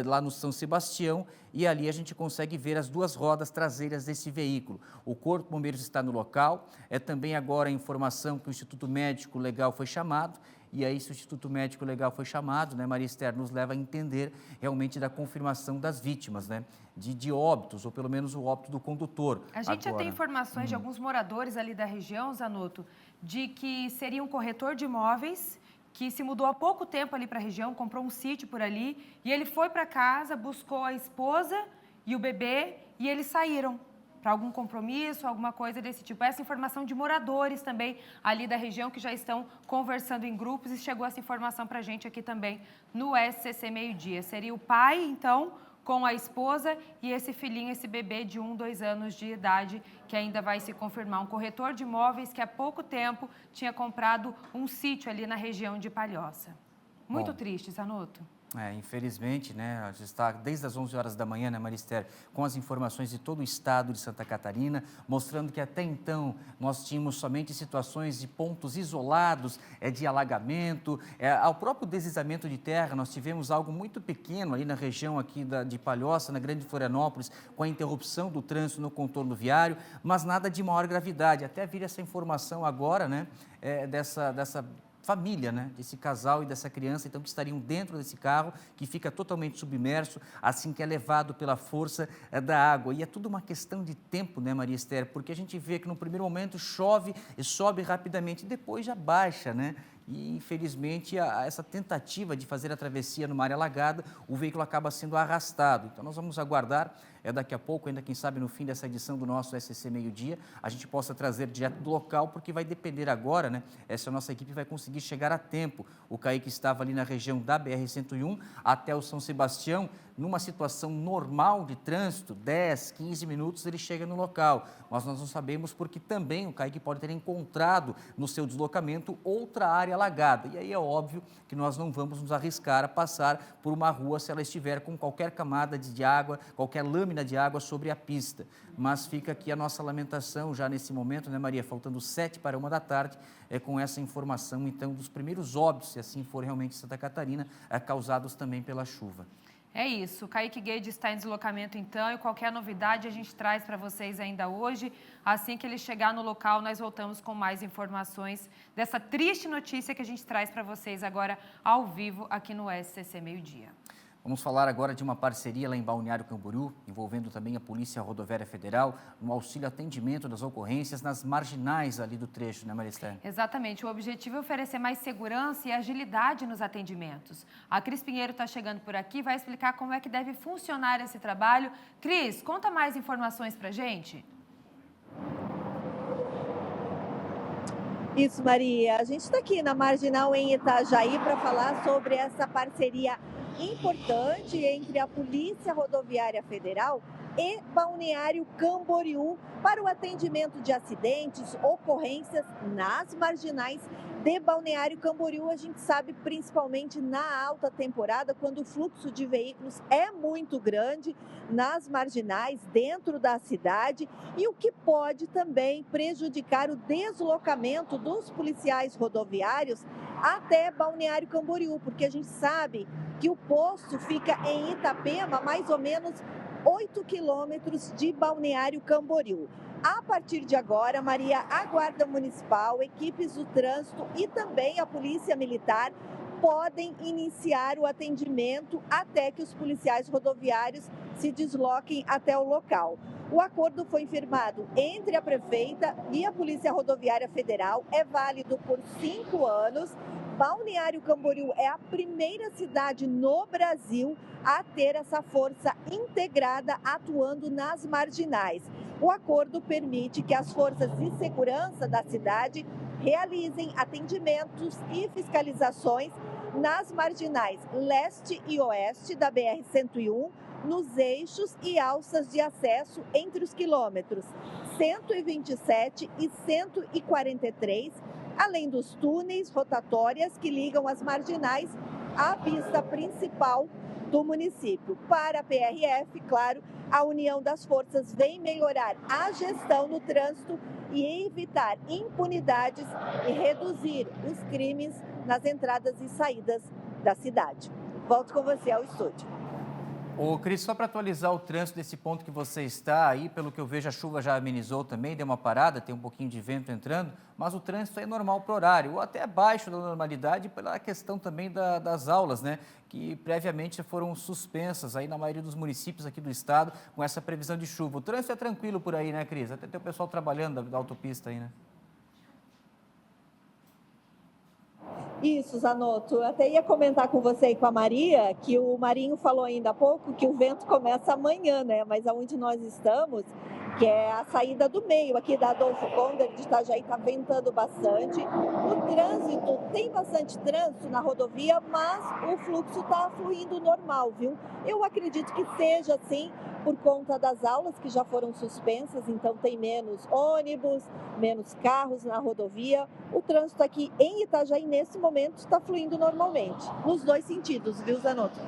lá no São Sebastião, e ali a gente consegue ver as 2 rodas traseiras desse veículo. O Corpo de Bombeiros está no local, também agora a informação que o Instituto Médico Legal foi chamado, e aí, se o Instituto Médico Legal foi chamado, né, Maria Esther, nos leva a entender realmente da confirmação das vítimas, né, de óbitos, ou pelo menos o óbito do condutor. A gente já tem informações de alguns moradores ali da região, Zanotto, de que seria um corretor de imóveis que se mudou há pouco tempo ali para a região, comprou um sítio por ali, e ele foi para casa, buscou a esposa e o bebê, e eles saíram para algum compromisso, alguma coisa desse tipo. Essa informação de moradores também ali da região que já estão conversando em grupos, e chegou essa informação para a gente aqui também no SCC Meio Dia. Seria o pai, então, com a esposa e esse filhinho, esse bebê de 1, 2 anos de idade, que ainda vai se confirmar. Um corretor de imóveis que há pouco tempo tinha comprado um sítio ali na região de Palhoça. Muito triste, Zanotto. Infelizmente, né, a gente está desde as 11 horas da manhã, né, Maria Esther, com as informações de todo o estado de Santa Catarina, mostrando que até então nós tínhamos somente situações de pontos isolados, de alagamento, ao próprio deslizamento de terra. Nós tivemos algo muito pequeno ali na região aqui de Palhoça, na Grande Florianópolis, com a interrupção do trânsito no contorno viário, mas nada de maior gravidade. Até vir essa informação agora, né, dessa família, né, desse casal e dessa criança, então, que estariam dentro desse carro, que fica totalmente submerso, assim que é levado pela força da água. E é tudo uma questão de tempo, né, Maria Esther? Porque a gente vê que no primeiro momento chove e sobe rapidamente, e depois já baixa, né? E, infelizmente, essa tentativa de fazer a travessia numa área alagada, o veículo acaba sendo arrastado. Então, nós vamos aguardar, daqui a pouco, ainda quem sabe no fim dessa edição do nosso SCC Meio Dia, a gente possa trazer direto do local, porque vai depender agora, né, se a nossa equipe vai conseguir chegar a tempo. O Kaique estava ali na região da BR-101 até o São Sebastião, numa situação normal de trânsito, 10, 15 minutos ele chega no local. Mas nós não sabemos porque também o Kaique pode ter encontrado no seu deslocamento outra área alagada. E aí é óbvio que nós não vamos nos arriscar a passar por uma rua se ela estiver com qualquer camada de água, qualquer lâmina de água sobre a pista. Mas fica aqui a nossa lamentação já nesse momento, né, Maria? Faltando 7 para 1 da tarde, com essa informação, então, dos primeiros óbitos, se assim for realmente em Santa Catarina, causados também pela chuva. É isso, o Kaique Guedes está em deslocamento então e qualquer novidade a gente traz para vocês ainda hoje. Assim que ele chegar no local, nós voltamos com mais informações dessa triste notícia que a gente traz para vocês agora ao vivo aqui no SCC Meio Dia. Vamos falar agora de uma parceria lá em Balneário Camboriú, envolvendo também a Polícia Rodoviária Federal, no auxílio atendimento das ocorrências nas marginais ali do trecho, né, Maristé? Exatamente. O objetivo é oferecer mais segurança e agilidade nos atendimentos. A Cris Pinheiro está chegando por aqui e vai explicar como é que deve funcionar esse trabalho. Cris, conta mais informações para a gente. Isso, Maria. A gente está aqui na Marginal em Itajaí para falar sobre essa parceria importante entre a Polícia Rodoviária Federal e Balneário Camboriú para o atendimento de acidentes, ocorrências nas marginais de Balneário Camboriú. A gente sabe principalmente na alta temporada, quando o fluxo de veículos é muito grande nas marginais, dentro da cidade, e o que pode também prejudicar o deslocamento dos policiais rodoviários até Balneário Camboriú, porque a gente sabe que o posto fica em Itapema, mais ou menos 8 quilômetros de Balneário Camboriú. A partir de agora, Maria, a Guarda Municipal, equipes do trânsito e também a Polícia Militar podem iniciar o atendimento até que os policiais rodoviários se desloquem até o local. O acordo foi firmado entre a prefeita e a Polícia Rodoviária Federal, é válido por 5 anos. Balneário Camboriú é a primeira cidade no Brasil a ter essa força integrada atuando nas marginais. O acordo permite que as forças de segurança da cidade realizem atendimentos e fiscalizações nas marginais leste e oeste da BR-101, nos eixos e alças de acesso entre os quilômetros 127 e 143, além dos túneis rotatórias que ligam as marginais à pista principal do município. Para a PRF, claro, a união das forças vem melhorar a gestão no trânsito e evitar impunidades e reduzir os crimes nas entradas e saídas da cidade. Volto com você ao estúdio. Ô, Cris, só para atualizar o trânsito desse ponto que você está aí, pelo que eu vejo, a chuva já amenizou também, deu uma parada, tem um pouquinho de vento entrando, mas o trânsito é normal para o horário, ou até abaixo da normalidade, pela questão também das aulas, né, que previamente foram suspensas aí na maioria dos municípios aqui do estado, com essa previsão de chuva. O trânsito é tranquilo por aí, né, Cris? Até tem o pessoal trabalhando da autopista aí, né? Isso, Zanotto. Eu até ia comentar com você e com a Maria, que o Marinho falou ainda há pouco que o vento começa amanhã, né? Mas aonde nós estamos, que é a saída do meio aqui da Adolfo Konder de Itajaí, está ventando bastante. O trânsito, tem bastante trânsito na rodovia, mas o fluxo está fluindo normal, viu? Eu acredito que seja assim por conta das aulas que já foram suspensas, então tem menos ônibus, menos carros na rodovia. O trânsito aqui em Itajaí, nesse momento, está fluindo normalmente, nos dois sentidos, viu, Zanotto?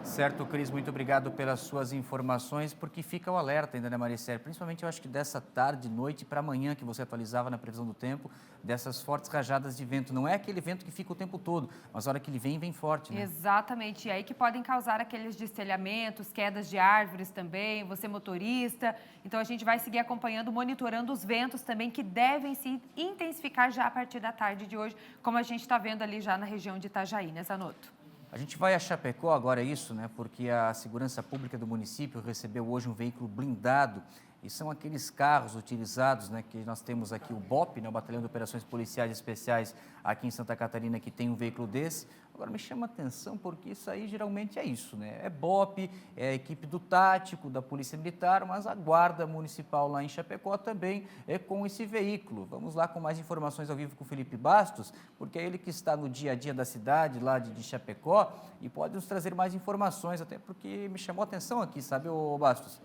Certo, Cris, muito obrigado pelas suas informações, porque fica o alerta ainda, né, Maricel? Principalmente, eu acho que dessa tarde, noite para amanhã, que você atualizava na previsão do tempo, dessas fortes rajadas de vento. Não é aquele vento que fica o tempo todo, mas a hora que ele vem, vem forte, né? Exatamente, e aí que podem causar aqueles destelhamentos, quedas de árvores também, você motorista. Então, a gente vai seguir acompanhando, monitorando os ventos também, que devem se intensificar já a partir da tarde de hoje, como a gente está vendo ali já na região de Itajaí, né, Zanotto? A gente vai a Chapecó agora, isso, né? Porque a Segurança Pública do município recebeu hoje um veículo blindado e são aqueles carros utilizados, né, que nós temos aqui o BOP, né, o Batalhão de Operações Policiais Especiais aqui em Santa Catarina, que tem um veículo desse. Agora, me chama a atenção porque isso aí geralmente é isso, né? É BOP, é a equipe do tático, da Polícia Militar, mas a Guarda Municipal lá em Chapecó também é com esse veículo. Vamos lá com mais informações ao vivo com o Felipe Bastos, porque é ele que está no dia a dia da cidade, lá de Chapecó, e pode nos trazer mais informações, até porque me chamou a atenção aqui, sabe, ô Bastos?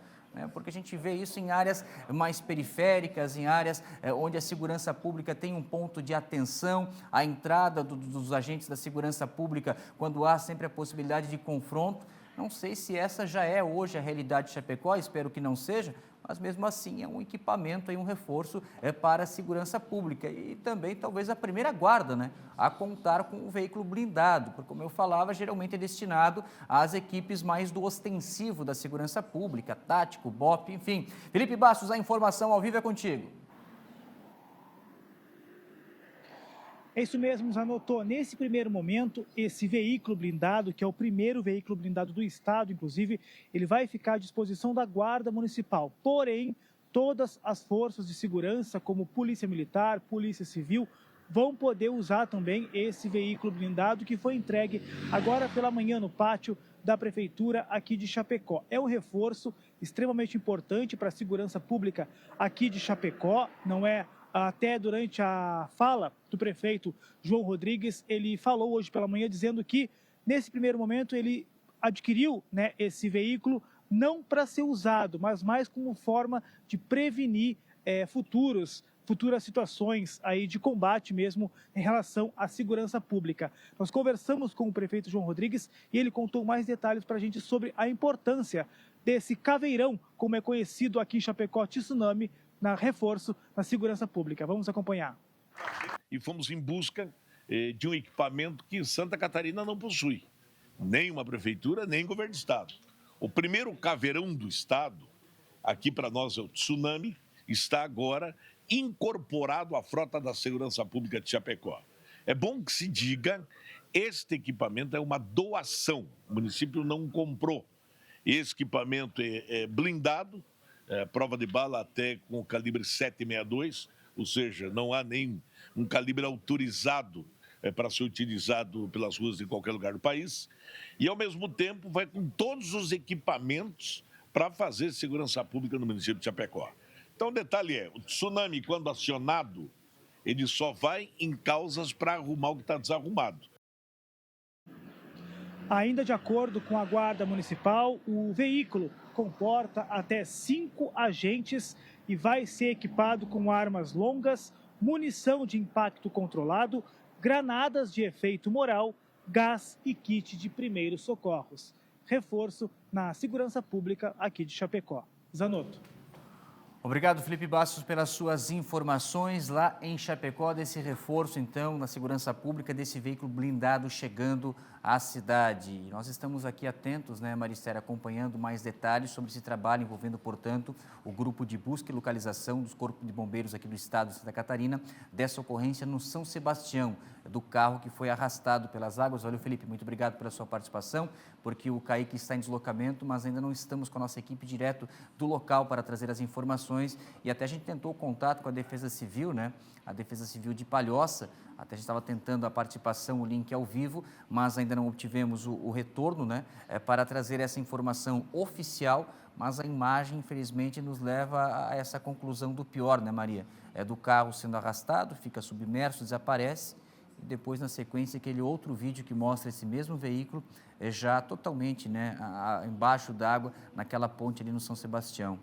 Porque a gente vê isso em áreas mais periféricas, em áreas onde a segurança pública tem um ponto de atenção, a entrada dos agentes da segurança pública, quando há sempre a possibilidade de confronto. Não sei se essa já é hoje a realidade de Chapecó, espero que não seja, mas mesmo assim é um equipamento, um reforço para a segurança pública e também talvez a primeira guarda, né, a contar com um veículo blindado, porque como eu falava, geralmente é destinado às equipes mais do ostensivo da segurança pública, tático, BOP, enfim. Felipe Bastos, a informação ao vivo é contigo. É isso mesmo, Zanotto. Nesse primeiro momento, esse veículo blindado, que é o primeiro veículo blindado do estado, inclusive, ele vai ficar à disposição da Guarda Municipal. Porém, todas as forças de segurança, como Polícia Militar, Polícia Civil, vão poder usar também esse veículo blindado que foi entregue agora pela manhã no pátio da Prefeitura aqui de Chapecó. É um reforço extremamente importante para a segurança pública aqui de Chapecó, não é? Até durante a fala do prefeito João Rodrigues, ele falou hoje pela manhã dizendo que, nesse primeiro momento, ele adquiriu, né, esse veículo não para ser usado, mas mais como forma de prevenir futuras situações aí de combate mesmo em relação à segurança pública. Nós conversamos com o prefeito João Rodrigues e ele contou mais detalhes para a gente sobre a importância desse caveirão, como é conhecido aqui em Chapecó, tsunami, na reforço na segurança pública. Vamos acompanhar. E fomos em busca de um equipamento que Santa Catarina não possui. Nem uma prefeitura, nem governo do estado. O primeiro caveirão do estado, aqui para nós é o Tsunami, está agora incorporado à frota da segurança pública de Chapecó. É bom que se diga, este equipamento é uma doação. O município não comprou. Esse equipamento é blindado, prova de bala até com o calibre 7,62, ou seja, não há nem um calibre autorizado para ser utilizado pelas ruas de qualquer lugar do país. E, ao mesmo tempo, vai com todos os equipamentos para fazer segurança pública no município de Chapecó. Então, o detalhe é, o Tsunami, quando acionado, ele só vai em causas para arrumar o que está desarrumado. Ainda de acordo com a Guarda Municipal, o veículo comporta até 5 agentes e vai ser equipado com armas longas, munição de impacto controlado, granadas de efeito moral, gás e kit de primeiros socorros. Reforço na segurança pública aqui de Chapecó. Zanotto. Obrigado, Felipe Bastos, pelas suas informações lá em Chapecó, desse reforço, então, na segurança pública, desse veículo blindado chegando à cidade. Nós estamos aqui atentos, né, Maristela, acompanhando mais detalhes sobre esse trabalho envolvendo, portanto, o grupo de busca e localização dos corpos de bombeiros aqui do estado de Santa Catarina, dessa ocorrência no São Sebastião, do carro que foi arrastado pelas águas. Valeu, Felipe, muito obrigado pela sua participação, porque o Kaique está em deslocamento, mas ainda não estamos com a nossa equipe direto do local para trazer as informações, e até a gente tentou o contato com a Defesa Civil, né? A Defesa Civil de Palhoça, até a gente estava tentando a participação, o link ao vivo, mas ainda não obtivemos o retorno, né? Para trazer essa informação oficial, mas a imagem, infelizmente, nos leva a essa conclusão do pior, né, Maria? É do carro sendo arrastado, fica submerso, desaparece, e depois, na sequência, aquele outro vídeo que mostra esse mesmo veículo já totalmente, né, embaixo d'água, naquela ponte ali no São Sebastião.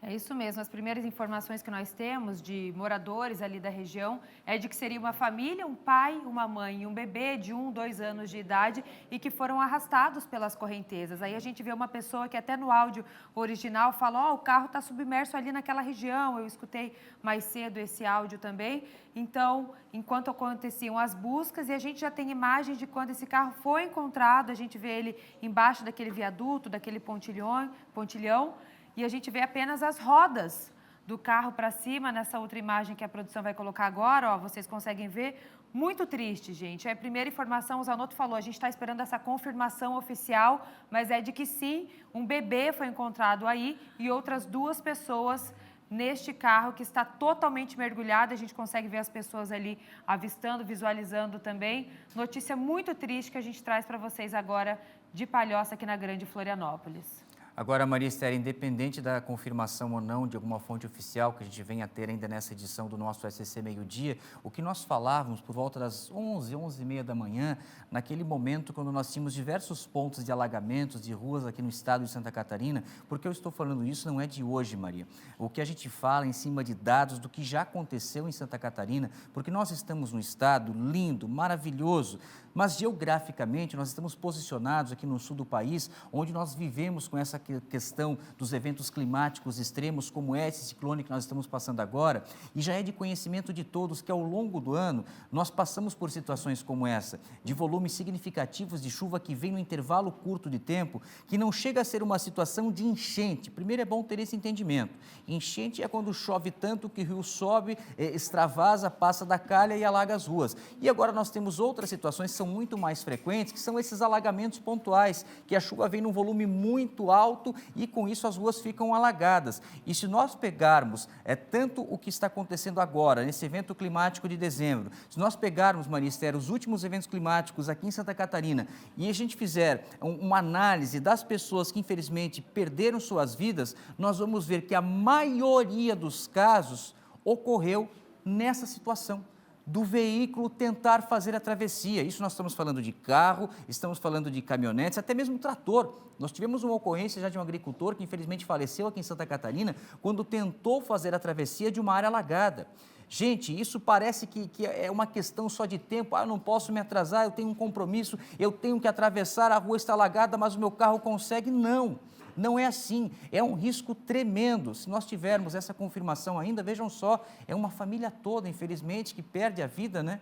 É isso mesmo, as primeiras informações que nós temos de moradores ali da região é de que seria uma família, um pai, uma mãe e um bebê de 1, 2 anos de idade e que foram arrastados pelas correntezas. Aí a gente vê uma pessoa que até no áudio original fala, o carro está submerso ali naquela região, eu escutei mais cedo esse áudio também. Então, enquanto aconteciam as buscas, e a gente já tem imagens de quando esse carro foi encontrado, a gente vê ele embaixo daquele viaduto, daquele pontilhão, e a gente vê apenas as rodas do carro para cima, nessa outra imagem que a produção vai colocar agora, ó, vocês conseguem ver. Muito triste, gente. A primeira informação, o Zanotto falou, a gente está esperando essa confirmação oficial, mas é de que sim, um bebê foi encontrado aí e outras 2 pessoas neste carro que está totalmente mergulhado. A gente consegue ver as pessoas ali avistando, visualizando também. Notícia muito triste que a gente traz para vocês agora de Palhoça, aqui na Grande Florianópolis. Agora, Maria Esther, independente da confirmação ou não de alguma fonte oficial que a gente venha a ter ainda nessa edição do nosso SCC Meio-Dia, o que nós falávamos por volta das 11h30 da manhã, naquele momento quando nós tínhamos diversos pontos de alagamentos de ruas aqui no estado de Santa Catarina, porque eu estou falando isso não é de hoje, Maria. O que a gente fala em cima de dados do que já aconteceu em Santa Catarina, porque nós estamos num estado lindo, maravilhoso, mas geograficamente nós estamos posicionados aqui no sul do país, onde nós vivemos com essa questão dos eventos climáticos extremos, como esse ciclone que nós estamos passando agora, e já é de conhecimento de todos que ao longo do ano nós passamos por situações como essa, de volumes significativos de chuva que vem no intervalo curto de tempo, que não chega a ser uma situação de enchente. Primeiro é bom ter esse entendimento. Enchente é quando chove tanto que o rio sobe, extravasa, passa da calha e alaga as ruas. E agora nós temos outras situações que são muito mais frequentes, que são esses alagamentos pontuais, que a chuva vem num volume muito alto e com isso as ruas ficam alagadas. E se nós pegarmos tanto o que está acontecendo agora, nesse evento climático de dezembro, se nós pegarmos, Maria Esther, os últimos eventos climáticos aqui em Santa Catarina e a gente fizer uma análise das pessoas que infelizmente perderam suas vidas, nós vamos ver que a maioria dos casos ocorreu nessa situação do veículo tentar fazer a travessia. Isso nós estamos falando de carro, estamos falando de caminhonetes, até mesmo trator. Nós tivemos uma ocorrência já de um agricultor que infelizmente faleceu aqui em Santa Catarina quando tentou fazer a travessia de uma área alagada. Gente, isso parece que é uma questão só de tempo. Eu não posso me atrasar, eu tenho um compromisso, eu tenho que atravessar, a rua está alagada, mas o meu carro consegue. Não. Não é assim, é um risco tremendo. Se nós tivermos essa confirmação ainda, vejam só, é uma família toda, infelizmente, que perde a vida, né?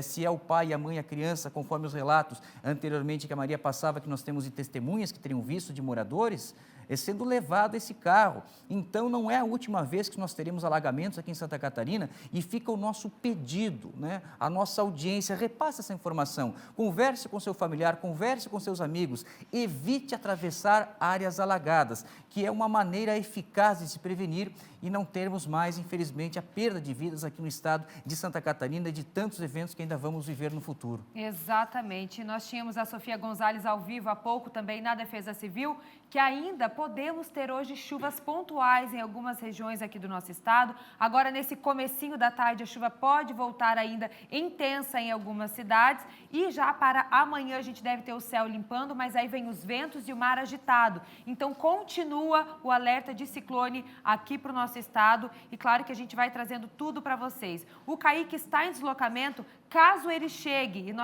Se é o pai, a mãe, a criança, conforme os relatos anteriormente que a Maria passava, que nós temos de testemunhas que teriam visto de moradores, sendo levado esse carro. Então, não é a última vez que nós teremos alagamentos aqui em Santa Catarina e fica o nosso pedido, né? A nossa audiência, repasse essa informação, converse com seu familiar, converse com seus amigos, evite atravessar áreas alagadas, que é uma maneira eficaz de se prevenir e não termos mais, infelizmente, a perda de vidas aqui no estado de Santa Catarina e de tantos eventos que ainda vamos viver no futuro. Exatamente. Nós tínhamos a Sofia Gonzalez ao vivo há pouco também na Defesa Civil, que ainda podemos ter hoje chuvas pontuais em algumas regiões aqui do nosso estado. Agora, nesse comecinho da tarde, a chuva pode voltar ainda intensa em algumas cidades e já para amanhã a gente deve ter o céu limpando, mas aí vem os ventos e o mar agitado. Então, continua o alerta de ciclone aqui para o nosso estado e claro que a gente vai trazendo tudo para vocês. O Kaique está em deslocamento, caso ele chegue, e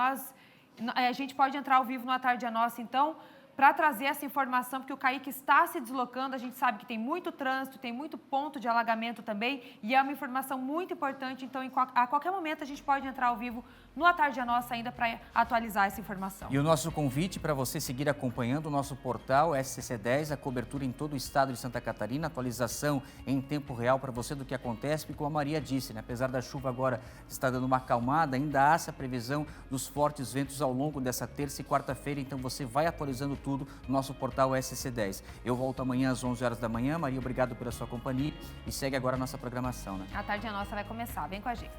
a gente pode entrar ao vivo no A Tarde é Nossa, então, para trazer essa informação, porque o Kaique está se deslocando, a gente sabe que tem muito trânsito, tem muito ponto de alagamento também, e é uma informação muito importante, então a qualquer momento a gente pode entrar ao vivo no A Tarde é Nossa ainda para atualizar essa informação. E o nosso convite para você seguir acompanhando o nosso portal SCC10, a cobertura em todo o estado de Santa Catarina, atualização em tempo real para você do que acontece, porque como a Maria disse, né, apesar da chuva agora estar dando uma acalmada, ainda há essa previsão dos fortes ventos ao longo dessa terça e quarta-feira, então você vai atualizando tudo no nosso portal SCC10. Eu volto amanhã às 11 horas da manhã. Maria, obrigado pela sua companhia e segue agora a nossa programação, né? A Tarde é Nossa vai começar, vem com a gente.